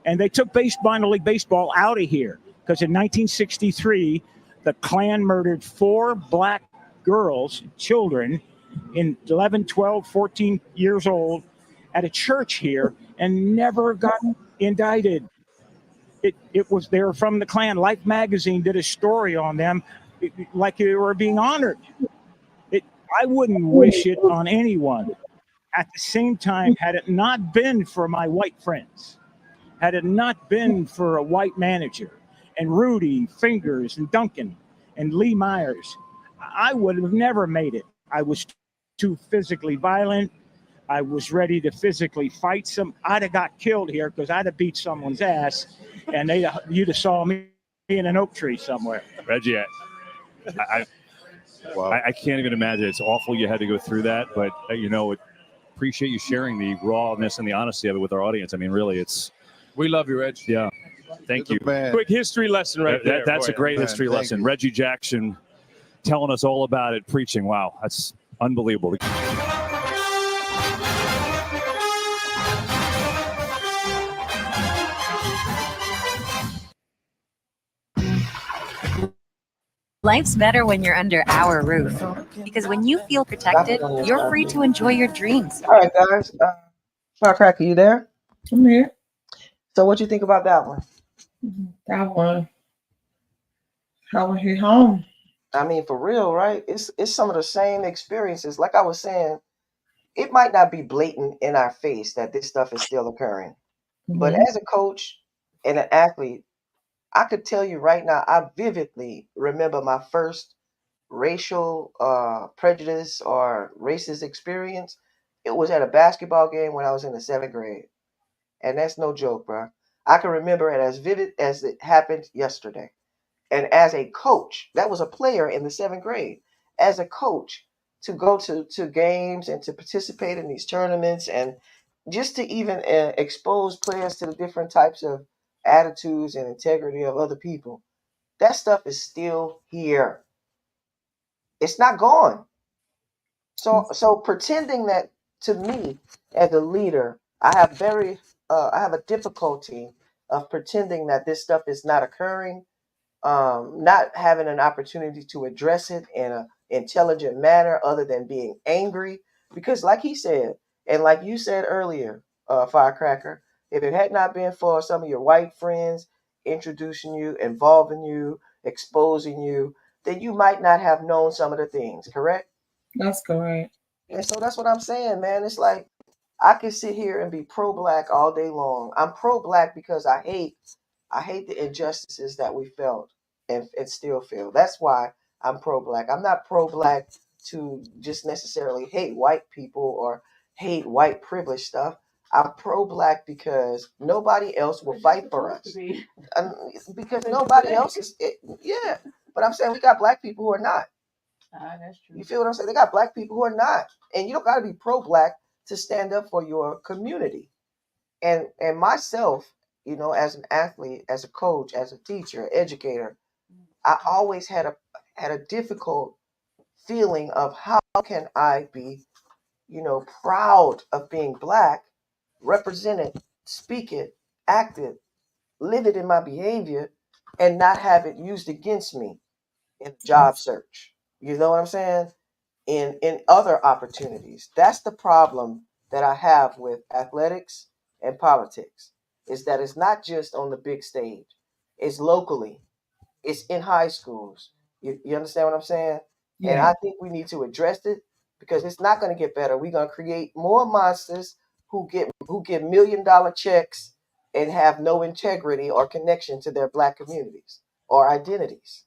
and they took minor league baseball out of here because in 1963, the Klan murdered 4 black girls, children, in 11, 12, 14 years old at a church here and never got indicted. They were from the Klan. Life magazine did a story on them. like you were being honored. I wouldn't wish it on anyone. At the same time, had it not been for my white friends, had it not been for a white manager and Rudy Fingers and Duncan and Lee Myers, I would have never made it. I was too physically violent. I was ready to physically fight some. I'd have got killed here because I'd have beat someone's ass, and you'd have saw me in an oak tree somewhere. Reggie, I can't even imagine. It's awful you had to go through that, but appreciate you sharing the rawness and the honesty of it with our audience. I mean, really, We love you, Reg. Yeah. Thank you. Quick history lesson right there. That's a great man, history thank lesson. you. Reggie Jackson telling us all about it, preaching. Wow, that's unbelievable. Life's better when you're under our roof. Because when you feel protected, you're free to enjoy your dreams. All right, guys. Firecracker, you there? I'm here. So what you think about that one? That one. I want to hit home. I mean, for real, right? It's some of the same experiences. Like I was saying, it might not be blatant in our face that this stuff is still occurring. But as a coach and an athlete, I could tell you right now, I vividly remember my first racial prejudice or racist experience. It was at a basketball game when I was in the 7th grade. And that's no joke, bro. I can remember it as vivid as it happened yesterday. And as a coach, that was a player in the 7th grade. As a coach, to go to games and to participate in these tournaments and just to even expose players to the different types of attitudes and integrity of other people, that stuff is still here. It's not gone. So pretending that, to me as a leader, I have a difficulty of pretending that this stuff is not occurring, not having an opportunity to address it in an intelligent manner other than being angry. Because like he said, and like you said earlier, Firecracker, if it had not been for some of your white friends introducing you, involving you, exposing you, then you might not have known some of the things, correct? That's correct. And so that's what I'm saying, man. It's like I can sit here and be pro-black all day long. I'm pro-black because I hate the injustices that we felt and still feel. That's why I'm pro-black. I'm not pro-black to just necessarily hate white people or hate white privilege stuff. I'm pro-black because nobody else will fight for us. Because nobody else is, yeah. But I'm saying we got black people who are not. That's true. You feel what I'm saying? They got black people who are not. And you don't got to be pro-black to stand up for your community. And myself, as an athlete, as a coach, as a teacher, educator, I always had a difficult feeling of how can I be, proud of being black, represent it, speak it, act it, live it in my behavior, and not have it used against me in job search. You know what I'm saying? In other opportunities. That's the problem that I have with athletics and politics, is that it's not just on the big stage. It's locally. It's in high schools. You understand what I'm saying? Yeah. And I think we need to address it because it's not going to get better. We're going to create more monsters who get $1 million checks and have no integrity or connection to their black communities or identities.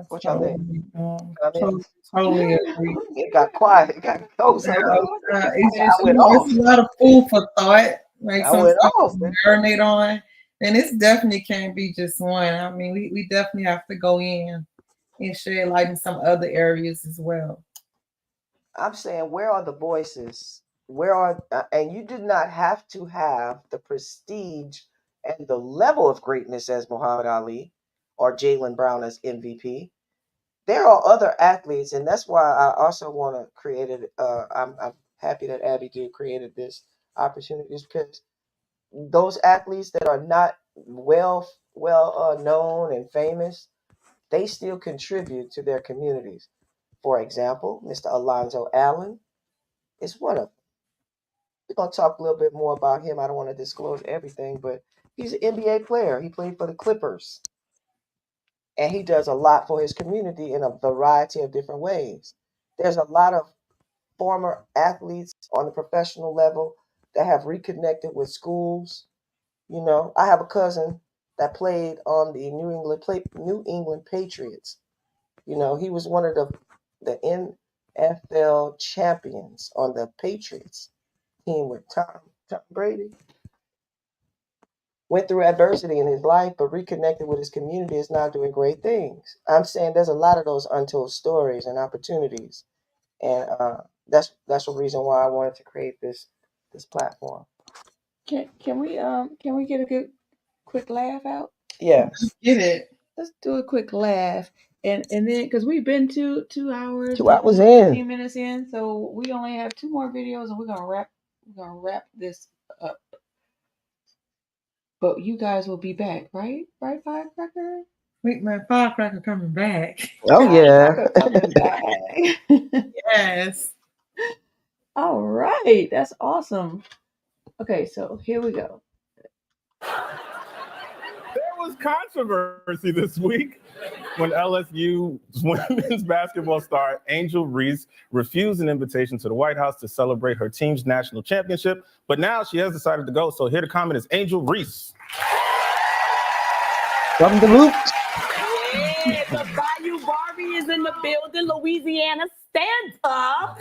What y'all think? Totally agree. It got quiet. It got close. It's a lot of food for thought. Like some stuff to marinate on. And it definitely can't be just one. I mean, we definitely have to go in and shed light in some other areas as well. I'm saying, where are the voices? And you do not have to have the prestige and the level of greatness as Muhammad Ali or Jaylen Brown as MVP. There are other athletes, and that's why I also want to create it. I'm happy that Abby did created this opportunity, because those athletes that are not well known and famous, they still contribute to their communities. For example, Mr. Alonzo Allen is one of them. we're gonna talk a little bit more about him. I don't want to disclose everything, but he's an NBA player. He played for the Clippers, and he does a lot for his community in a variety of different ways. There's a lot of former athletes on the professional level that have reconnected with schools. You know, I have a cousin that played on the New England Patriots. You know, he was one of the NFL champions on the Patriots team with Tom Brady. Went through adversity in his life, but reconnected with his community, is now doing great things. I'm saying there's a lot of those untold stories and opportunities, and that's the reason why I wanted to create this platform. Can we get a good quick laugh out? Yes. Get it. Let's do a quick laugh. And then because we've been 2 hours, 2 hours and in. 15 minutes in, so we only have 2 more videos, and we're gonna wrap this up. But you guys will be back, right? Right, Firecracker? Wait, my firecracker coming back. Oh yeah. Coming back. Yes. All right, that's awesome. Okay, so here we go. There was controversy this week when LSU's women's basketball star Angel Reese refused an invitation to the White House to celebrate her team's national championship, but now she has decided to go. So here to comment is Angel Reese. From the loop. Yeah, the Bayou Barbie is in the building. Louisiana, stand up.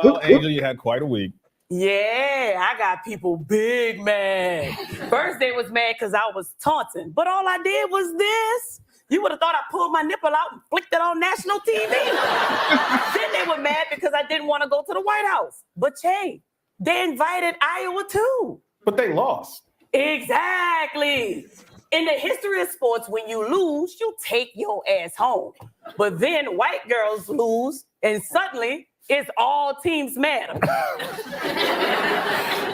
Well, Angel, you had quite a week. Yeah, I got people big mad. First they was mad because I was taunting, but all I did was this. You would have thought I pulled my nipple out and flicked it on national TV. Then they were mad because I didn't want to go to the White House. But hey, they invited Iowa too. But they lost. Exactly. In the history of sports, when you lose, you take your ass home. But then white girls lose, and suddenly it's all teams matter.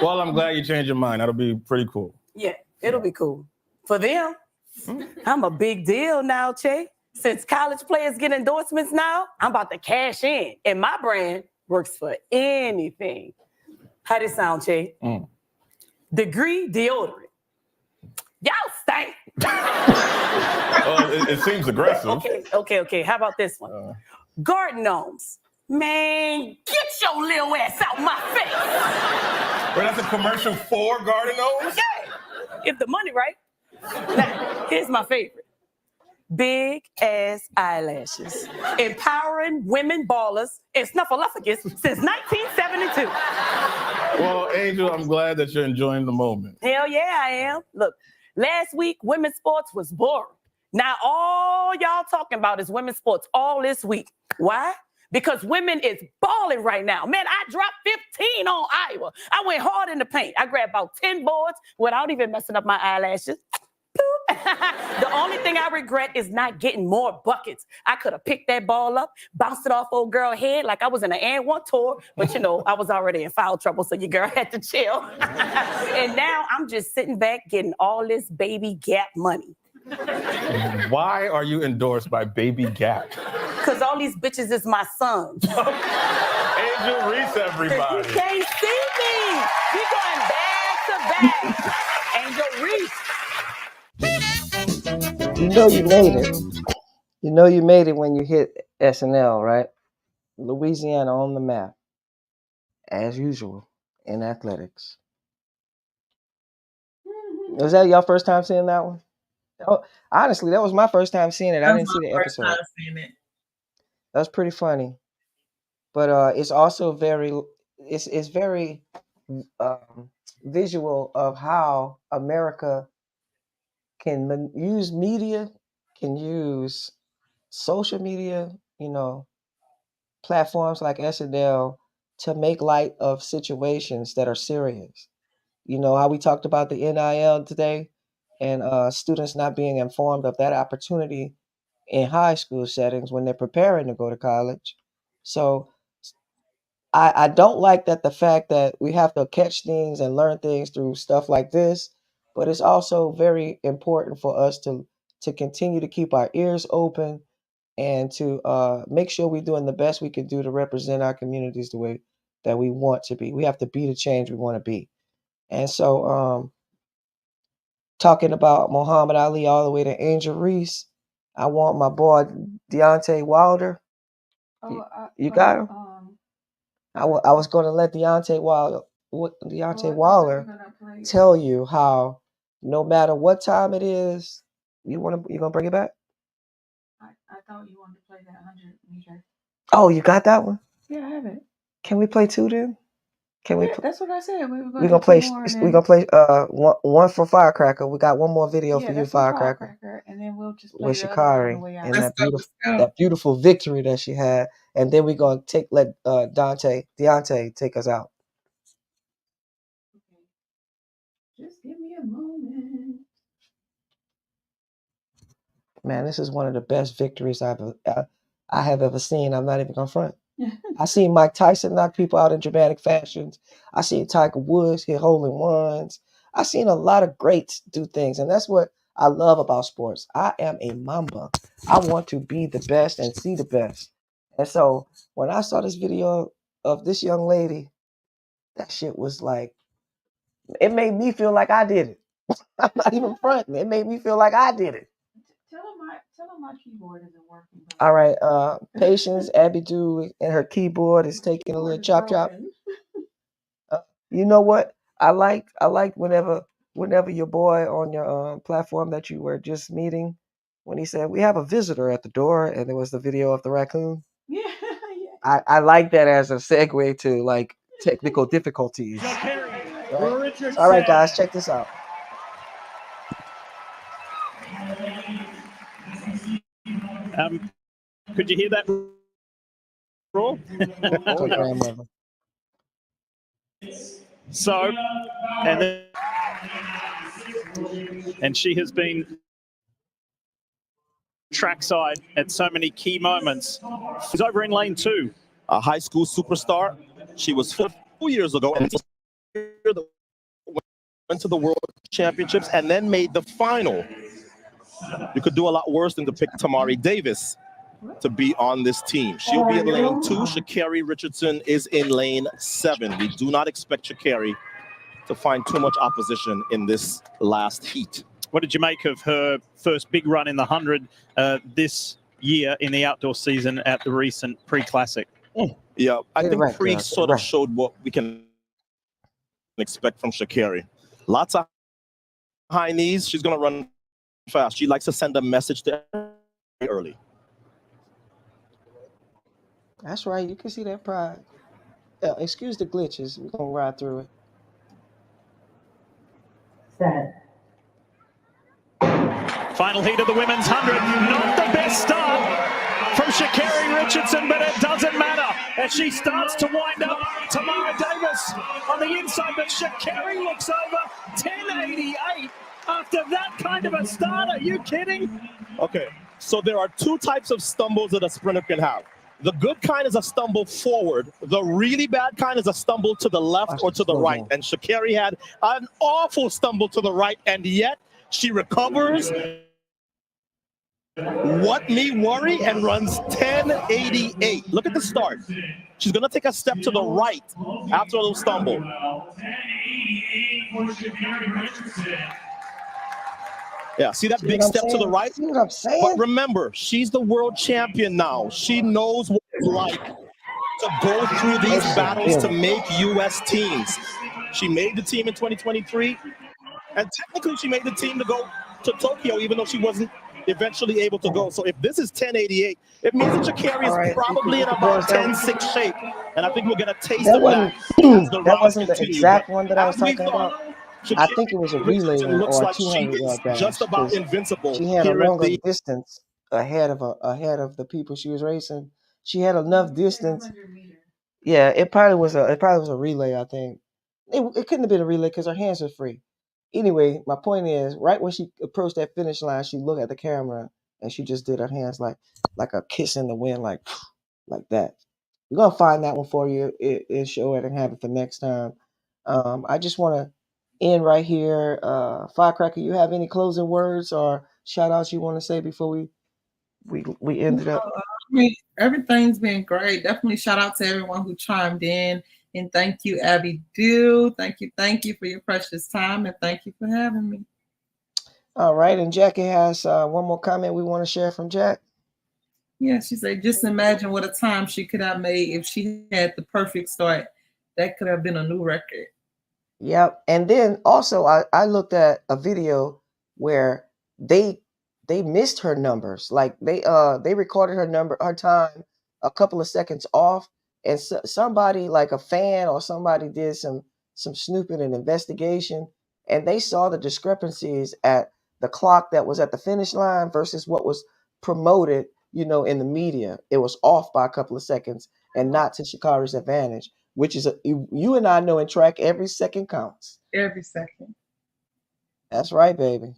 Well, I'm glad you changed your mind. That'll be pretty cool. Yeah, it'll be cool. For them, I'm a big deal now, Che. Since college players get endorsements now, I'm about to cash in. And my brand works for anything. How does it sound, Che? Degree deodorant. Y'all stink. Well, it seems aggressive. Okay. How about this one? Garden gnomes. Man, get your little ass out my face. But that's a commercial for garden gnomes? Yeah, if the money right. Now, here's my favorite. Big ass eyelashes. Empowering women ballers and snuffleupagus since 1972. Well, Angel, I'm glad that you're enjoying the moment. Hell yeah, I am. Look, last week, women's sports was boring. Now all y'all talking about is women's sports all this week. Why? Because women is balling right now. Man, I dropped 15 on Iowa. I went hard in the paint. I grabbed about 10 boards without even messing up my eyelashes. The only thing I regret is not getting more buckets. I could have picked that ball up, bounced it off old girl head like I was in an and one tour, but you know, I was already in foul trouble, so your girl had to chill. And now I'm just sitting back getting all this baby Gap money. Why are you endorsed by Baby Gap? Because all these bitches is my sons. Angel Reese, everybody. You can't see me. We going back to back. Angel Reese. You know you made it. You know you made it when you hit SNL, right? Louisiana on the map, as usual, in athletics. Was that your first time seeing that one? Oh, honestly, that was my first time seeing it. I didn't see the episode. That was pretty funny, but it's also very visual of how America can use media, can use social media, you know, platforms like SNL to make light of situations that are serious. You know, how we talked about the NIL today and students not being informed of that opportunity in high school settings when they're preparing to go to college. So I don't like that the fact that we have to catch things and learn things through stuff like this, but it's also very important for us to continue to keep our ears open and to make sure we're doing the best we can do to represent our communities the way that we want to be. We have to be the change we want to be. And so, talking about Muhammad Ali all the way to Angel Reese, I want my boy Deontay Wilder. You got him? I was going to let Deontay Wilder tell you how no matter what time it is, you gonna bring it back? I thought you wanted to play that 100 meter. Oh, you got that one? Yeah, I have it. Can we play 2 then? Can we? Yeah, that's what I said. We're gonna play. We're gonna play one for Firecracker. We got one more video for you, Firecracker, and then we'll just play with the other one on the Sha'Carri way out. and that beautiful victory that she had, and then we're gonna let Deontay take us out. Just give me a moment. Man, this is one of the best victories I have ever seen. I'm not even gonna front. I seen Mike Tyson knock people out in dramatic fashions. I seen Tiger Woods hit hole-in-ones. I seen a lot of greats do things, and that's what I love about sports. I am a Mamba. I want to be the best and see the best. And so when I saw this video of this young lady, that shit was like, it made me feel like I did it. I'm not even fronting. It made me feel like I did it. Tell him my keyboard isn't working. All right, Patience Abidu and her keyboard is taking a little chop. You know what? I liked whenever your boy on your platform that you were just meeting, when he said we have a visitor at the door, and there was the video of the raccoon. Yeah. I like that as a segue to like technical difficulties. Right? All right, guys, check this out. Could you hear that roar? Grandmother. So, and she has been trackside at so many key moments. She's over in lane 2. A high school superstar. She was 4 years ago and went to the World Championships and then made the final. You could do a lot worse than to pick Tamari Davis to be on this team. She'll be in lane 2. Sha'Carri Richardson is in lane 7. We do not expect Sha'Carri to find too much opposition in this last heat. What did you make of her first big run in the 100 this year in the outdoor season at the recent Pre-Classic? Yeah, I think Pre sort of showed what we can expect from Sha'Carri. Lots of high knees. She's going to run fast. She likes to send a message to early. That's right. You can see that pride. Yeah, excuse the glitches. We're going to ride through it. Final heat of the women's 100. Not the best start from Sha'Carri Richardson, but it doesn't matter as she starts to wind up Tamara Davis on the inside. But Sha'Carri looks over 10.88 after that kind of a start. Are you kidding? Okay, so there are 2 types of stumbles that a sprinter can have. The good kind is a stumble forward. The really bad kind is a stumble to the left or to the right. And Sha'Carri had an awful stumble to the right, and yet she recovers. What me worry and runs 10.88. Look at the start. She's going to take a step to the right after a little stumble. Yeah, see that big step to the right? See what I'm saying? But remember, she's the world champion now. She knows what it's like to go through these battles to make U.S. teams. She made the team in 2023, and technically she made the team to go to Tokyo, even though she wasn't eventually able to go. So if this is 10.88, it means that Sha'Carri is probably in about 10.6 shape, and I think we'll get a taste of that. That wasn't the exact one that I was talking about. I think it was a relay or a 200-yard dash. Just about invincible. She had a longer distance ahead of the people she was racing. She had enough distance. Yeah, it probably was a relay. I think it couldn't have been a relay because her hands were free. Anyway, my point is, right when she approached that finish line, she looked at the camera and she just did her hands like a kiss in the wind, like that. We're gonna find that one for you and show it and have it for next time. I just want to end right here. Firecracker, you have any closing words or shout outs you want to say before we end it up? I mean, everything's been great. Definitely shout out to everyone who chimed in And thank you, Abby Dew. Thank you for your precious time, and thank you for having me. All right, and Jackie has one more comment we want to share from Jack. Yeah, she said, just imagine what a time she could have made if she had the perfect start. That could have been a new record. Yep. And then also I looked at a video where they missed her numbers. Like they recorded her time a couple of seconds off, and somebody like a fan or somebody did some snooping and investigation, and they saw the discrepancies at the clock that was at the finish line versus what was promoted, in the media. It was off by a couple of seconds and not to Sha'Carri's advantage, which is you and I know in track every second counts. Every second. That's right, baby.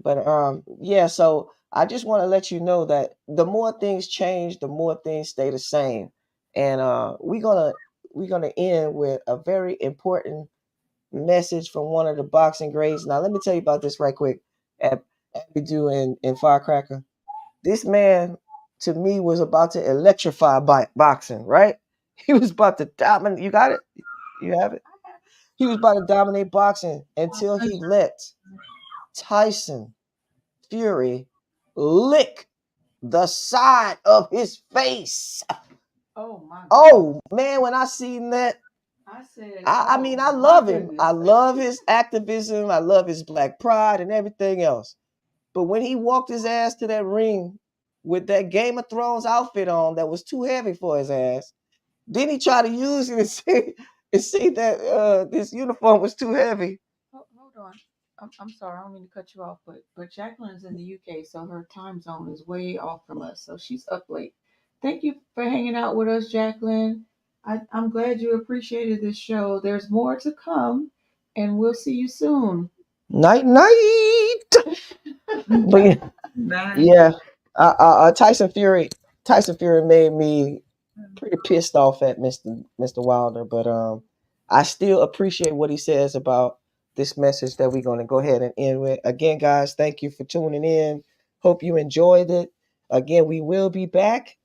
But yeah, so I just want to let you know that the more things change, the more things stay the same. And we're gonna end with a very important message from one of the boxing greats. Now let me tell you about this right quick. Abby Dew and Firecracker. This man to me was about to electrify boxing, right? He was about to dominate. You got it? You have it? He was about to dominate boxing until he let Tyson Fury lick the side of his face. Oh my God. Oh man, when I seen that, I said, I mean, I love him. I love his activism. I love his black pride and everything else. But when he walked his ass to that ring with that Game of Thrones outfit on that was too heavy for his ass, then he tried to use it and say that this uniform was too heavy. Hold on. I'm sorry, I don't mean to cut you off, but Jacqueline's in the UK, so her time zone is way off from us, so she's up late. Thank you for hanging out with us, Jacqueline. I'm glad you appreciated this show. There's more to come, and we'll see you soon. Night. But yeah, Tyson Fury made me pretty pissed off at Mr. Wilder, but I still appreciate what he says about this message that we're going to go ahead and end with. Again, guys, thank you for tuning in. Hope you enjoyed it. Again, we will be back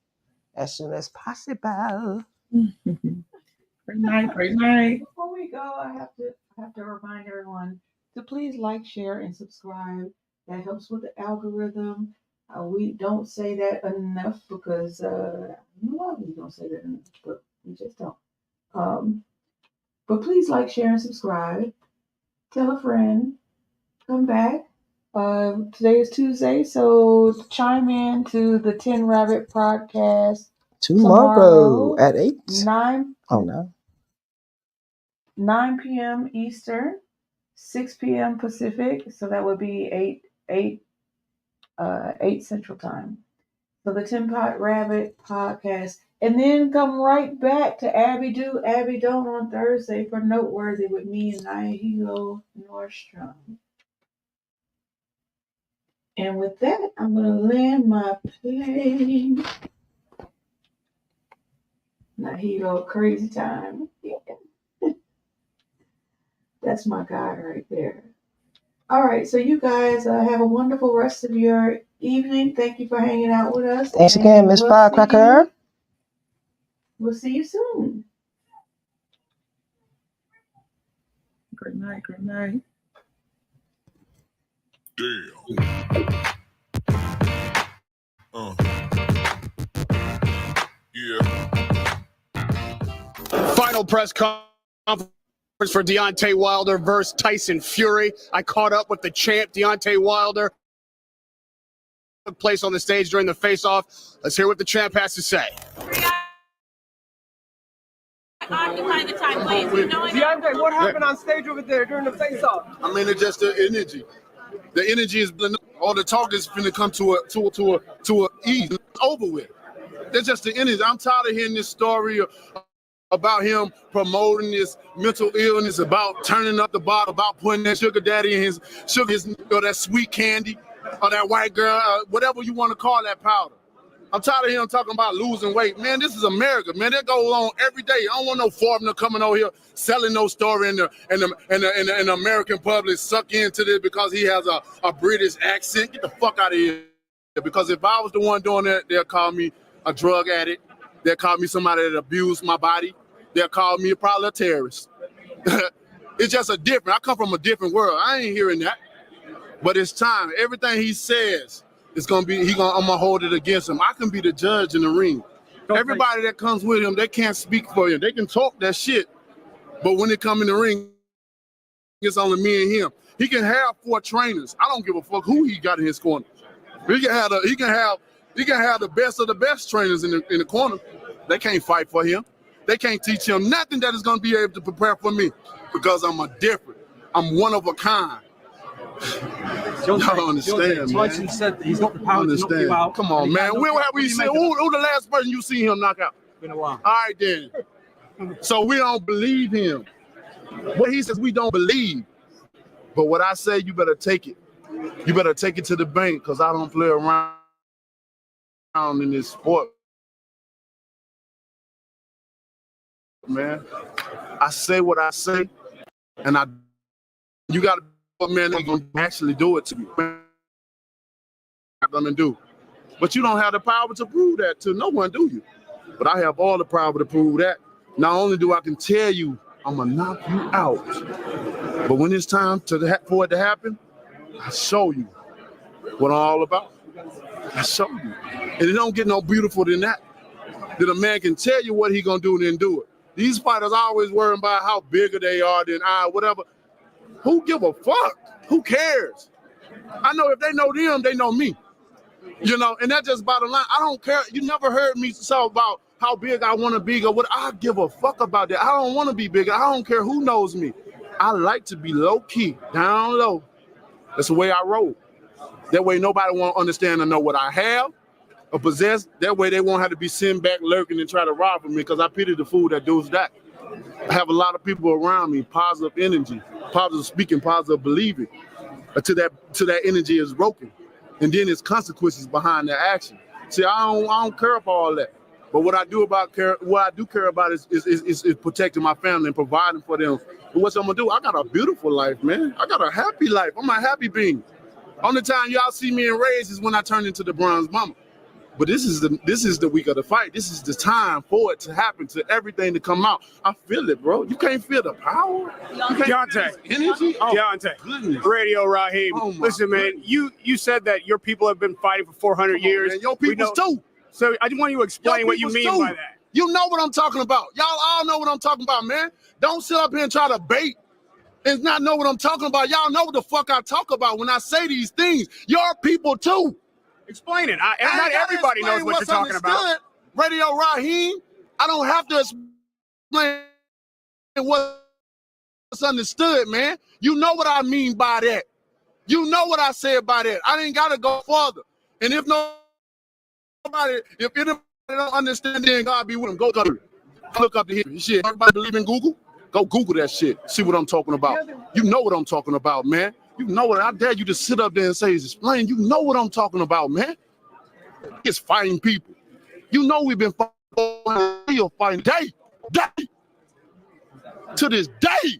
as soon as possible. Great night. Before we go, I have to remind everyone to please like, share, and subscribe. That helps with the algorithm. We don't say that enough because I don't know why we don't say that enough, but we just don't. But please like, share, and subscribe. Tell a friend. Come back. Today is Tuesday, so chime in to the 10 Rabbit podcast Tomorrow at 8. 9 p.m. Eastern, 6 p.m. Pacific, so that would be 8 Central Time. So the 10 Rabbit podcast. And then come right back to Abby Dew, Abby Don't on Thursday for Noteworthy with me and Nahilo Nordstrom. And with that, I'm going to land my plane. Nahilo, crazy time. That's my guy right there. All right, so you guys have a wonderful rest of your evening. Thank you for hanging out with us. Thanks again, Miss Firecracker. We'll see you soon. Good night. Final press conference for Deontay Wilder versus Tyson Fury. I caught up with the champ, Deontay Wilder. Took place on the stage during the face-off. Let's hear what the champ has to say. Occupy the time, please. DeAndre, what happened on stage over there during the face-off? I mean, it's just the energy. The energy is all the talk is going to come to a ease. It's over with. That's just the energy. I'm tired of hearing this story about him promoting this mental illness, about turning up the bottle, about putting that sugar daddy in his that sweet candy, or that white girl, whatever you want to call that powder. I'm tired of him talking about losing weight. Man, this is America, man. That goes on every day. I don't want no foreigner coming over here selling no story in the American public, suck into this because he has a British accent. Get the fuck out of here. Because if I was the one doing that, they'll call me a drug addict. They'll call me somebody that abused my body. they'll call me probably a terrorist. It's just a different. I come from a different world. I ain't hearing that. But it's time. Everything he says is gonna be. I'm gonna hold it against him. I can be the judge in the ring. Everybody that comes with him, they can't speak for him. They can talk that shit, but when they come in the ring, it's only me and him. He can have 4 trainers. I don't give a fuck who he got in his corner. He can have the best of the best trainers in the corner. They can't fight for him. They can't teach him nothing that is gonna be able to prepare for me because I'm different. I'm one of a kind. Y'all understand, man. Tyson said that he's got the power to knock you out. Come on, man. Who the last person you see him knock out? Been a while. All right, then. So we don't believe him. What he says, we don't believe. But what I say, you better take it. You better take it to the bank because I don't play around in this sport. Man, I say what I say, and you got to be a man that's going to actually do it to you. I'm going to do. But you don't have the power to prove that to no one, do you? But I have all the power to prove that. Not only do I can tell you, I'm going to knock you out, but when it's time for it to happen, I show you what I'm all about. I show you. And it don't get no beautiful than that. That a man can tell you what he going to do and then do it. These fighters always worrying about how bigger they are than whatever. Who give a fuck? Who cares? I know if they know them, they know me. You know, and that's just bottom line. I don't care. You never heard me talk about how big I want to be or what. I give a fuck about that. I don't want to be bigger. I don't care who knows me. I like to be low key, down low. That's the way I roll. That way nobody won't understand or know what I have or possess. That way they won't have to be sitting back lurking and try to rob from me because I pity the fool that does that. I have a lot of people around me, positive energy, positive speaking, positive believing, until that energy is broken. And then there's consequences behind that action. See, I don't care about all that. But what I do care about is protecting my family and providing for them. And what I'm gonna do? I got a beautiful life, man. I got a happy life. I'm a happy being. Only time y'all see me in rays is when I turn into the bronze mama. But this is the week of the fight. This is the time for it to happen, to everything to come out. I feel it, bro. You can't feel the power. Deontay, energy. Deontay, goodness. Radio Raheem. Listen, man, you said that your people have been fighting for 400 years. Man, your peoples too. So I just want you to explain what you mean by that. You know what I'm talking about. Y'all all know what I'm talking about, man. Don't sit up here and try to bait and not know what I'm talking about. Y'all know what the fuck I talk about when I say these things. Your people too. Explain it. Not everybody knows what you're talking about. Radio Raheem, I don't have to explain what's understood, man. You know what I mean by that. You know what I say by that. I ain't got to go further. And if anybody don't understand, then God be with them. Go look up the history. Shit, everybody believe in Google? Go Google that shit. See what I'm talking about. You know what I'm talking about, man. You know what? I dare you to sit up there and say, explain. You know what I'm talking about, man. It's fighting people. You know we've been fighting day to this day.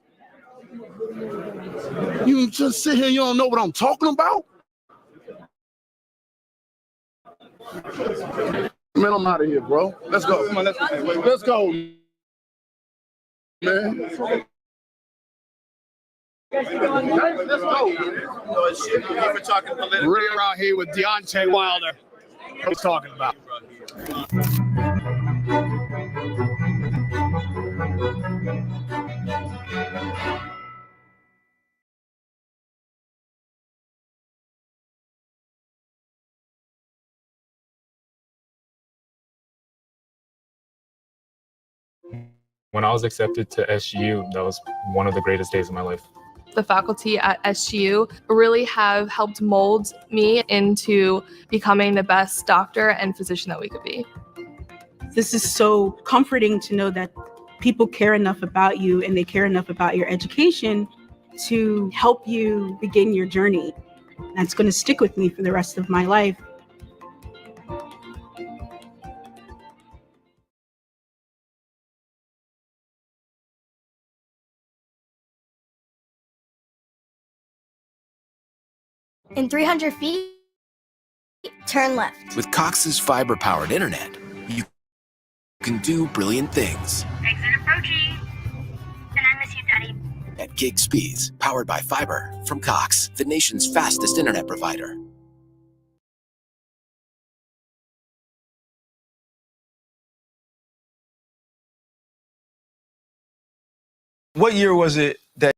You just sit here and you don't know what I'm talking about? Man, I'm out of here, bro. Let's go. Come on, let's go, man. Let's go. We're talking political. We're out here with Deontay Wilder. What he's talking about. When I was accepted to SGU, that was one of the greatest days of my life. The faculty at SGU really have helped mold me into becoming the best doctor and physician that we could be. This is so comforting to know that people care enough about you and they care enough about your education to help you begin your journey. That's going to stick with me for the rest of my life. In 300 feet, turn left. With Cox's fiber-powered internet, you can do brilliant things. Exit approaching. And I miss you, Daddy. At gig speeds, powered by fiber from Cox, the nation's fastest internet provider. What year was it that